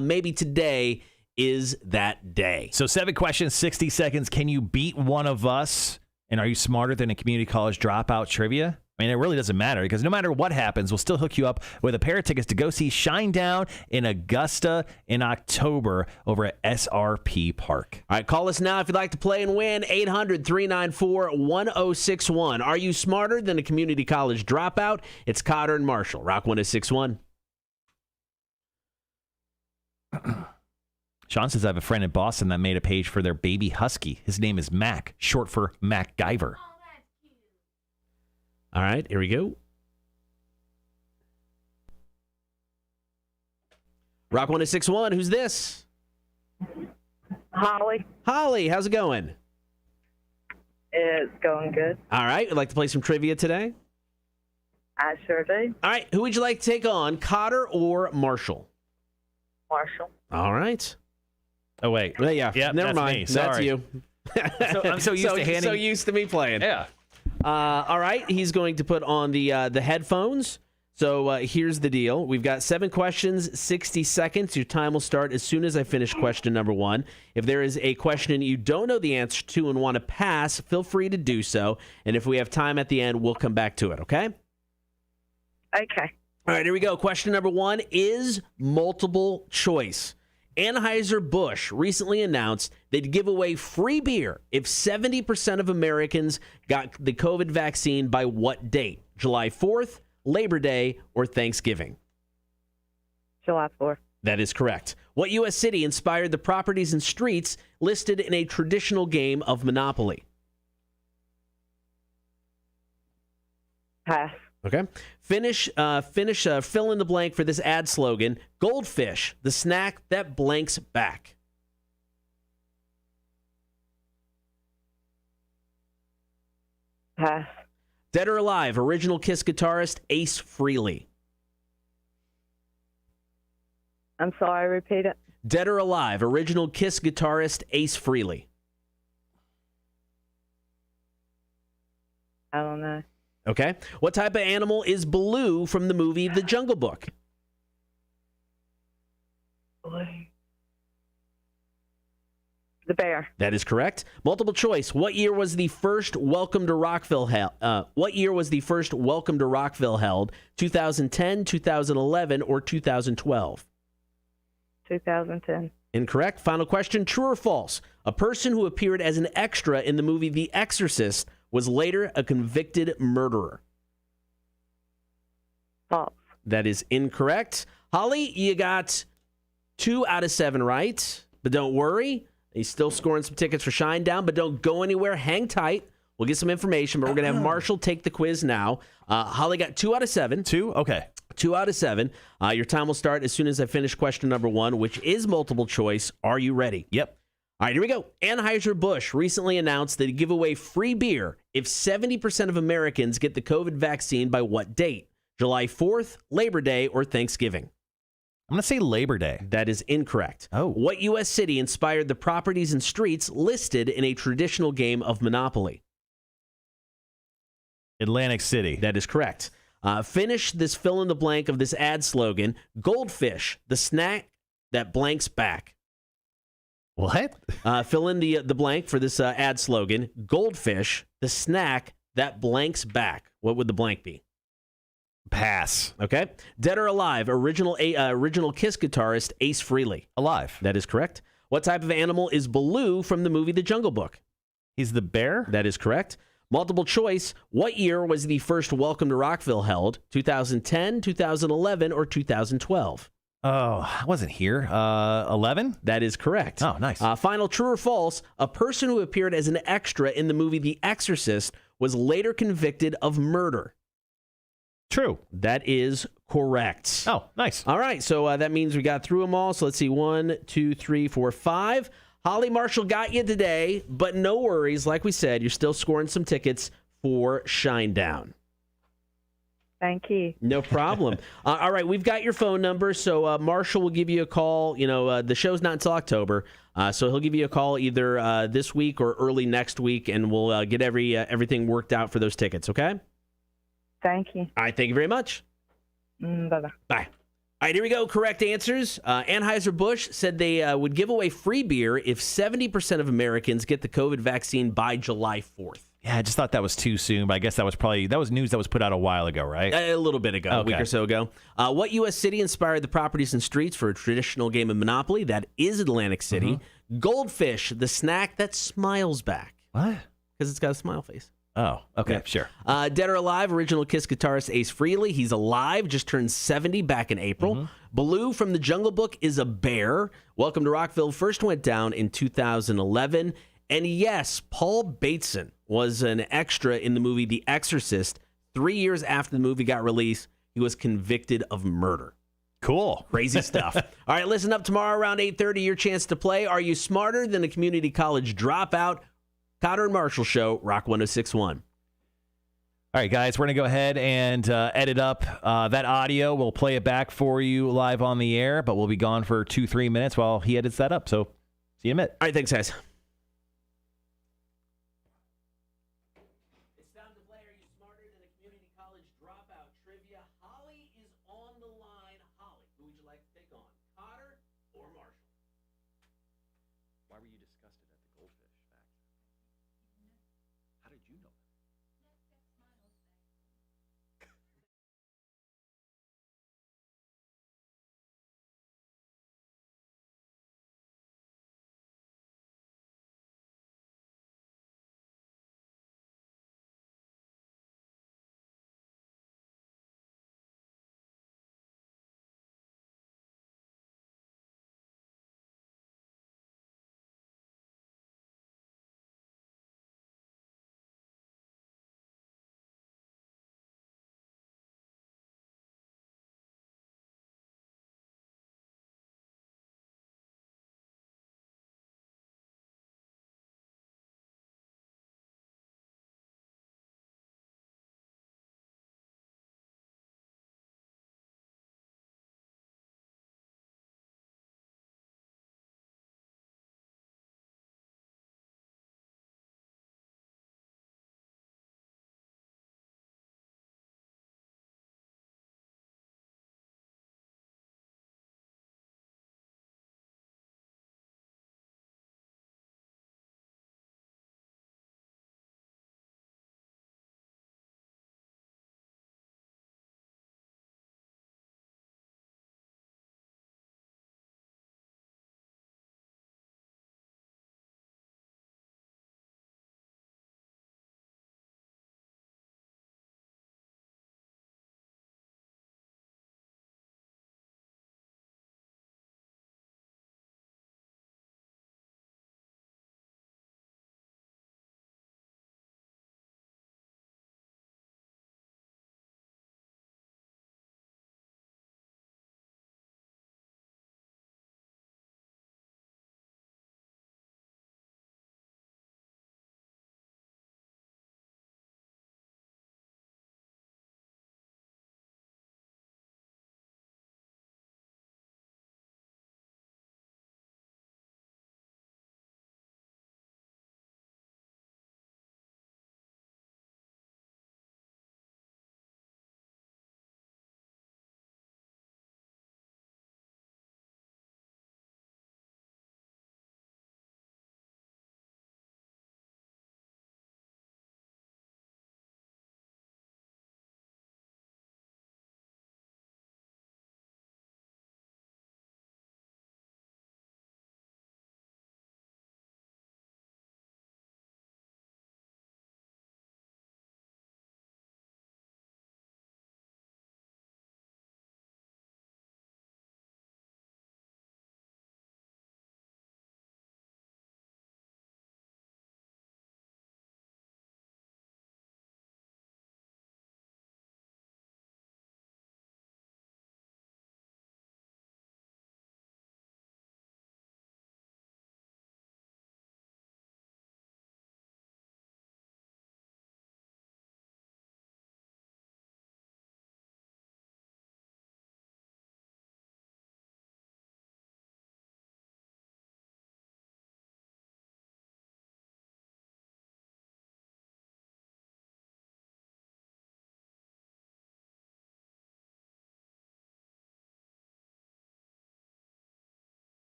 maybe today is that day. So 7 questions, 60 seconds. Can you beat one of us? And are you smarter than a community college dropout trivia? I mean, it really doesn't matter because no matter what happens, we'll still hook you up with a pair of tickets to go see Shinedown in Augusta in October over at SRP Park. All right, call us now if you'd like to play and win. 800-394-1061. Are you smarter than a community college dropout? It's Kotter and Marshall. Rock 1061. Sean says, I have a friend in Boston that made a page for their baby husky. His name is Mac, short for MacGyver. All right, here we go. Rock 1061, who's this? Holly. Holly, how's it going? It's going good. All right, would like to play some trivia today? I sure do. All right, who would you like to take on, Kotter or Marshall? Marshall. All right. Oh, wait. Yeah, Yep, never that's mind. me. That's Sorry. you. I'm so used to handing... So used to me playing. Yeah. All right, he's going to put on the headphones. So here's the deal. We've got 7 questions, 60 seconds. Your time will start as soon as I finish question number 1. If there is a question you don't know the answer to and want to pass, feel free to do so. And if we have time at the end, we'll come back to it, okay? Okay. All right, here we go. Question number 1 is multiple choice. Anheuser-Busch recently announced they'd give away free beer if 70% of Americans got the COVID vaccine by what date? July 4th, Labor Day, or Thanksgiving? July 4th. That is correct. What U.S. city inspired the properties and streets listed in a traditional game of Monopoly? Pass. Okay. Finish, fill in the blank for this ad slogan. Goldfish, the snack that blanks back. Pass. Dead or Alive, original Kiss guitarist Ace Frehley. I'm sorry, repeat it. Dead or Alive, original Kiss guitarist Ace Frehley. I don't know. Okay. What type of animal is Baloo from the movie The Jungle Book? The bear. That is correct. Multiple choice. What year was the first Welcome to Rockville held? 2010, 2011, or 2012? 2010. Incorrect. Final question. True or false? A person who appeared as an extra in the movie The Exorcist was later a convicted murderer. False. That is incorrect. Holly, you got 2 out of 7 right, but don't worry. He's still scoring some tickets for Shinedown, but don't go anywhere. Hang tight. We'll get some information, but we're going to have Marshall take the quiz now. Holly got 2 out of 7. 2? Okay. 2 out of 7. Your time will start as soon as I finish question number 1, which is multiple choice. Are you ready? Yep. All right, here we go. Anheuser-Busch recently announced that they give away free beer if 70% of Americans get the COVID vaccine by what date? July 4th, Labor Day, or Thanksgiving? I'm going to say Labor Day. That is incorrect. Oh. What U.S. city inspired the properties and streets listed in a traditional game of Monopoly? Atlantic City. That is correct. Finish this fill in the blank of this ad slogan. Goldfish, the snack that blanks back. What? Fill in the blank for this ad slogan. Goldfish, the snack that blanks back. What would the blank be? Pass. Okay. Dead or Alive, original Kiss guitarist Ace Frehley. Alive. That is correct. What type of animal is Baloo from the movie The Jungle Book? He's the bear? That is correct. Multiple choice. What year was the first Welcome to Rockville held? 2010, 2011, or 2012? Oh, I wasn't here. 11? That is correct. Oh, nice. Final true or false. A person who appeared as an extra in the movie The Exorcist was later convicted of murder. True. That is correct. Oh, nice. All right, so that means we got through them all. So let's see, 1, 2, 3, 4, 5. Holly Marshall got you today, but no worries. Like we said, you're still scoring some tickets for Shinedown. Thank you. No problem. All right, we've got your phone number, so Marshall will give you a call. You know, the show's not until October, so he'll give you a call either this week or early next week, and we'll get everything worked out for those tickets, okay? Thank you. All right, thank you very much. Bye-bye. Bye. All right, here we go. Correct answers. Anheuser-Busch said they would give away free beer if 70% of Americans get the COVID vaccine by July 4th. Yeah, I just thought that was too soon, but I guess that was news that was put out a while ago, right? A little bit ago, a week or so ago. What U.S. city inspired the properties and streets for a traditional game of Monopoly? That is Atlantic City. Goldfish, the snack that smiles back. What? Because it's got a smile face. Oh, okay, Yeah. sure. Dead or Alive, original Kiss guitarist Ace Frehley. He's alive, just turned 70 back in April. Baloo from The Jungle Book is a bear. Welcome to Rockville first went down in 2011. And yes, Paul Bateson was an extra in the movie The Exorcist. 3 years after the movie got released, he was convicted of murder. Cool. Crazy stuff. All right, listen up tomorrow around 8:30, your chance to play. Are you smarter than a community college dropout? Kotter and Marshall Show, Rock 106.1. All right, guys, we're going to go ahead and edit up that audio. We'll play it back for you live on the air, but we'll be gone for 2-3 minutes while he edits that up. So see you in a minute. All right, thanks, guys.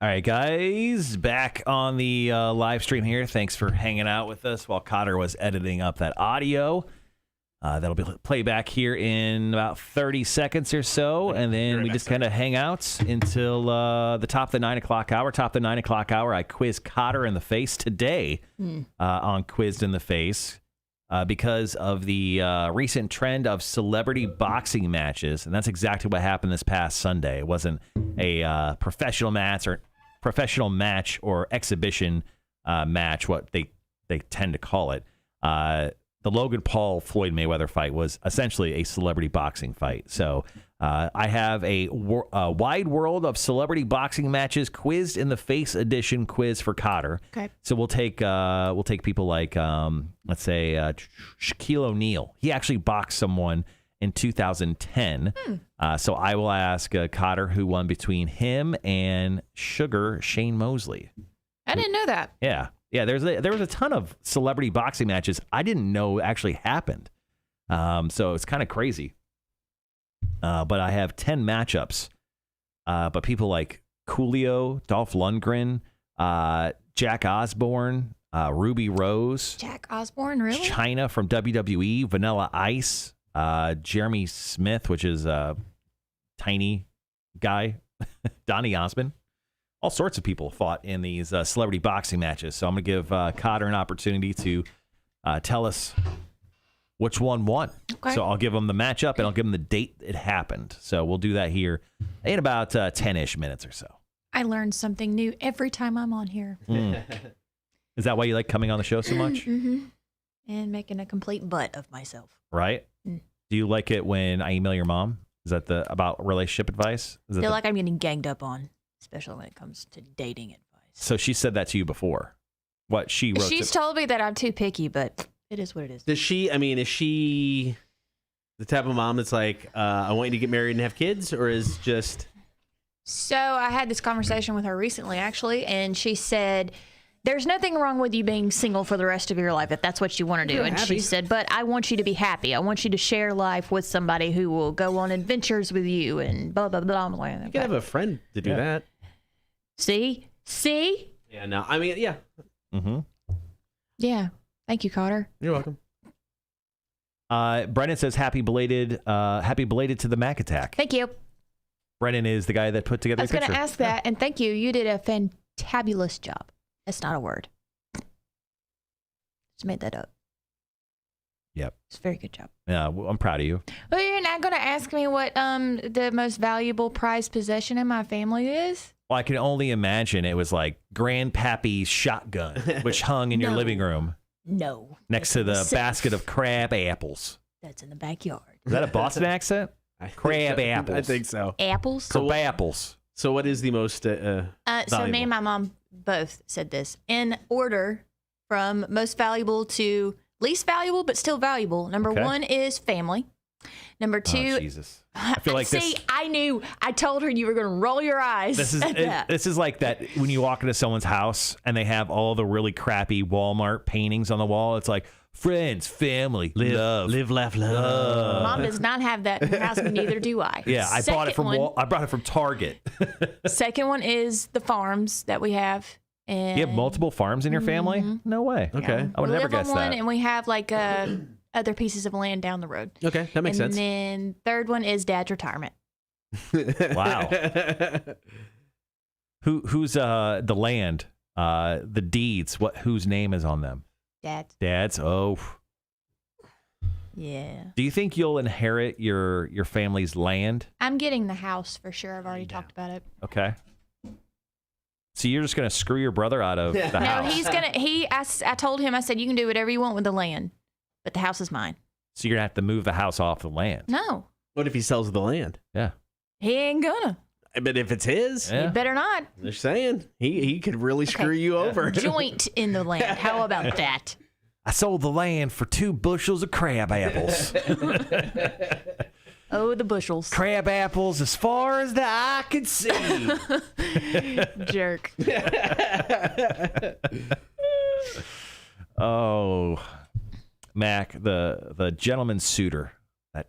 All right, guys, back on the live stream here. Thanks for hanging out with us while Kotter was editing up that audio. That'll be playback here in about 30 seconds or so, and then we just kind of hang out until the top of the 9 o'clock hour. Top of the 9 o'clock hour, I quiz Kotter in the face today on Quizzed in the Face because of the recent trend of celebrity boxing matches, and that's exactly what happened this past Sunday. It wasn't a professional match or exhibition match, what they tend to call it. The Logan Paul Floyd Mayweather fight was essentially a celebrity boxing fight. So I have a wide world of celebrity boxing matches quizzed in the face edition quiz for Kotter. Okay. So we'll take people like let's say Shaquille O'Neal. He actually boxed someone in 2010. So I will ask Kotter who won between him and Sugar Shane Mosley. I didn't know that. Yeah. Yeah, there was a ton of celebrity boxing matches I didn't know actually happened. So it's kind of crazy. But I have 10 matchups. But people like Coolio, Dolph Lundgren, Jack Osborne, Ruby Rose. Jack Osborne, really? China from WWE, Vanilla Ice, Jeremy Smith, which is a tiny guy, Donny Osmond. All sorts of people fought in these celebrity boxing matches. So I'm going to give Kotter an opportunity to tell us which one won. Okay. So I'll give him the matchup and I'll give him the date it happened. So we'll do that here in about 10-ish minutes or so. I learned something new every time I'm on here. Is that why you like coming on the show so much? Mm-hmm. And making a complete butt of myself. Right? Do you like it when I email your mom? Is that about relationship advice? I feel like I'm getting ganged up on. Especially when it comes to dating advice. So she said that to you before. What she wrote. She's told me that I'm too picky, but it is what it is. Is she the type of mom that's like, I want you to get married and have kids, or is just? So I had this conversation with her recently, actually, and she said, there's nothing wrong with you being single for the rest of your life if that's what you want to do. And she said, but I want you to be happy. I want you to share life with somebody who will go on adventures with you and blah, blah, blah. I'm like, You can have a friend to do that. See? Yeah, no, I mean, yeah. Mm-hmm. Yeah. Thank you, Kotter. You're welcome. Brennan says happy belated to the Mac attack. Thank you. Brennan is the guy that put together I was the going picture. to ask that, and thank you. You did a fantabulous job. That's not a word. Just made that up. Yep. It's a very good job. Yeah, I'm proud of you. Well, you're not going to ask me what the most valuable prized possession in my family is? Well, I can only imagine it was like Grandpappy's shotgun, which hung in your No. living room No. next to the Safe. basket of crab apples. That's in the backyard. Is that a Boston accent? Crab apples. I think so. Apples? Crab apples. So what is the most So me valuable? and my mom both said this in order from most valuable to least valuable, but still valuable. Number Okay. one is family. Number two, Oh, Jesus. I feel like see, this. I knew. I told her you were going to roll your eyes. This is at that. this is like that when you walk into someone's house and they have all the really crappy Walmart paintings on the wall. It's like friends, family, love. laugh, love. Mom does not have that in her house, but neither do I. Yeah, I bought it from I brought it from Target. Second one is the farms that we have. And You have multiple farms in your family? No way. Okay. I would we never live on guess one, that. and we have like other pieces of land down the road. Okay, that makes and sense. then third one is dad's retirement. Wow. Who's the land, the deeds? Whose name is on them? Dad's. Oh. Yeah. Do you think you'll inherit your family's land? I'm getting the house for sure. I've already talked about it. Okay. So you're just gonna screw your brother out of the No, house? he's gonna. I told him. I said you can do whatever you want with the land, but the house is mine. So you're gonna have to move the house off the land. No, What if he sells the land? Yeah. he ain't gonna. But if it's his, Yeah. You better not. they're saying he could really screw you over. Joint in the land. How about that? I sold the land for 2 bushels of crab apples. Oh, the bushels. Crab apples as far as the eye could see. Jerk. Oh, Mac, the gentleman suitor that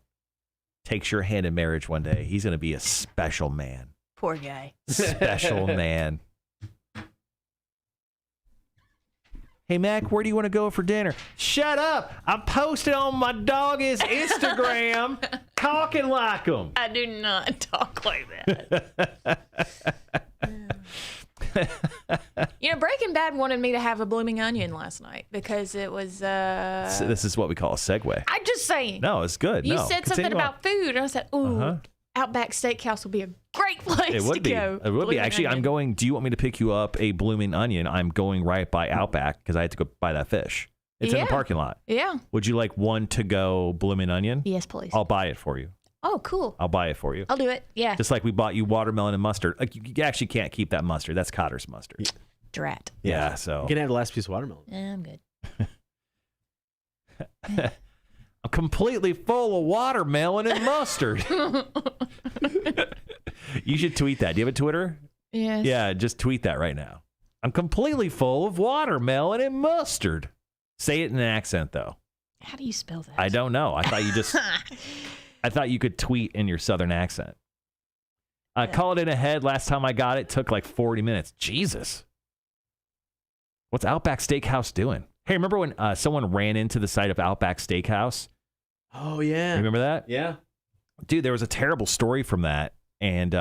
takes your hand in marriage one day, he's going to be a special man. Poor guy. Special man. Hey, Mac, where do you want to go for dinner? Shut up. I'm posting on my dog's Instagram talking like them. I do not talk like that. Breaking Bad wanted me to have a blooming onion last night because it was. So this is what we call a segue. I'm just saying. No, it's good. You No, said something continue on. about food, and I said, "Ooh, Outback Steakhouse would be a great place It would to be. go." It would be. Blooming Actually, I'm onion. going. Do you want me to pick you up a blooming onion? I'm going right by Outback because I had to go buy that fish. It's in the Yeah. parking lot. Yeah. Would you like one to go blooming onion? Yes, please. I'll buy it for you. Oh, cool. I'll buy it for you. I'll do it. Yeah. Just like we bought you watermelon and mustard. Like you actually can't keep that mustard. That's Kotter's mustard. Drat. Yeah. So You can have the last piece of watermelon. Yeah, I'm good. I'm completely full of watermelon and mustard. You should tweet that. Do you have a Twitter? Yes. Yeah, just tweet that right now. I'm completely full of watermelon and mustard. Say it in an accent, though. How do you spell that? I don't know. I thought you just. I thought you could tweet in your southern accent. I called it ahead. Last time I got it, took like 40 minutes. Jesus. What's Outback Steakhouse doing? Hey, remember when someone ran into the site of Outback Steakhouse? Oh, yeah. Remember that? Yeah. Dude, there was a terrible story from that. And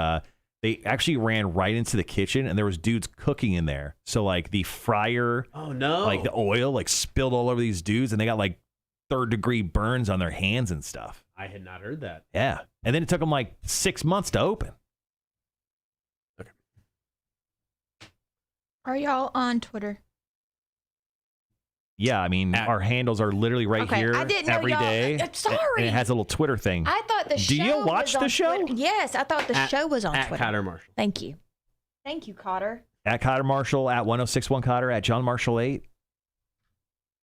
they actually ran right into the kitchen, and there was dudes cooking in there. So, like, the fryer, Oh, no. like, the oil, like, spilled all over these dudes, and they got, like, third-degree burns on their hands and stuff. I had not heard that. Yeah. And then it took them, like, 6 months to open. Are y'all on Twitter? Yeah, I mean, our handles are literally right Okay, here I didn't know every y'all- day. Sorry. And it has a little Twitter thing. I thought the show. Do you watch was the on show? Twitter. Yes, I thought the show was on At Twitter. Kotter Marshall. Thank you. Thank you, Kotter. At Kotter Marshall, at 1061 Kotter, at John Marshall 8.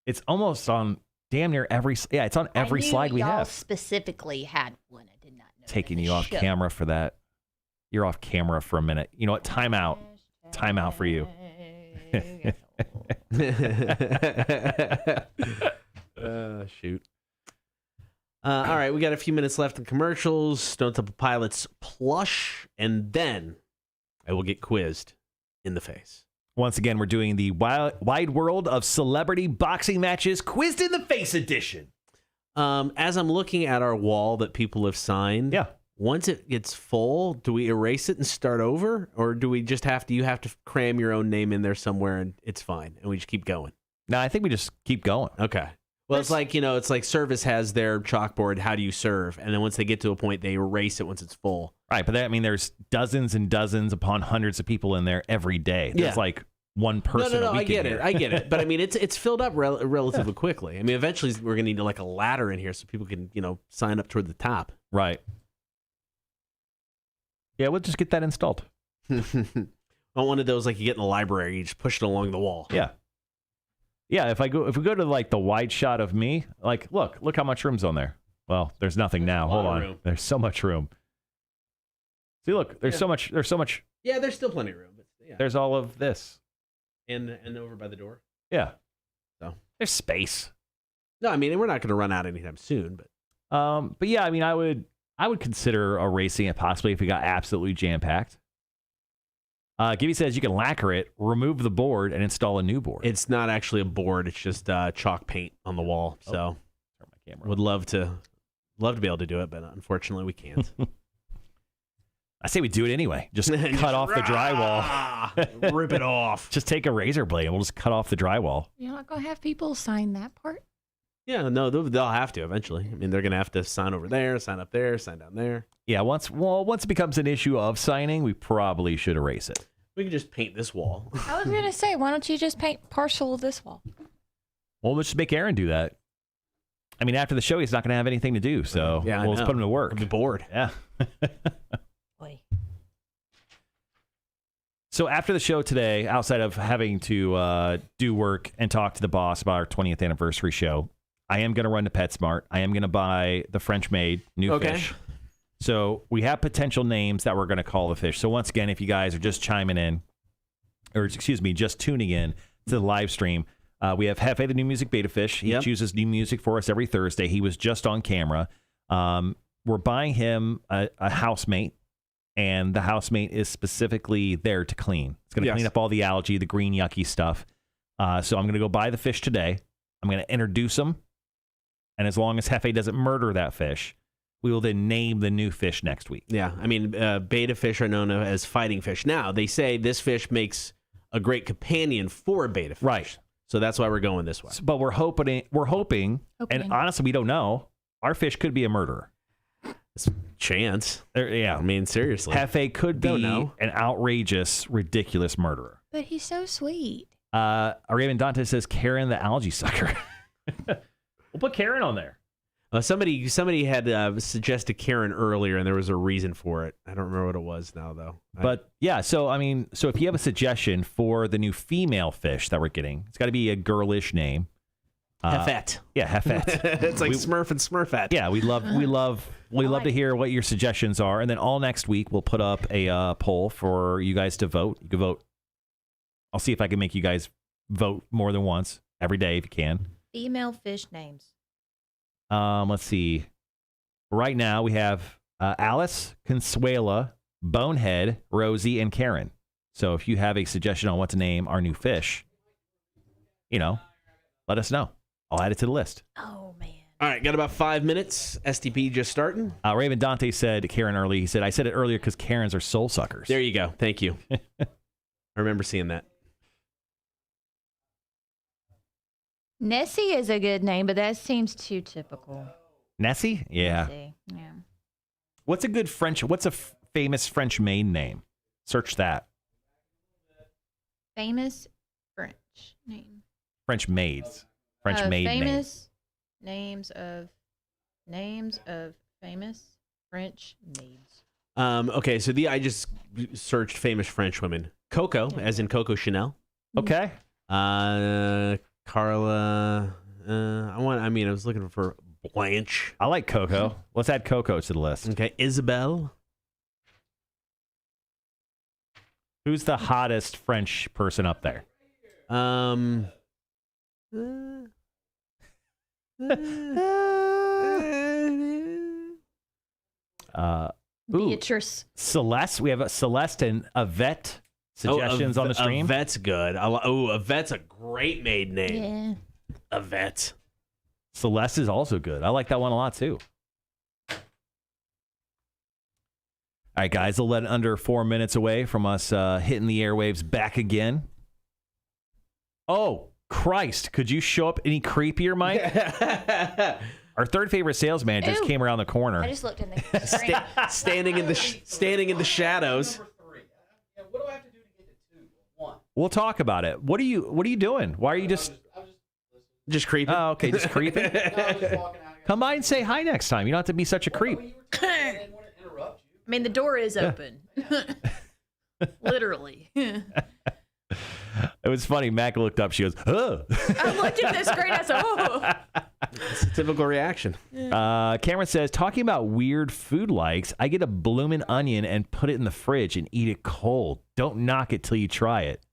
It's almost on damn near every. Yeah, it's on every slide we y'all have. specifically had one. I did not know. Taking that you the off show- camera for that. You're off camera for a minute. You know what? Time out. Time out for you. Shoot. All right, we got a few minutes left in commercials. Stone Temple Pilots plush, and then I will get quizzed in the face. Once again, we're doing the wide world of celebrity boxing matches, quizzed in the face edition. As I'm looking at our wall that people have signed, Yeah. once it gets full, do we erase it and start over, or do we just have to? You have to cram your own name in there somewhere, and it's fine, and we just keep going. No, I think we just keep going. Okay. Well, it's like, it's like service has their chalkboard, how do you serve? And then once they get to a point, they erase it once it's full. Right, but there's dozens and dozens upon hundreds of people in there every day. There's Yeah. like one person No, a week I get in it. here. I get it. But I mean, it's filled up relatively quickly. I mean, eventually we're going to need like a ladder in here so people can, sign up toward the top. Right. Yeah, we'll just get that installed. Not one of those like you get in the library, you just push it along the wall. Yeah. Yeah, if we go to like the wide shot of me, like look how much room's on there. Well, there's nothing now. a lot Hold of on. room. There's so much room. See, look, there's so much Yeah, there's still plenty of room. But yeah. there's all of this. And over by the door. Yeah. So there's space. No, I mean, we're not going to run out anytime soon, But yeah, I mean, I would consider erasing it possibly if it got absolutely jam-packed. Gibby says you can lacquer it, remove the board, and install a new board. it's not actually a board. It's just chalk paint on the wall. So Turn my camera would on. love to be able to do it, but unfortunately we can't. I say we do it anyway. Just cut off the drywall. Rip it off. Just take a razor blade and we'll just cut off the drywall. You're not gonna have people sign that part. Yeah, no, they'll have to eventually. I mean, they're going to have to sign over there, sign up there, sign down there. Yeah, once it becomes an issue of signing, we probably should erase it. We can just paint this wall. I was gonna say, why don't you just paint partial of this wall? Well, let's just make Aaron do that. I mean, after the show, he's not going to have anything to do, so Yeah, I we'll just know. put him to work. I'll be bored. Yeah. Boy. So after the show today, outside of having to do work and talk to the boss about our 20th anniversary show, I am going to run to PetSmart. I am going to buy the French maid new fish. So we have potential names that we're going to call the fish. So once again, if you guys are just chiming in, or excuse me, just tuning in to the live stream, we have Hefe, the new music beta fish. He chooses new music for us every Thursday. He was just on camera. We're buying him a housemate, and the housemate is specifically there to clean. It's going to clean up all the algae, the green yucky stuff. So I'm going to go buy the fish today. I'm going to introduce them. And as long as Hefe doesn't murder that fish, we will then name the new fish next week. Yeah, I mean, betta fish are known as fighting fish. Now, they say this fish makes a great companion for a betta fish. Right. So that's why we're going this way. But we're hoping, and honestly, we don't know, our fish could be a murderer. It's a chance. Yeah. I mean, seriously. Hefe could be an outrageous, ridiculous murderer. But he's so sweet. Raven Dante says, Karen the algae sucker. We'll put Karen on there. Somebody had suggested Karen earlier, and there was a reason for it. I don't remember what it was now, though. But yeah, so if you have a suggestion for the new female fish that we're getting, it's got to be a girlish name. Heffette. Yeah, Heffette. It's like Smurf and Smurfette. Yeah, we love to hear what your suggestions are, and then all next week we'll put up a poll for you guys to vote. You can vote. I'll see if I can make you guys vote more than once every day if you can. Female fish names. Let's see. Right now we have Alice, Consuela, Bonehead, Rosie, and Karen. So if you have a suggestion on what to name our new fish, let us know. I'll add it to the list. Oh, man. All right, got about 5 minutes. STP just starting. Raven Dante said Karen early. He said, I said it earlier because Karens are soul suckers. There you go. Thank you. I remember seeing that. Nessie is a good name, but that seems too typical. Nessie? Yeah. Nessie. Yeah. What's a famous French maid name? Search that. Famous French name. French maids. French maid famous names of famous French maids. Okay, so I just searched famous French women. Coco, as in Coco Chanel. Okay. Carla. I was looking for Blanche. I like Coco. Let's add Coco to the list. Okay, Isabel. Who's the hottest French person up there? Beatrice. Celeste. We have a Celeste and Yvette suggestions on the stream. Yvette's good. Yvette's a great maid name. Yeah. Yvette. Celeste is also good. I like that one a lot too. All right, guys, a little under 4 minutes away from us hitting the airwaves back again. Oh, Christ. Could you show up any creepier, Mike? Our third favorite salesman just came around the corner. I just looked in the screen. standing in the shadows. What do I have to do to get to 2 or 1? We'll talk about it. What are you doing? Why are you just creeping? Oh, okay, just creeping. No, I was just walking out here. Come by and say hi next time. You don't have to be such a creep. Well, you were talking, I didn't want to interrupt you. I mean, the door is open. Literally. It was funny. Mac looked up. She goes, "Huh." I looked at the screen. I said, "Oh." It's a typical reaction. Cameron says, talking about weird food likes, I get a bloomin' onion and put it in the fridge and eat it cold. Don't knock it till you try it.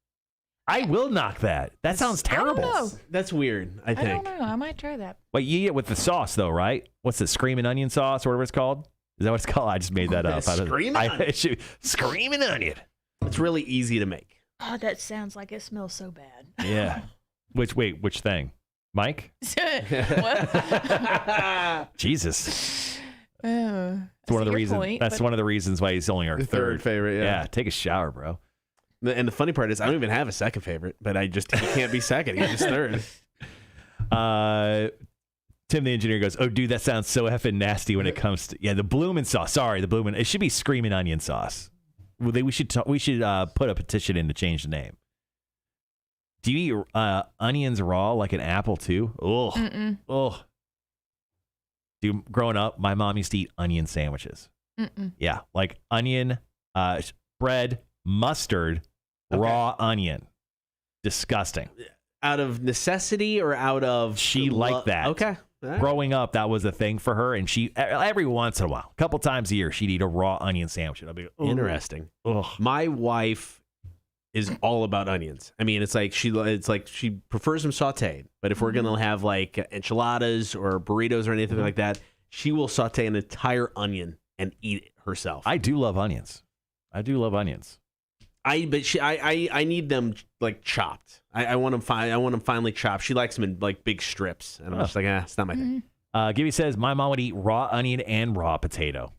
I will knock that. That sounds terrible. I don't know. That's weird, I I think. don't know. I might try that. Wait, you eat it with the sauce, though, right? What's it, screaming onion sauce or whatever it's called? Is that what it's called? I just made that up. Screaming onion. It's really easy to make. Oh, that sounds like it smells so bad. Yeah. Which thing? Mike? Jesus. It's one of the reasons. That's one of the reasons why he's only our third favorite. Yeah, take a shower, bro. And the funny part is, I don't even have a second favorite, but he can't be second. He's just third. Tim the engineer goes, "Oh, dude, that sounds so effing nasty when it comes to the bloomin' sauce. Sorry, the bloomin'. It should be screaming onion sauce. We should put a petition in to change the name. Do you eat onions raw like an apple too? Oh, dude. Growing up, my mom used to eat onion sandwiches. Yeah, like onion, bread, mustard, raw onion. Disgusting. Out of necessity or out of she liked that. Okay. Right. Growing up, that was a thing for her, and she every once in a while, a couple times a year, she'd eat a raw onion sandwich. I'd be like, interesting. Ugh. My wife is all about onions. I mean, it's like she prefers them sautéed, but if we're gonna have like enchiladas or burritos or anything like that, she will saute an entire onion and eat it herself. I do love onions. I need them like chopped. I want them finely chopped. She likes them in like big strips, and I'm just like, it's not my thing. Gibby says my mom would eat raw onion and raw potato.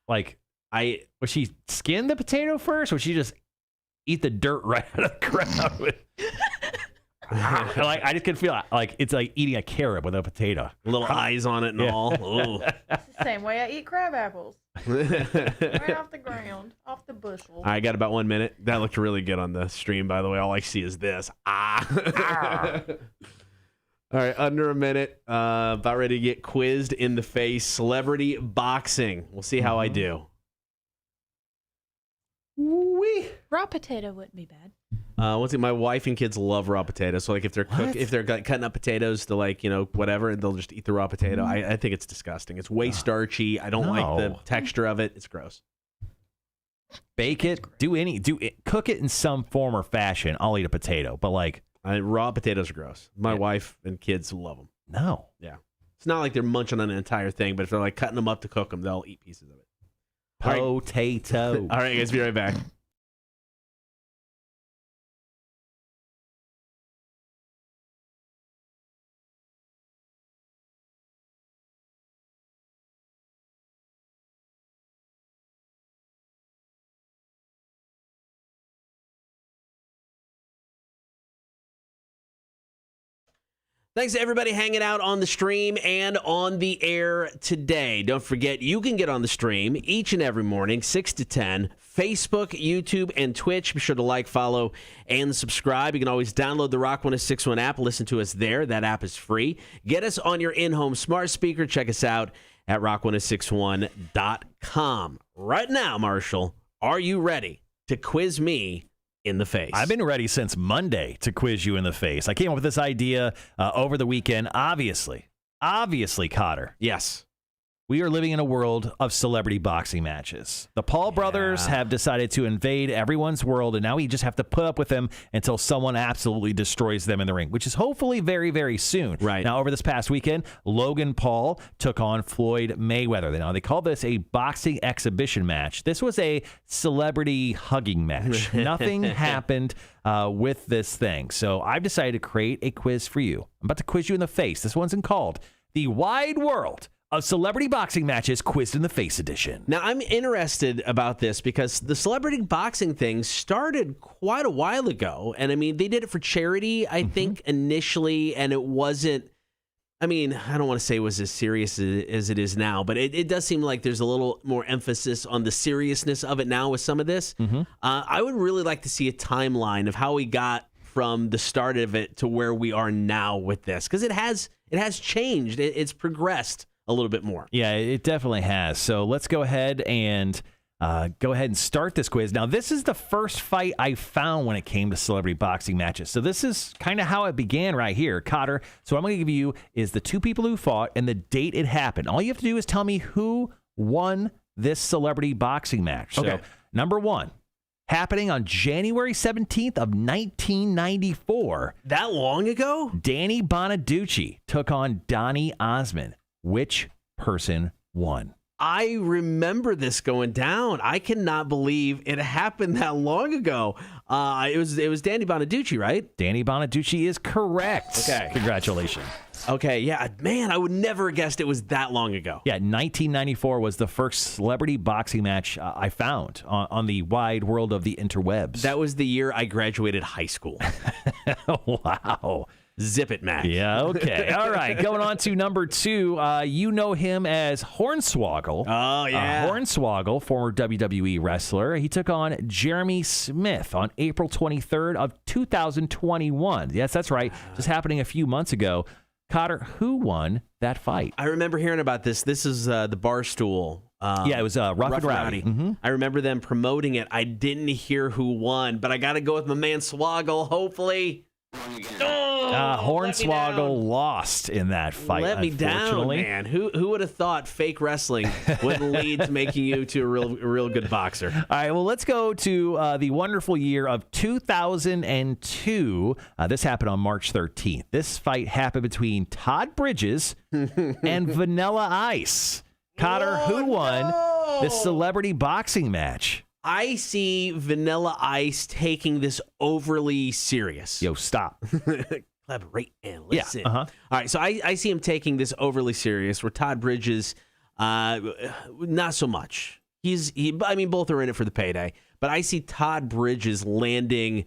Like, would she skin the potato first, or would she just eat the dirt right out of the ground? Like, I just can feel like it's like eating a carrot with a potato. Little eyes on it and all. It's the same way I eat crab apples. Right off the ground, off the bushel. I got about 1 minute. That looked really good on the stream, by the way. All I see is this. All right, under a minute. About ready to get quizzed in the face. Celebrity boxing. We'll see how I do. Wee. Raw potato wouldn't be bad. Once again, my wife and kids love raw potatoes. So like if they're cutting up potatoes to like whatever, they'll just eat the raw potato. I think it's disgusting. It's way starchy. I don't like the texture of it. It's gross. Bake it, cook it in some form or fashion. I'll eat a potato, but like raw potatoes are gross. My wife and kids love them. No, yeah, it's not like they're munching on an entire thing, but if they're like cutting them up to cook them, they'll eat pieces of it. Potato. All right, guys, be right back. Thanks to everybody hanging out on the stream and on the air today. Don't forget, you can get on the stream each and every morning, 6 to 10, Facebook, YouTube, and Twitch. Be sure to like, follow, and subscribe. You can always download the Rock 1061 app. Listen to us there. That app is free. Get us on your in-home smart speaker. Check us out at rock1061.com. Right now, Marshall, are you ready to quiz me in the face? I've been ready since Monday to quiz you in the face. I came up with this idea over the weekend. Obviously, Kotter. Yes. We are living in a world of celebrity boxing matches. The Paul brothers have decided to invade everyone's world, and now we just have to put up with them until someone absolutely destroys them in the ring, which is hopefully very, very soon. Right. Now, over this past weekend, Logan Paul took on Floyd Mayweather. Now, they call this a boxing exhibition match. This was a celebrity hugging match. Nothing happened with this thing. So I've decided to create a quiz for you. I'm about to quiz you in the face. This one's called The Wide World of Celebrity Boxing Matches Quizzed in the Face edition. Now, I'm interested about this because the celebrity boxing thing started quite a while ago. And, I mean, they did it for charity, I think, initially, and it wasn't, I mean, I don't want to say it was as serious as it is now, but it does seem like there's a little more emphasis on the seriousness of it now with some of this. I would really like to see a timeline of how we got from the start of it to where we are now with this, because it has changed. It's progressed a little bit more. Yeah, it definitely has. So let's go ahead and start this quiz. Now, this is the first fight I found when it came to celebrity boxing matches. So this is kind of how it began right here, Kotter. So what I'm going to give you is the two people who fought and the date it happened. All you have to do is tell me who won this celebrity boxing match. Okay. So number one, happening on January 17th of 1994. That long ago? Danny Bonaducci took on Donny Osmond. Which person won? I remember this going down. I cannot believe it happened that long ago. It was Danny Bonaducci, right? Danny Bonaducci is correct. Okay. Congratulations. Okay, yeah. Man, I would never have guessed it was that long ago. Yeah, 1994 was the first celebrity boxing match I found on the wide world of the interwebs. That was the year I graduated high school. Wow. Zip it, Matt. Yeah, okay. All right. Going on to number two. You know him as Hornswoggle. Oh, yeah. Hornswoggle, former WWE wrestler. He took on Jeremy Smith on April 23rd of 2021. Yes, that's right. Just happening a few months ago. Kotter, who won that fight? I remember hearing about this. This is the Barstool. Yeah, it was Rough and Rowdy. Mm-hmm. I remember them promoting it. I didn't hear who won, but I got to go with my man Swoggle, hopefully. Hornswoggle lost in that fight. Let me down, man. Who would have thought fake wrestling would lead to making you to a real good boxer? All right, well, let's go to the wonderful year of 2002. This happened on March 13th. This fight happened between Todd Bridges and Vanilla Ice. Kotter, who won this celebrity boxing match? I see Vanilla Ice taking this overly serious. Yo, stop. Collaborate and listen. Yeah. All right, so I see him taking this overly serious, where Todd Bridges, not so much. I mean, both are in it for the payday, but I see Todd Bridges landing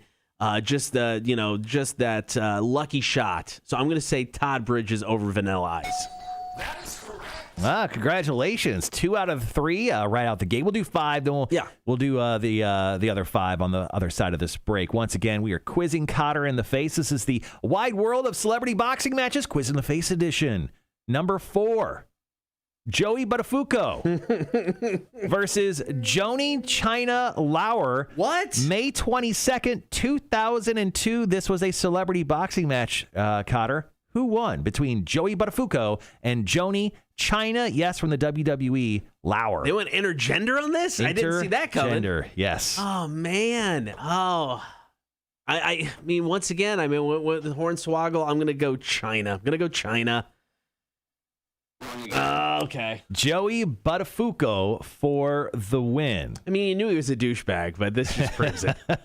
just that lucky shot. So I'm going to say Todd Bridges over Vanilla Ice. Congratulations. 2 out of 3 right out the gate. We'll do 5, then we'll do the other 5 on the other side of this break. Once again, we are quizzing Kotter in the face. This is the Wide World of Celebrity Boxing Matches Quiz in the Face edition. Number 4, Joey Buttafuoco versus Joni China Lauer. What? May 22nd, 2002. This was a celebrity boxing match, Kotter. Who won between Joey Buttafuoco and Joni China? Yes, from the WWE, Lauer. They went intergender on this? I didn't see that coming. Intergender, yes. Oh, man. Oh. I mean, once again, with Hornswoggle, I'm going to go China. I'm going to go China. Okay. Joey Buttafuoco for the win. I mean, you knew he was a douchebag, but this just proves it. All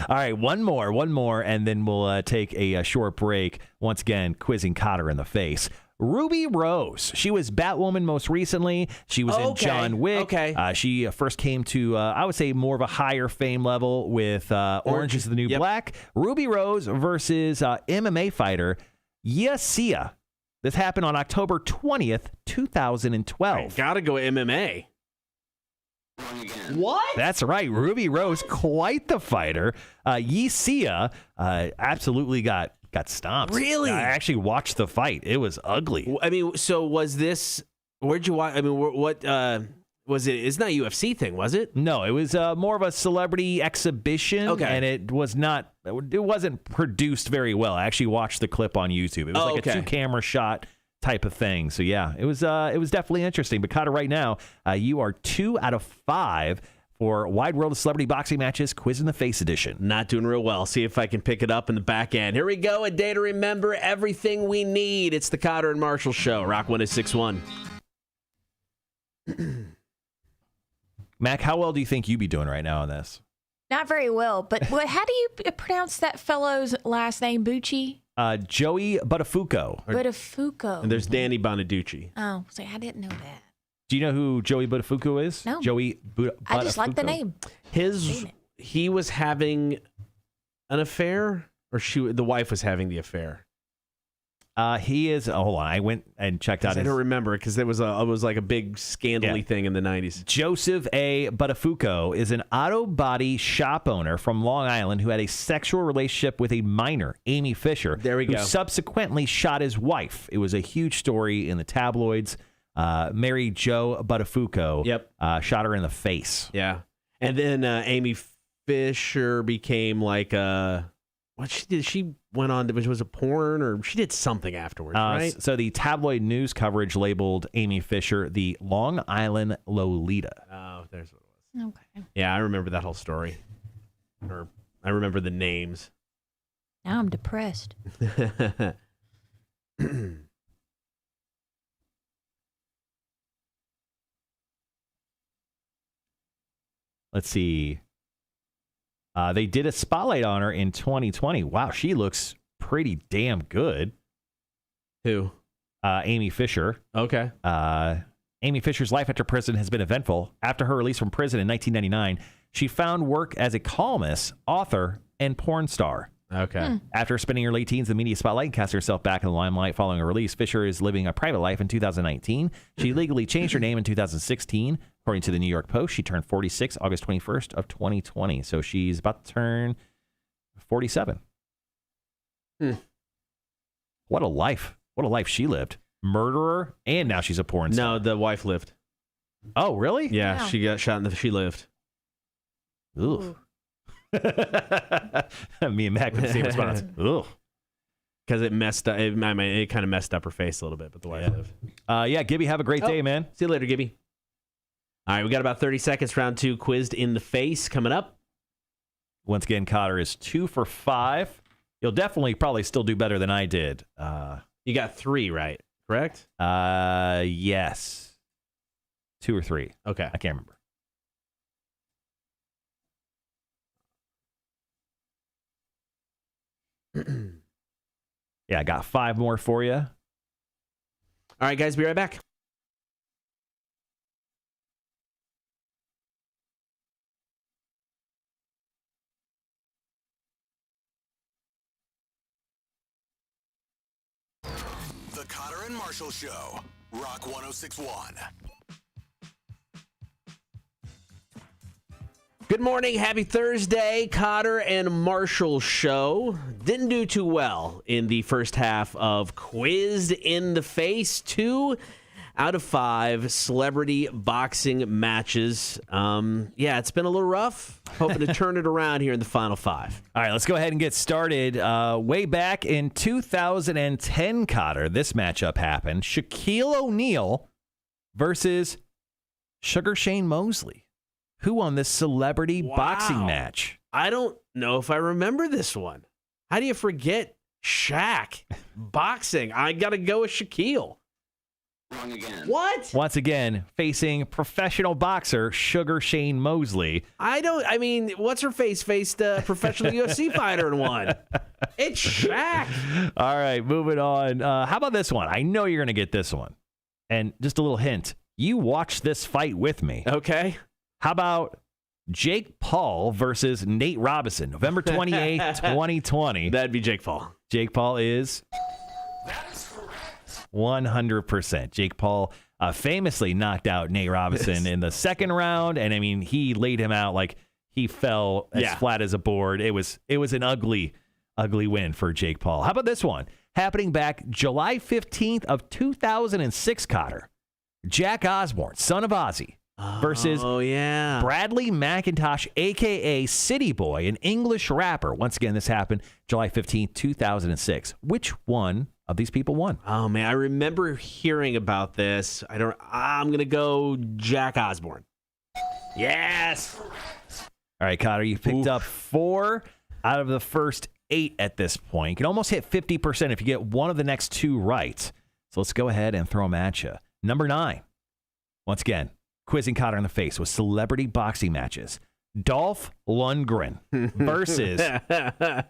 right, one more, and then we'll take a short break. Once again, quizzing Kotter in the face. Ruby Rose. She was Batwoman most recently. She was in John Wick. Okay. She first came to, I would say, more of a higher fame level with Orange is the New Black. Ruby Rose versus MMA fighter Yasia. This happened on October 20th, 2012. Gotta go MMA. What? That's right. Ruby Rose, quite the fighter. Yasia absolutely got stomped. Really? I actually watched the fight. It was ugly. I mean, so was this? Where'd you watch? I mean, what was it? It's not a UFC thing, was it? No, it was more of a celebrity exhibition. Okay. And it wasn't produced very well. I actually watched the clip on YouTube. It was like a 2-camera shot type of thing. So yeah, it was definitely interesting. But Kotter, right now, you are 2 out of 5 for Wide World of Celebrity Boxing Matches Quiz in the Face edition. Not doing real well. See if I can pick it up in the back end. Here we go. A day to remember everything we need. It's the Kotter and Marshall Show. Rock 106.1. Mac, how well do you think you'd be doing right now on this? Not very well, but how do you pronounce that fellow's last name? Bucci? Joey Buttafuoco. Buttafuoco. And there's Danny Bonaducci. Oh, see, I didn't know that. Do you know who Joey Buttafuoco is? No. Joey Buttafuoco. I just like the name. He was having an affair, or the wife was having the affair. He is. Hold on, I went and checked out. I don't remember because it was like a big scandally thing in the 90s. Joseph A. Buttafuoco is an auto body shop owner from Long Island who had a sexual relationship with a minor, Amy Fisher. There we go. Who subsequently shot his wife. It was a huge story in the tabloids. Mary Jo Buttafuoco. Shot her in the face. Yeah, and then Amy Fisher became like what she did. She went on to, which was a porn, or she did something afterwards, right? So the tabloid news coverage labeled Amy Fisher the Long Island Lolita. Oh, there's what it was. Okay. Yeah, I remember that whole story. Or I remember the names. Now I'm depressed. Let's see. They did a spotlight on her in 2020. Wow, she looks pretty damn good. Who? Amy Fisher. Okay. Amy Fisher's life after prison has been eventful. After her release from prison in 1999, she found work as a columnist, author, and porn star. Okay. After spending her late teens in the media spotlight and casting herself back in the limelight following her release, Fisher is living a private life in 2019. She legally changed her name in 2016. According to the New York Post, she turned 46 August 21st of 2020. So she's about to turn 47. What a life. What a life she lived. Murderer, and now she's a porn star. No, the wife lived. Oh, really? Yeah, Wow. she got shot she lived. Ooh. Me and Mac with the same response. Ooh. Because it messed up. It kind of messed up her face a little bit, but the wife lived. Yeah, Gibby, have a great day, man. See you later, Gibby. All right, we got about 30 seconds. Round 2, quizzed in the face coming up. Once again, Kotter is 2 for 5. You'll definitely probably still do better than I did. You got 3 right, correct? Yes. 2 or 3. Okay. I can't remember. Yeah, I got 5 more for you. All right, guys, be right back. The Kotter and Marshall Show. Rock 106.1. Good morning. Happy Thursday. Kotter and Marshall Show. Didn't do too well in the first half of Quizzed in the Face. 2 out of 5 celebrity boxing matches. Yeah, it's been a little rough. Hoping to turn it around here in the final 5. All right, let's go ahead and get started. Way back in 2010, Kotter, this matchup happened. Shaquille O'Neal versus Sugar Shane Mosley. Who won this celebrity boxing match? I don't know if I remember this one. How do you forget Shaq? Boxing. I got to go with Shaquille. Wrong again. What? Once again, facing professional boxer Sugar Shane Mosley. I mean, what's her face faced a professional UFC fighter and won? It's Shaq. All right, moving on. How about this one? I know you're going to get this one. And just a little hint. You watched this fight with me. Okay. How about Jake Paul versus Nate Robinson, November 28th, 2020? That'd be Jake Paul. Jake Paul is 100%. Jake Paul famously knocked out Nate Robinson in the second round, and I mean he laid him out like he fell as flat as a board. It was an ugly win for Jake Paul. How about this one? Happening back July 15th of 2006, Kotter. Jack Osborne, son of Ozzy, versus Bradley McIntosh, a.k.a. City Boy, an English rapper. Once again, this happened July 15th, 2006. Which one of these people won? Oh, man, I remember hearing about this. I'm going to go Jack Osborne. Yes. All right, Kotter, you picked up 4 out of the first 8 at this point. You can almost hit 50% if you get one of the next 2 right. So let's go ahead and throw them at you. Number 9. Once again, quizzing Kotter in the face with celebrity boxing matches. Dolph Lundgren versus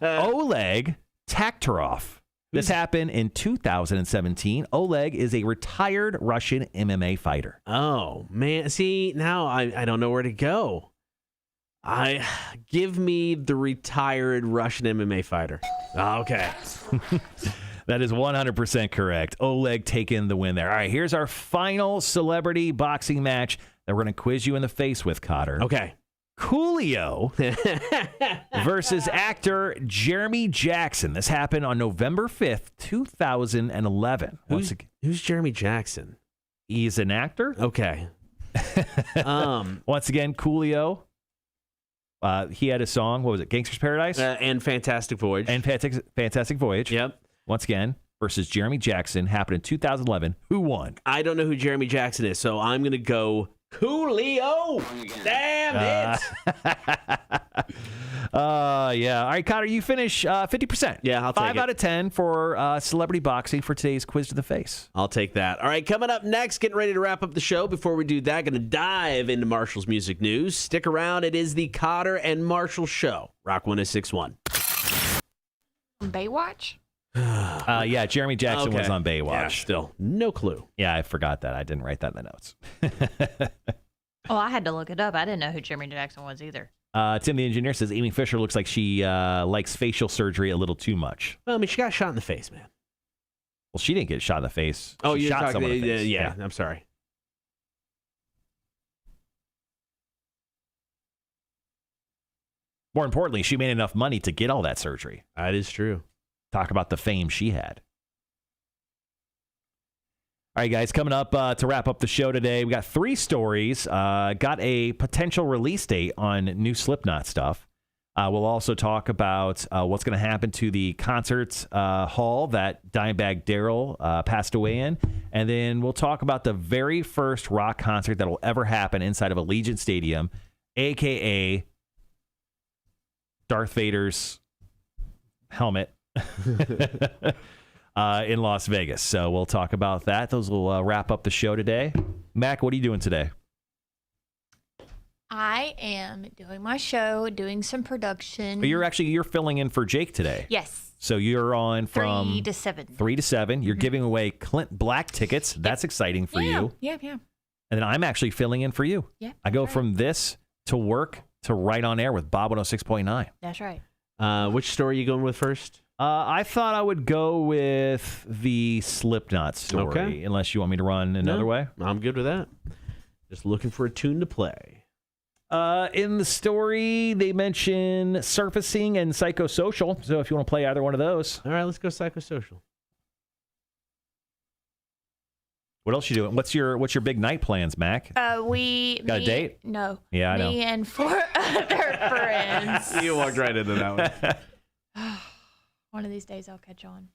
Oleg Taktarov. This happened in 2017. Oleg is a retired Russian MMA fighter. Oh, man. See, now I don't know where to go. Give me the retired Russian MMA fighter. Okay. That is 100% correct. Oleg taking the win there. All right, here's our final celebrity boxing match that we're going to quiz you in the face with, Kotter. Okay. Coolio versus actor Jeremy Jackson. This happened on November 5th, 2011. Who's Jeremy Jackson? He's an actor. Okay. Once again, Coolio. He had a song. What was it? Gangster's Paradise? And Fantastic Voyage. And Fantastic Voyage. Yep. Once again, versus Jeremy Jackson. Happened in 2011. Who won? I don't know who Jeremy Jackson is, so I'm going to go Coolio. Damn it. Yeah. All right, Kotter, you finish 50%. Yeah, I'll take 5 out of 10 for celebrity boxing for today's quiz to the face. I'll take that. All right, coming up next, getting ready to wrap up the show. Before we do that, going to dive into Marshall's music news. Stick around. It is the Kotter and Marshall Show. Rock 106.1. Baywatch? Yeah, Jeremy Jackson was on Baywatch. Yeah, still, no clue. Yeah, I forgot that. I didn't write that in the notes. Oh, I had to look it up. I didn't know who Jeremy Jackson was either. Tim, the engineer, says Amy Fisher looks like she likes facial surgery a little too much. Well, I mean, she got shot in the face, man. Well, she didn't get shot in the face. Oh, she you shot someone in the face. Yeah, I'm sorry. More importantly, she made enough money to get all that surgery. That is true. Talk about the fame she had. All right, guys, coming up to wrap up the show today, we got 3 stories. Got a potential release date on new Slipknot stuff. We'll also talk about what's going to happen to the concert hall that Dimebag Darrell passed away in. And then we'll talk about the very first rock concert that will ever happen inside of Allegiant Stadium, a.k.a. Darth Vader's helmet. In Las Vegas. So we'll talk about that. Those will wrap up the show today. Mac, what are you doing today? I am doing my show, doing some production. You're filling in for Jake today. Yes. So you're on from 3 to 7. 3 to 7. You're giving away Clint Black tickets. That's exciting for you. Yeah. And then I'm actually filling in for you. Yeah. I go from this to work to right on air with Bob 106.9. That's right. Which story are you going with first? I thought I would go with the Slipknot story, unless you want me to run another way. I'm good with that. Just looking for a tune to play. In the story, they mention surfacing and psychosocial. So if you want to play either one of those. All right, let's go psychosocial. What else you doing? What's your big night plans, Mac? We got a date? No. Yeah, I know. Me and 4 other friends. You walked right into that one. One of these days I'll catch on.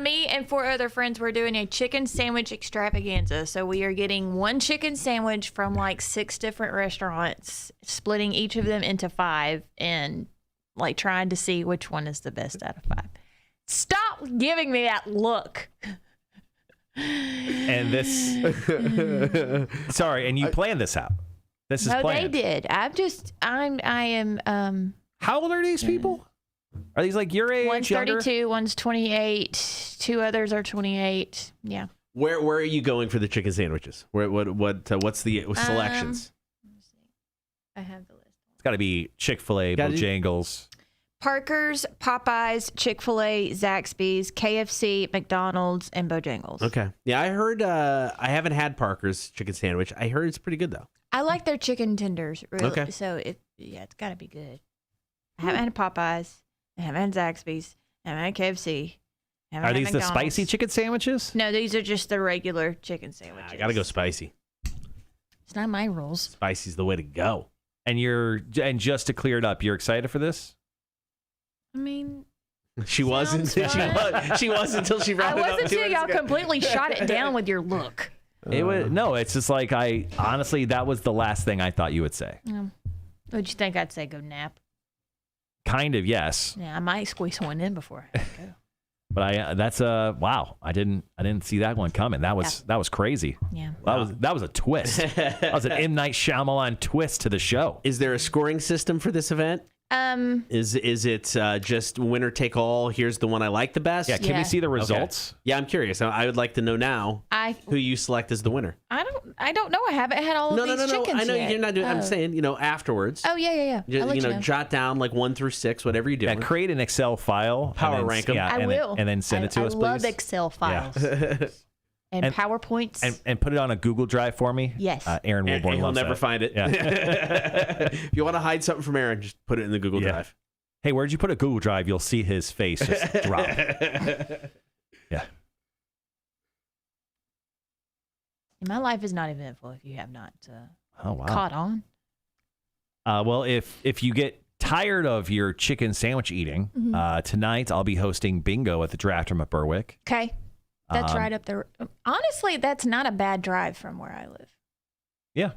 Me and 4 other friends were doing a chicken sandwich extravaganza. So we are getting one chicken sandwich from like 6 different restaurants, splitting each of them into 5 and like trying to see which one is the best out of 5. Stop giving me that look. And this sorry, and you planned this out. This is No, planned. they did. I am How old are these people? Are these like your age? one's younger? 32, one's 28, 2 others are 28. Yeah. Where are you going for the chicken sandwiches? What's the selections? I have the list. It's got to be Chick-fil-A, Bojangles. Parker's, Popeyes, Chick-fil-A, Zaxby's, KFC, McDonald's, and Bojangles. Okay. Yeah, I heard. I haven't had Parker's chicken sandwich. I heard it's pretty good though. I like their chicken tenders. Really. Okay. So it's got to be good. I haven't had Popeyes. I haven't had Zaxby's. I haven't had KFC. Are these the spicy chicken sandwiches? No, these are just the regular chicken sandwiches. I gotta go spicy. It's not my rules. Spicy's the way to go. And just to clear it up, you're excited for this? I mean, She wasn't. She was until she brought I it up. wasn't until y'all completely shot it down with your look. It was no. It's just like honestly, that was the last thing I thought you would say. What'd you think I'd say? Go nap? Kind of, yes. Yeah, I might squeeze one in before I go. But that's wow. I didn't see that one coming. That was crazy. Yeah. That was a twist. That was an M. Night Shyamalan twist to the show. Is there a scoring system for this event? Is it just winner take all? Here's the one I like the best. Yeah. Can we see the results? Okay. Yeah, I'm curious. I would like to know now who you select as the winner. I don't know. I haven't had all of these chickens I know yet. you're not doing. I'm saying afterwards. Oh yeah. Just, I'll let you know. Jot down like 1 through 6, whatever you do. Yeah, create an Excel file. Power rank them. I will. And then send it to us, please. I love Excel files. And PowerPoints. And put it on a Google Drive for me. Yes. Aaron Wilborn He'll loves never that. find it. Yeah. If you want to hide something from Aaron, just put it in the Google Drive. Hey, where'd you put a Google Drive? You'll see his face just drop. Yeah. My life is not eventful if you have not Wow. caught on. Well, if you get tired of your chicken sandwich eating, tonight I'll be hosting bingo at the Draft Room at Berwick. Okay. That's right up there. Honestly, that's not a bad drive from where I live. Yeah.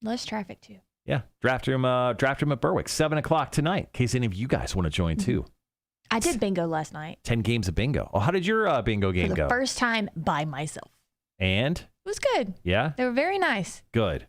Less traffic, too. Yeah. Draft Room at Berwick, 7:00 tonight, in case any of you guys want to join, too. I did bingo last night. 10 games of bingo. Oh, how did your bingo game For the go? first time by myself. And? It was good. Yeah? They were very nice. Good.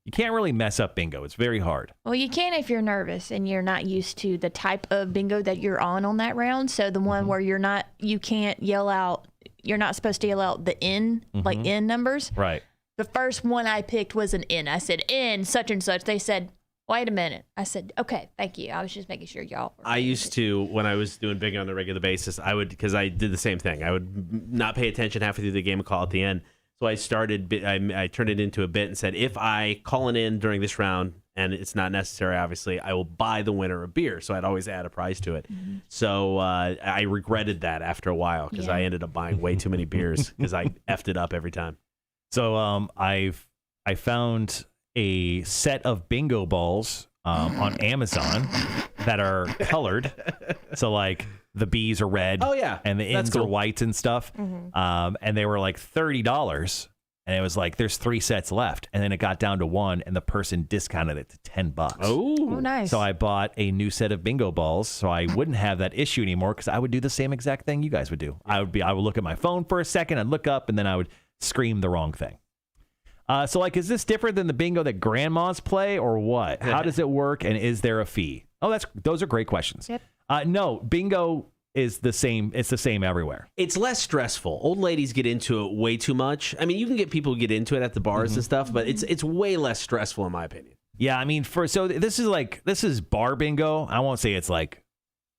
You can't really mess up bingo. It's very hard. Well, you can if you're nervous and you're not used to the type of bingo that you're on that round. So the one where you can't yell out, you're not supposed to yell out the N, like N numbers. Right. The first one I picked was an N. I said, N, such and such. They said, wait a minute. I said, okay, thank you. I was just making sure y'all were. I used to, when I was doing bingo on a regular basis, because I did the same thing. I would not pay attention halfway through the game and call at the end. So I turned it into a bit and said, if I call it in during this round and it's not necessary, obviously, I will buy the winner a beer. So I'd always add a prize to it. So I regretted that after a while because I ended up buying way too many beers because I effed it up every time. So I found a set of bingo balls on Amazon that are colored. So like the B's are red. Oh, yeah. And the N's are white and stuff. And they were like $30. And it was like, there's 3 sets left. And then it got down to 1 and the person discounted it to $10. Oh, nice. So I bought a new set of bingo balls so I wouldn't have that issue anymore because I would do the same exact thing you guys would do. I would look at my phone for a second, I'd look up, and then I would scream the wrong thing. So like, is this different than the bingo that grandmas play or what? How does it work and is there a fee? Oh, those are great questions. Yep. No, bingo is the same. It's the same everywhere. It's less stressful. Old ladies get into it way too much. I mean, you can get people who get into it at the bars and stuff, but it's way less stressful in my opinion. Yeah, I mean, this is bar bingo. I won't say it's like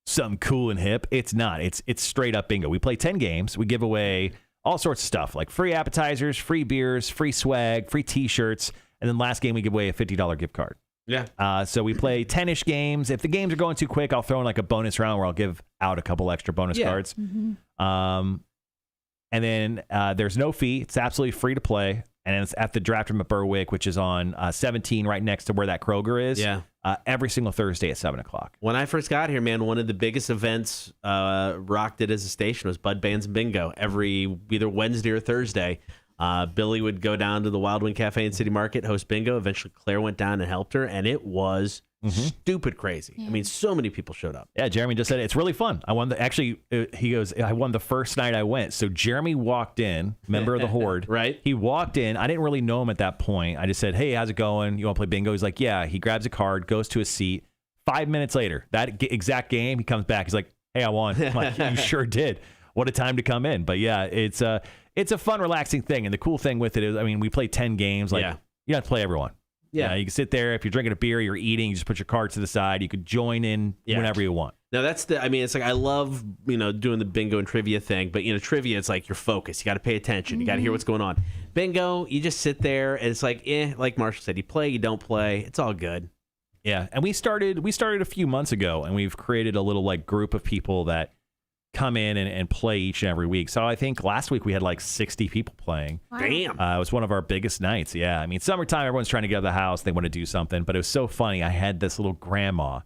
something cool and hip. It's not. It's straight up bingo. We play 10 games. We give away all sorts of stuff like free appetizers, free beers, free swag, free T-shirts, and then last game we give away a $50 gift card. Yeah. So we play 10-ish games. If the games are going too quick, I'll throw in like a bonus round where I'll give out a couple extra bonus cards. And then there's no fee. It's absolutely free to play. And it's at the Draft Room at Berwick, which is on 17, right next to where that Kroger is. Yeah. Every single Thursday at 7 o'clock. When I first got here, man, one of the biggest events Rock did as a station was Bud Bands and Bingo. Every either Wednesday or Thursday, Billy would go down to the Wild Wing Cafe and City Market, host bingo. Eventually, Claire went down and helped her, and it was stupid crazy. I mean, so many people showed up. Yeah, Jeremy just said it's really fun. I won he goes, I won the first night I went. So Jeremy walked in, member of the Horde. Right. He walked in. I didn't really know him at that point. I just said, hey, how's it going? You want to play bingo? He's like, yeah. He grabs a card, goes to his seat. 5 minutes later, that exact game, he comes back. He's like, hey, I won. I'm like, you sure did. What a time to come in. But yeah, it's a fun, relaxing thing. And the cool thing with it is, I mean, we play 10 games. Like, you have to play everyone. Yeah, you can sit there. If you're drinking a beer, you're eating, you just put your cards to the side. You could join in whenever you want. Now, it's like I love, doing the bingo and trivia thing. But, trivia, it's like you're focused. You got to pay attention. You got to hear what's going on. Bingo, you just sit there. And it's like, like Marshall said, you play, you don't play. It's all good. Yeah, and we started a few months ago, and we've created a little like group of people that come in and play each and every week. So I think last week we had like 60 people playing. Wow. Damn. It was one of our biggest nights. Yeah, I mean, summertime, everyone's trying to get out of the house. They want to do something. But it was so funny. I had this little grandma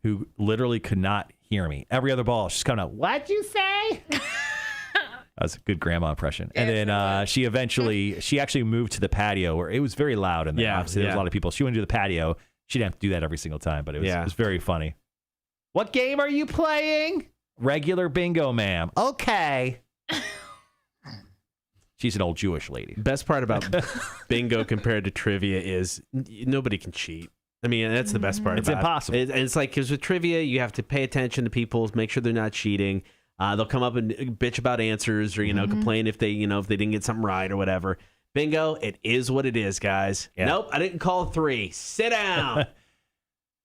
who literally could not hear me. Every other ball, she's coming out, what'd you say? That was a good grandma impression. And then she actually moved to the patio where it was very loud in there. Yeah, Obviously, there was a lot of people. She went to the patio. She didn't have to do that every single time, but it was very funny. What game are you playing? Regular bingo, ma'am. Okay. She's an old Jewish lady. Best part about bingo compared to trivia is nobody can cheat. I mean, that's the best part. It's impossible. And it's like, because with trivia, you have to pay attention to people, make sure they're not cheating. They'll come up and bitch about answers or, complain if they didn't get something right or whatever. Bingo, it is what it is, guys. Yeah. Nope, I didn't call 3. Sit down.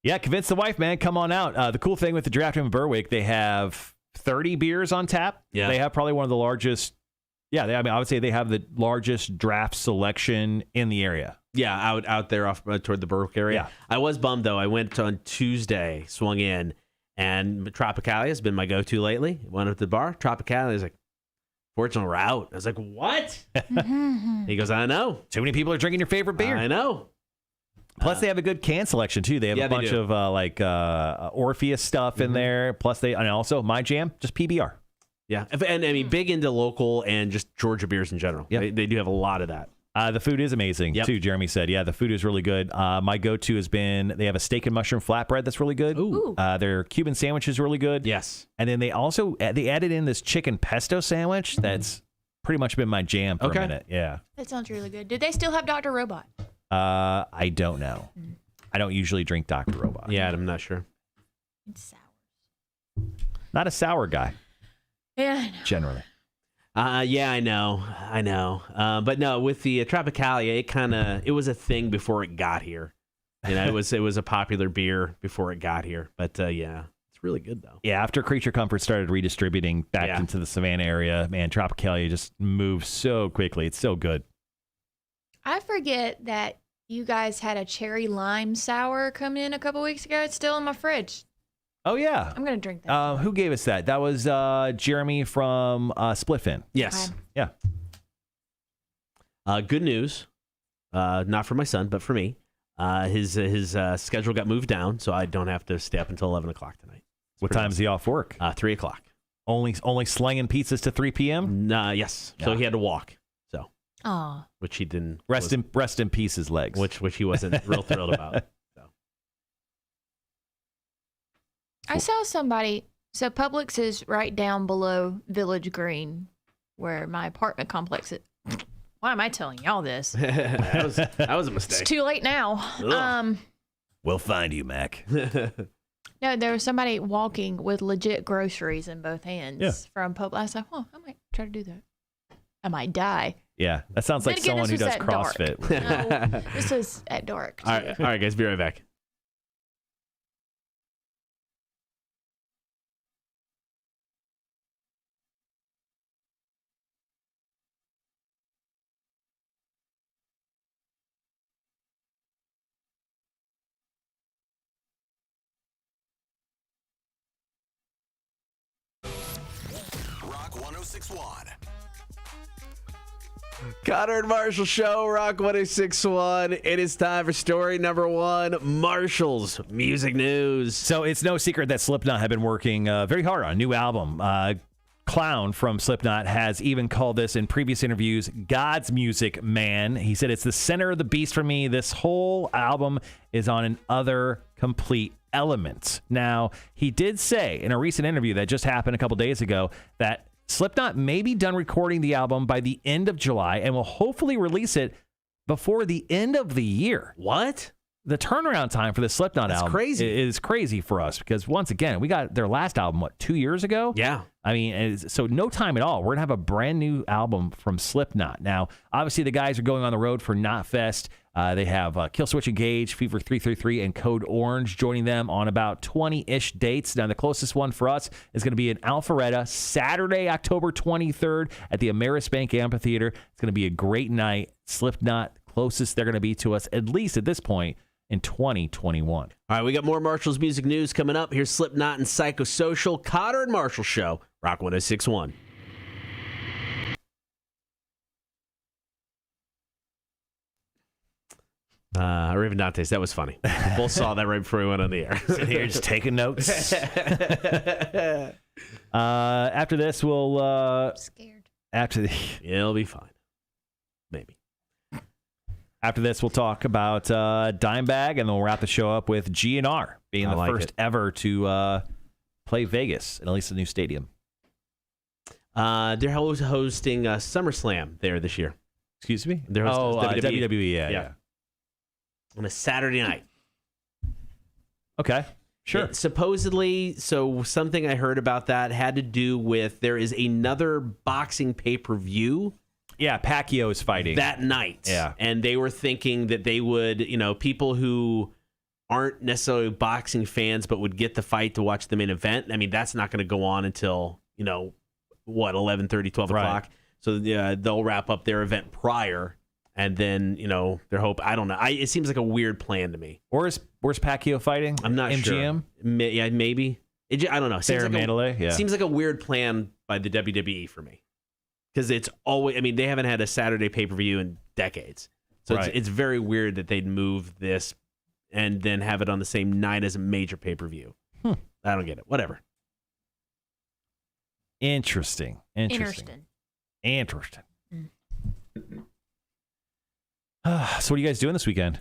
Yeah, convince the wife, man. Come on out. The cool thing with the Draft Room in Berwick, they have 30 beers on tap. Yeah. They have probably one of the largest. Yeah, I would say they have the largest draft selection in the area. Yeah, out there off toward the Berwick area. Yeah. I was bummed, though. I went on Tuesday, swung in, and Tropicalia has been my go-to lately. Went up to the bar. Tropicalia is like, fortunately, we're out. I was like, what? He goes, I know. Too many people are drinking your favorite beer. I know. Plus, they have a good can selection, too. They have a bunch of Orpheus stuff in there. Plus, and also, my jam, just PBR. Yeah. And I mean, big into local and just Georgia beers in general. Yep. They do have a lot of that. The food is amazing, too, Jeremy said. Yeah, the food is really good. My go-to has been, they have a steak and mushroom flatbread that's really good. Ooh. Their Cuban sandwich is really good. Yes. And then they also, they added in this chicken pesto sandwich that's pretty much been my jam for a minute. Yeah. That sounds really good. Did they still have Dr. Robot? I don't know. I don't usually drink Dr. Robot. Yeah, I'm not sure. It's sour. Not a sour guy. Yeah, I know. Generally. Yeah, I know. But no, with the Tropicalia, it was a thing before it got here. It was a popular beer before it got here. But yeah, it's really good though. Yeah, after Creature Comfort started redistributing back into the Savannah area, man, Tropicalia just moves so quickly. It's so good. I forget that you guys had a cherry lime sour come in a couple weeks ago. It's still in my fridge. Oh, yeah. I'm going to drink that. Who gave us that? That was Jeremy from Spliffin. Yes. Yeah. Good news. Not for my son, but for me. His schedule got moved down, so I don't have to stay up until 11 o'clock tonight. What time is he off work? 3 o'clock. Only slanging pizzas to 3 p.m.? Yes. So he had to walk. Oh, which he didn't. Rest in peace, his legs. Which he wasn't real thrilled about. So. I saw somebody. So Publix is right down below Village Green, where my apartment complex is. Why am I telling y'all this? that was a mistake. It's too late now. We'll find you, Mac. No, there was somebody walking with legit groceries in both hands Yeah. from Publix. I was like, I might try to do that. I might die. Yeah, that sounds Then like again, someone who this does was at dark. CrossFit. No, this was at dark. All right, guys, be right back. Rock 1061. Kotter and Marshall Show, Rock 1061. It is time for story number 1, Marshall's music news. So it's no secret that Slipknot have been working very hard on a new album. Clown from Slipknot has even called this in previous interviews God's music, man. He said it's the center of the beast for me. This whole album is on an other complete element. Now, he did say in a recent interview that just happened a couple days ago that Slipknot may be done recording the album by the end of July and will hopefully release it before the end of the year. What? The turnaround time for the Slipknot album is crazy for us because, once again, we got their last album, 2 years ago? Yeah. I mean, so no time at all. We're going to have a brand new album from Slipknot. Now, obviously, the guys are going on the road for Knotfest. They have Killswitch Engage, Fever 333, and Code Orange joining them on about 20-ish dates. Now, the closest one for us is going to be in Alpharetta, Saturday, October 23rd at the Amerisbank Amphitheater. It's going to be a great night. Slipknot, closest they're going to be to us, at least at this point, in 2021. All right, we got more Marshall's music news coming up. Here's Slipknot and Psychosocial, Kotter and Marshall Show, Rock 1061. Raven Dantes, that was funny. We both saw that right before we went on the air. Sitting here just taking notes. After this, we'll... scared. It'll be fine. Maybe. After this, we'll talk about Dimebag, and then we'll wrap the show up with GNR being the first ever to play Vegas, at least a new stadium. They're hosting SummerSlam there this year. Excuse me? They're hosting WWE, yeah. On a Saturday night. Okay, sure. Supposedly, so something I heard about that had to do with there is another boxing pay-per-view. Yeah, Pacquiao is fighting that night. Yeah. And they were thinking that they would, people who aren't necessarily boxing fans but would get the fight to watch the main event. I mean, that's not going to go on until, 11:30, 12 o'clock. So they'll wrap up their event prior. And then, their hope, I don't know. It seems like a weird plan to me. Where's Pacquiao fighting? I'm not MGM? sure. Yeah, maybe. I don't know. Seems like a weird plan by the WWE for me. Because it's always, they haven't had a Saturday pay-per-view in decades. So it's very weird that they'd move this and then have it on the same night as a major pay-per-view. I don't get it. Whatever. Interesting. So what are you guys doing this weekend?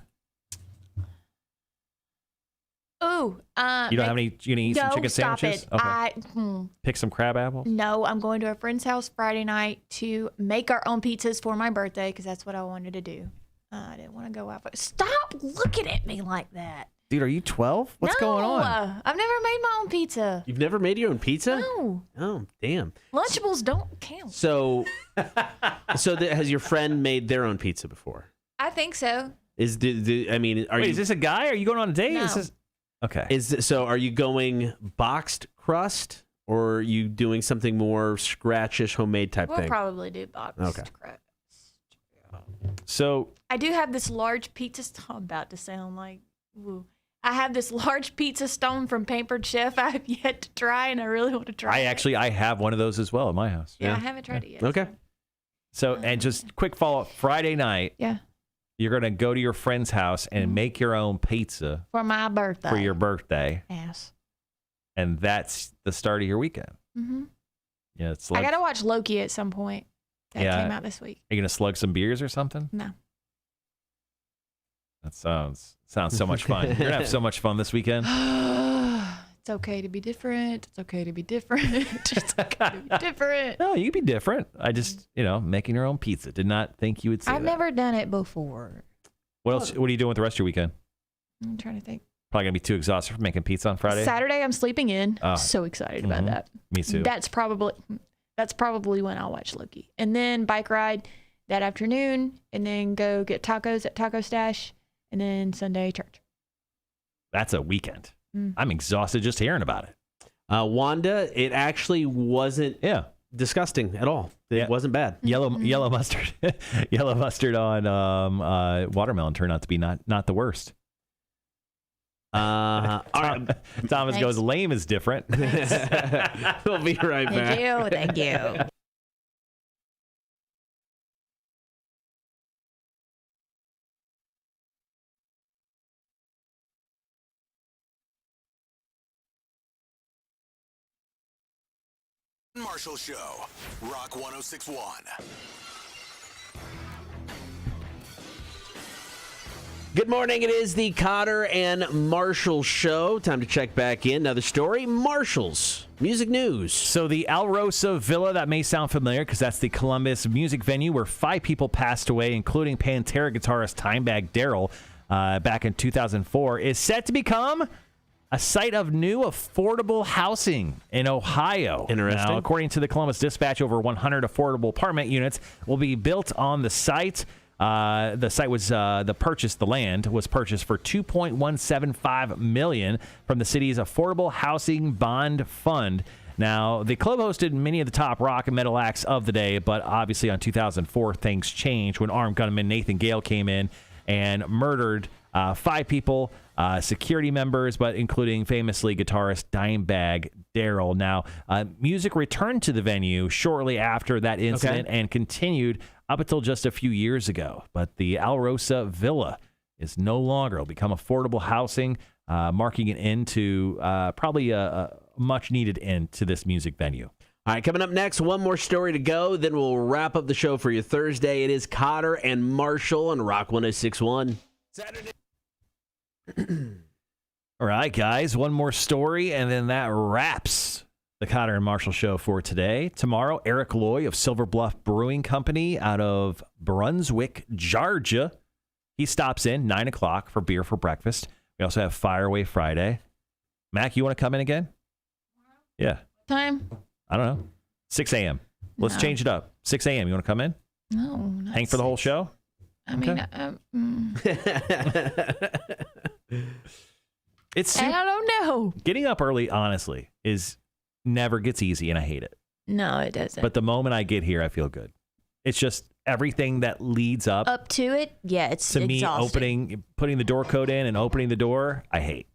Ooh, you don't have any? You gonna eat some chicken sandwiches? Stop it. Okay. Pick some crab apples. No, I'm going to a friend's house Friday night to make our own pizzas for my birthday because that's what I wanted to do. I didn't want to go out. Stop looking at me like that, dude. Are you 12? What's going on? I've never made my own pizza. You've never made your own pizza? No. Oh, damn. Lunchables don't count. So, has your friend made their own pizza before? I think so. Is this a guy? Are you going on a date? No. Okay. Are you going boxed crust or are you doing something more scratchish homemade type thing? We'll probably do boxed crust. So I do have this large pizza I'm about to sound like woo. I have this large pizza stone from Pampered Chef I have yet to try and I really want to try I have one of those as well at my house. Yeah, I haven't tried it yet. Okay. So and just quick follow-up, Friday night. Yeah. You're going to go to your friend's house and make your own pizza. For my birthday. For your birthday. Yes. And that's the start of your weekend. Mm-hmm. Yeah, it's I got to watch Loki at some point. That came out this week. Are you going to slug some beers or something? No. That sounds so much fun. You're going to have so much fun this weekend. It's okay to be different. It's okay to be different. It's okay to be different. No, you can be different. I just, making your own pizza. Did not think you would say I've never done it before. What else? What are you doing with the rest of your weekend? I'm trying to think. Probably gonna be too exhausted from making pizza on Friday. Saturday, I'm sleeping in. Oh. So excited about that. Me too. That's probably when I'll watch Loki, and then bike ride that afternoon, and then go get tacos at Taco Stash, and then Sunday church. That's a weekend. I'm exhausted just hearing about it. Wanda, it actually wasn't disgusting at all. It wasn't bad. Yellow mustard, yellow mustard on watermelon turned out to be not the worst. All right. Thomas Thanks. goes, lame is different. We'll be right back. Thank you. Marshall Show, Rock 106.1. Good morning. It is the Kotter and Marshall Show. Time to check back in. Another story. Marshall's music news. So the Alrosa Villa, that may sound familiar because that's the Columbus music venue where 5 people passed away, including Pantera guitarist Dimebag Darrell back in 2004, is set to become a site of new affordable housing in Ohio. Interesting. Now, according to the Columbus Dispatch, over 100 affordable apartment units will be built on the site. The site was the land was purchased for $2.175 million from the city's Affordable Housing Bond Fund. Now, the club hosted many of the top rock and metal acts of the day, but obviously on 2004 things changed when armed gunman Nathan Gale came in and murdered 5 people, security members, but including famously guitarist Dimebag Darrell. Now, music returned to the venue shortly after that incident and continued up until just a few years ago. But the Alrosa Villa is no longer. It'll become affordable housing, marking an end to probably a much-needed end to this music venue. All right, coming up next, one more story to go. Then we'll wrap up the show for you Thursday. It is Kotter and Marshall on Rock 106.1. Saturday. All right, guys, one more story, and then that wraps the Kotter and Marshall Show for today. Tomorrow, Eric Loy of Silver Bluff Brewing Company out of Brunswick, Georgia. He stops in 9 o'clock for beer for breakfast. We also have Fireaway Friday. Mac, you want to come in again? Yeah. Time? I don't know. 6 a.m. Let's change it up. 6 a.m. You want to come in? No. Hang for the whole show? I mean, It's I don't know. Getting up early, honestly, never gets easy, and I hate it. No, it doesn't. But the moment I get here, I feel good. It's just everything that leads up to it, yeah, it's to exhausting. me putting the door code in and opening the door, I hate.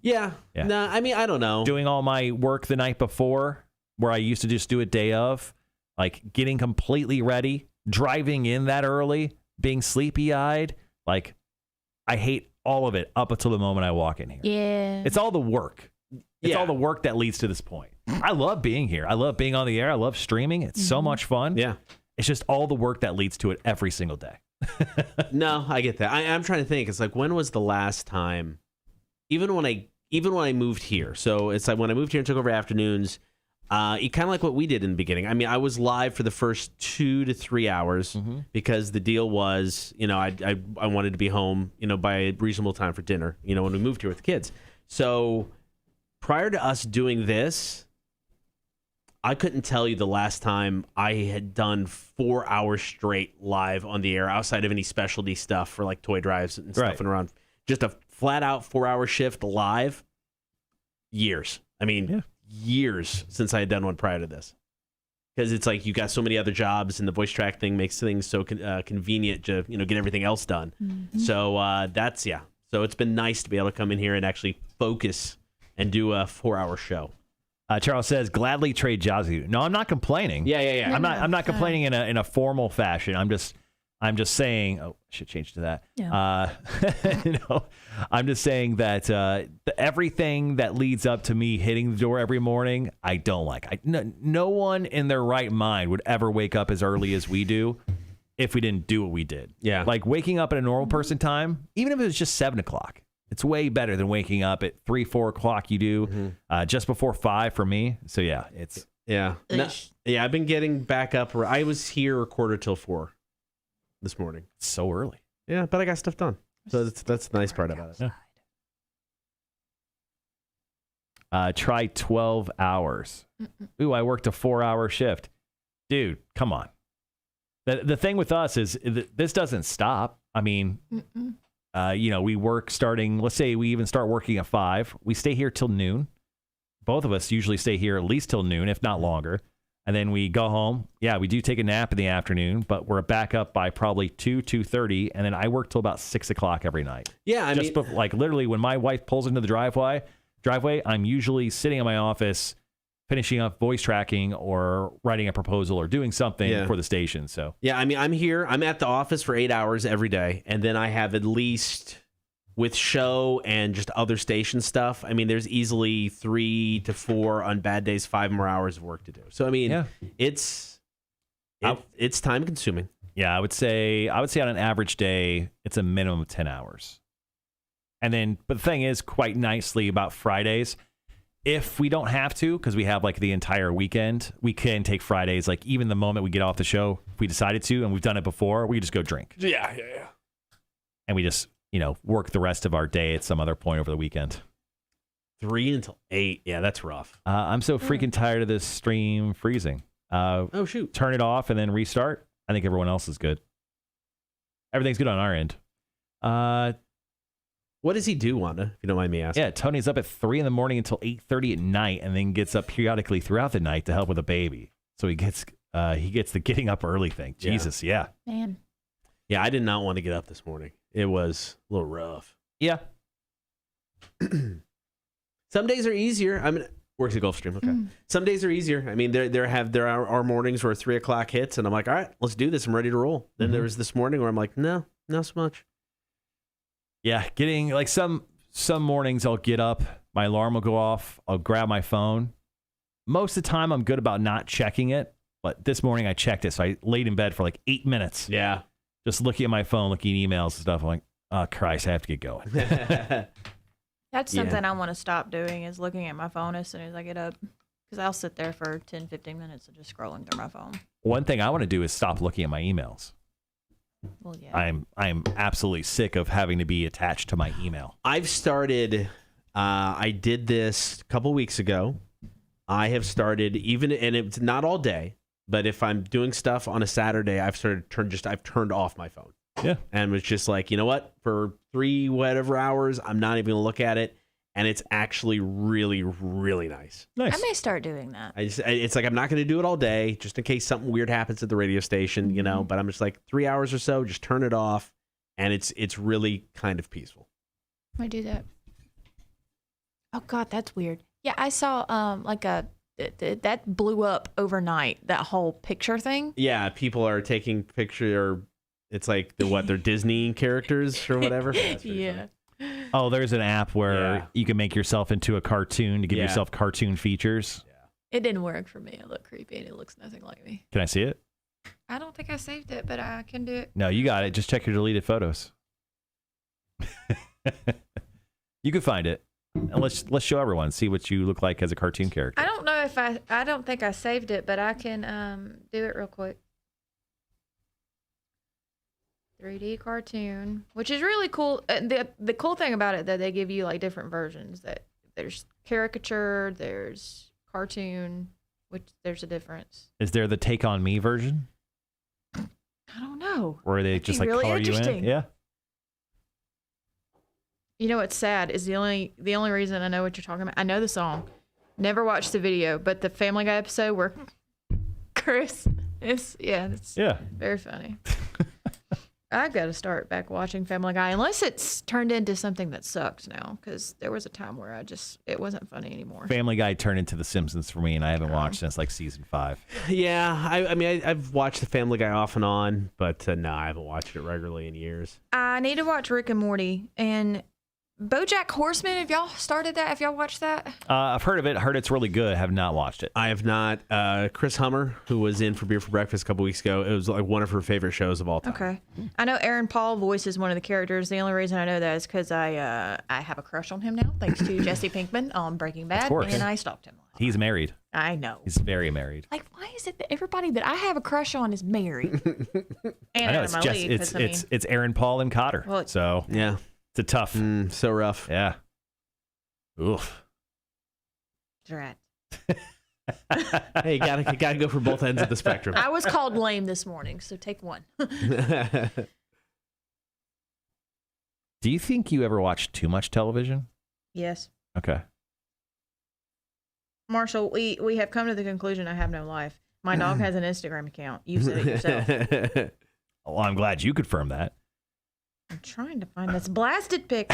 Yeah. No, I mean, I don't know. Doing all my work the night before, where I used to just do it day of, like getting completely ready, driving in that early, being sleepy-eyed, like I hate all of it up until the moment I walk in here. Yeah. It's all the work. It's all the work that leads to this point. I love being here. I love being on the air. I love streaming. It's so much fun. Yeah. It's just all the work that leads to it every single day. No, I get that. I'm trying to think. It's like, when was the last time, even when I moved here? So it's like when I moved here and took over afternoons, kind of like what we did in the beginning. I mean, I was live for the first 2 to 3 hours because the deal was, I wanted to be home, by a reasonable time for dinner, when we moved here with the kids. So prior to us doing this, I couldn't tell you the last time I had done 4 hours straight live on the air outside of any specialty stuff for like toy drives and stuff and around. Just a flat out 4-hour shift live. Years. I mean, years since I had done one prior to this. Because it's like you got so many other jobs, and the voice track thing makes things so convenient to get everything else done. So So it's been nice to be able to come in here and actually focus and do a 4-hour show. Charles says, gladly trade jobs with you. No, I'm not complaining. Yeah. I'm not complaining in a formal fashion. I'm just saying. Oh, I should change to that. Yeah. I'm just saying that everything that leads up to me hitting the door every morning, I don't like. No one in their right mind would ever wake up as early as we do if we didn't do what we did. Yeah. Like waking up at a normal person time, even if it was just 7 o'clock. It's way better than waking up at 3, 4 o'clock. You do just before 5 for me. So yeah, it's I've been getting back up. I was here 4:45 this morning. so early. Yeah, but I got stuff done. So that's the nice part about it. Yeah. Try 12 hours. Ooh, I worked a 4-hour shift. Dude, come on. The thing with us is this doesn't stop. I mean, we work starting, let's say we even start working at 5. We stay here till noon. Both of us usually stay here at least till noon, if not longer. And then we go home. Yeah, we do take a nap in the afternoon, but we're back up by probably 2:30. And then I work till about 6 o'clock every night. Yeah, I mean, like literally when my wife pulls into the driveway, I'm usually sitting in my office finishing up voice tracking or writing a proposal or doing something for the station. So yeah, I mean, I'm at the office for 8 hours every day, and then I have at least, with show and just other station stuff, I mean, there's easily 3 to 4 on bad days, 5 more hours of work to do. So I mean, it's time consuming. Yeah, I would say on an average day, it's a minimum of 10 hours. And then, but the thing is, quite nicely about Fridays, if we don't have to, because we have like the entire weekend, we can take Fridays, like even the moment we get off the show, if we decided to, and we've done it before, we just go drink. Yeah. And we just, work the rest of our day at some other point over the weekend. 3 until 8. Yeah, that's rough. I'm so freaking tired of this stream freezing. Oh, shoot. Turn it off and then restart. I think everyone else is good. Everything's good on our end. What does he do, Wanda, if you don't mind me asking? Yeah, Tony's up at 3 in the morning until 8:30 at night, and then gets up periodically throughout the night to help with a baby. So he gets the getting up early thing. Jesus, yeah. Man. Yeah, I did not want to get up this morning. It was a little rough. Yeah. Some days are easier. I mean, works at Gulfstream. Okay. Some days are easier. I mean, there are mornings where 3 o'clock hits, and I'm like, all right, let's do this. I'm ready to roll. Then there was this morning where I'm like, no, not so much. Yeah, getting like some mornings I'll get up, my alarm will go off, I'll grab my phone. Most of the time I'm good about not checking it, but this morning I checked it, so I laid in bed for like 8 minutes. Yeah. Just looking at my phone, looking at emails and stuff. I'm like, oh, Christ, I have to get going. That's something I want to stop doing, is looking at my phone as soon as I get up. Because I'll sit there for 10, 15 minutes of just scrolling through my phone. One thing I want to do is stop looking at my emails. Well, yeah. I'm absolutely sick of having to be attached to my email. I've started, I did this a couple weeks ago. I have started, and it's not all day, but if I'm doing stuff on a Saturday, I've turned off my phone. Yeah. And was just like, you know what? For 3 whatever hours, I'm not even going to look at it. And it's actually really, really nice. Nice. I may start doing that. It's like, I'm not going to do it all day, just in case something weird happens at the radio station, but I'm just like 3 hours or so, just turn it off. And it's really kind of peaceful. I do that. Oh God, that's weird. Yeah, I saw that blew up overnight, that whole picture thing. Yeah, people are taking picture. It's like they're Disney characters or whatever. Yeah. Oh, there's an app where you can make yourself into a cartoon to give yourself cartoon features. Yeah. It didn't work for me. It looked creepy and it looks nothing like me. Can I see it? I don't think I saved it, but I can do it. No, you got it. Just check your deleted photos. You can find it. And let's show everyone, see what you look like as a cartoon character. I don't know if I don't think I saved it, but I can do it real quick. 3D cartoon, which is really cool. The cool thing about it that they give you like different versions. That there's caricature, there's cartoon, which there's a difference. Is there the Take On Me version? I don't know. Or they just like really color you in? Yeah. You know what's sad is the only reason I know what you're talking about. I know the song, never watched the video, but the Family Guy episode where Chris, it's very funny. I've got to start back watching Family Guy, unless it's turned into something that sucks now, because there was a time where it wasn't funny anymore. Family Guy turned into The Simpsons for me, and I haven't watched since like season 5. Yeah, I mean, I've watched the Family Guy off and on, but no, I haven't watched it regularly in years. I need to watch Rick and Morty and BoJack Horseman. Have y'all started that? Have y'all watched that? I've heard of it. Heard it's really good. Have not watched it. I have not. Chris Hummer, who was in For Beer for Breakfast a couple weeks ago, it was like one of her favorite shows of all time. Okay. I know Aaron Paul voices one of the characters. The only reason I know that is because I have a crush on him now, thanks to Jesse Pinkman on Breaking Bad, and I stalked him. He's married. I know. He's very married. Like, why is it that everybody that I have a crush on is married? And I know it's Aaron Paul and Kotter. Well, so yeah, it's a tough. So rough. Yeah. Oof. Drat. Hey, you gotta go for both ends of the spectrum. I was called lame this morning, so take one. Do you think you ever watch too much television? Yes. Okay. Marshall, we have come to the conclusion I have no life. My dog has an Instagram account. You said it yourself. Well, I'm glad you confirmed that. I'm trying to find this blasted pic.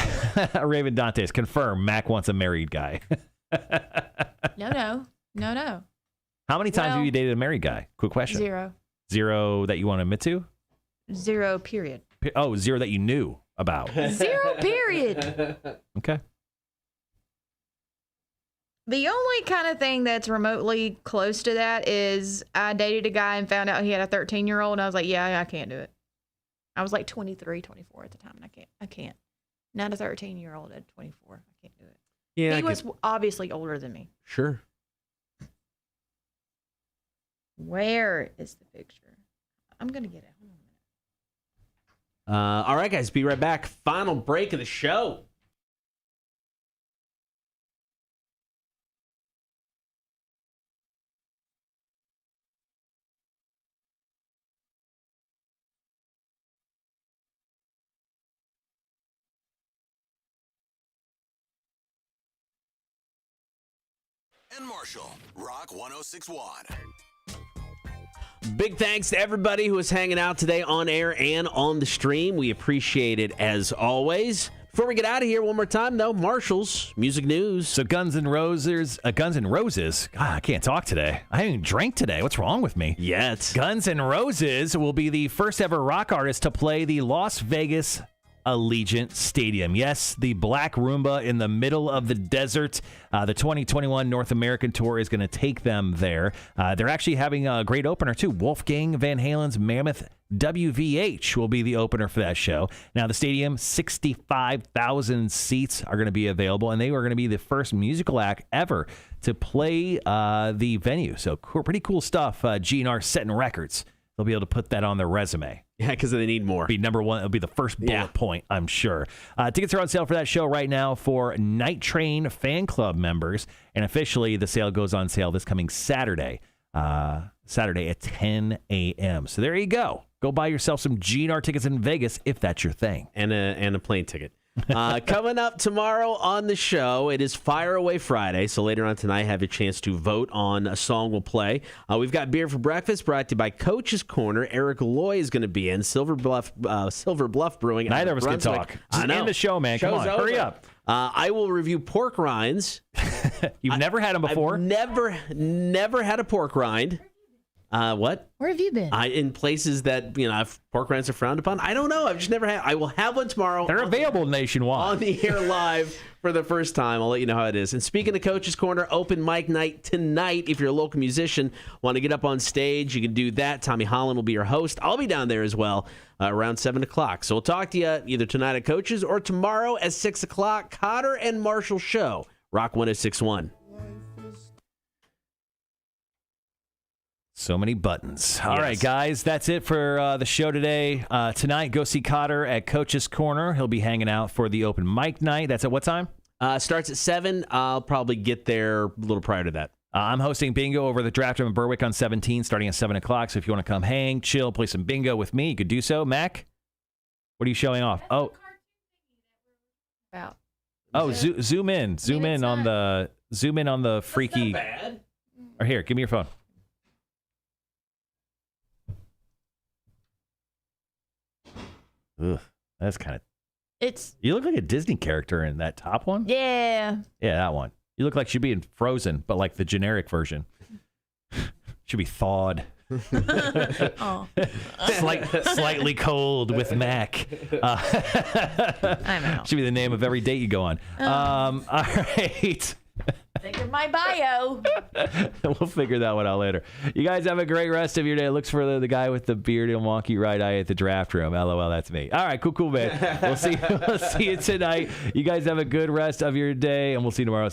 Raven Dantes, confirm Mac wants a married guy. No. How many times have Well, you dated a married guy? Quick question. 0. 0 that you want to admit to? 0, period. Oh, 0 that you knew about. 0, period. Okay. The only kind of thing that's remotely close to that is I dated a guy and found out he had a 13-year-old, and I was like, yeah, I can't do it. I was like 23, 24 at the time, and I can't. Not a 13-year-old at 24. I can't do it. Yeah, He was obviously older than me. Sure. Where is the picture? I'm going to get it. Hold on a minute. All right, guys, be right back. Final break of the show. And Marshall, Rock 1061. Big thanks to everybody who is hanging out today on air and on the stream. We appreciate it as always. Before we get out of here, one more time, though, Marshall's Music News. So Guns N' Roses. God, I can't talk today. I haven't even drank today. What's wrong with me? Yet. Guns N' Roses will be the first ever rock artist to play the Las Vegas Allegiant Stadium. Yes, the Black Roomba in the middle of the desert. The 2021 North American Tour is going to take them there. They're actually having a great opener, too. Wolfgang Van Halen's Mammoth WVH will be the opener for that show. Now, the stadium, 65,000 seats are going to be available, and they are going to be the first musical act ever to play the venue. So, pretty cool stuff. GNR setting records. They'll be able to put that on their resume. Yeah, because they need more. Be number one. It'll be the first bullet point, I'm sure. Tickets are on sale for that show right now for Night Train fan club members. And officially, the sale goes on sale this coming Saturday. Saturday at 10 a.m. So there you go. Go buy yourself some GNR tickets in Vegas if that's your thing. And a plane ticket. Coming up tomorrow on the show, it is Fire Away Friday. So later on tonight, have a chance to vote on a song we'll play. We've got Beer for Breakfast brought to you by Coach's Corner. Eric Loy is going to be in Silver Bluff Brewing. Neither of us can talk. I know. End the show, man. Come on, hurry up. I will review pork rinds. You've never had them before? I've never had a pork rind. What? Where have you been? In places that, pork rinds are frowned upon. I don't know. I've just never had. I will have one tomorrow. They're available nationwide. On the air live for the first time. I'll let you know how it is. And speaking of Coach's Corner, open mic night tonight. If you're a local musician, want to get up on stage, you can do that. Tommy Holland will be your host. I'll be down there as well around 7 o'clock. So we'll talk to you either tonight at Coach's or tomorrow at 6 o'clock. Kotter and Marshall Show. Rock 1061. So many buttons. All right, guys, that's it for the show today. Tonight, go see Kotter at Coach's Corner. He'll be hanging out for the open mic night. That's at what time? Starts at 7. I'll probably get there a little prior to that. I'm hosting bingo over the Draft Room in Berwick on 17, starting at 7 o'clock. So if you want to come hang, chill, play some bingo with me, you could do so. Mac, what are you showing off? Oh, zoom in on the freaky. That's not bad. Or here, give me your phone. Ugh, that's kind of. You look like a Disney character in that top one. Yeah, that one. You look like she'd be in Frozen, but like the generic version. Should be thawed. Slightly cold with Mac. I'm out. Should be the name of every date you go on. All right. Think of my bio. We'll figure that one out later. You guys have a great rest of your day. Looks for the guy with the beard and wonky right eye at the Draft Room. LOL, that's me. All right, cool, man. We'll see you tonight. You guys have a good rest of your day, and we'll see you tomorrow.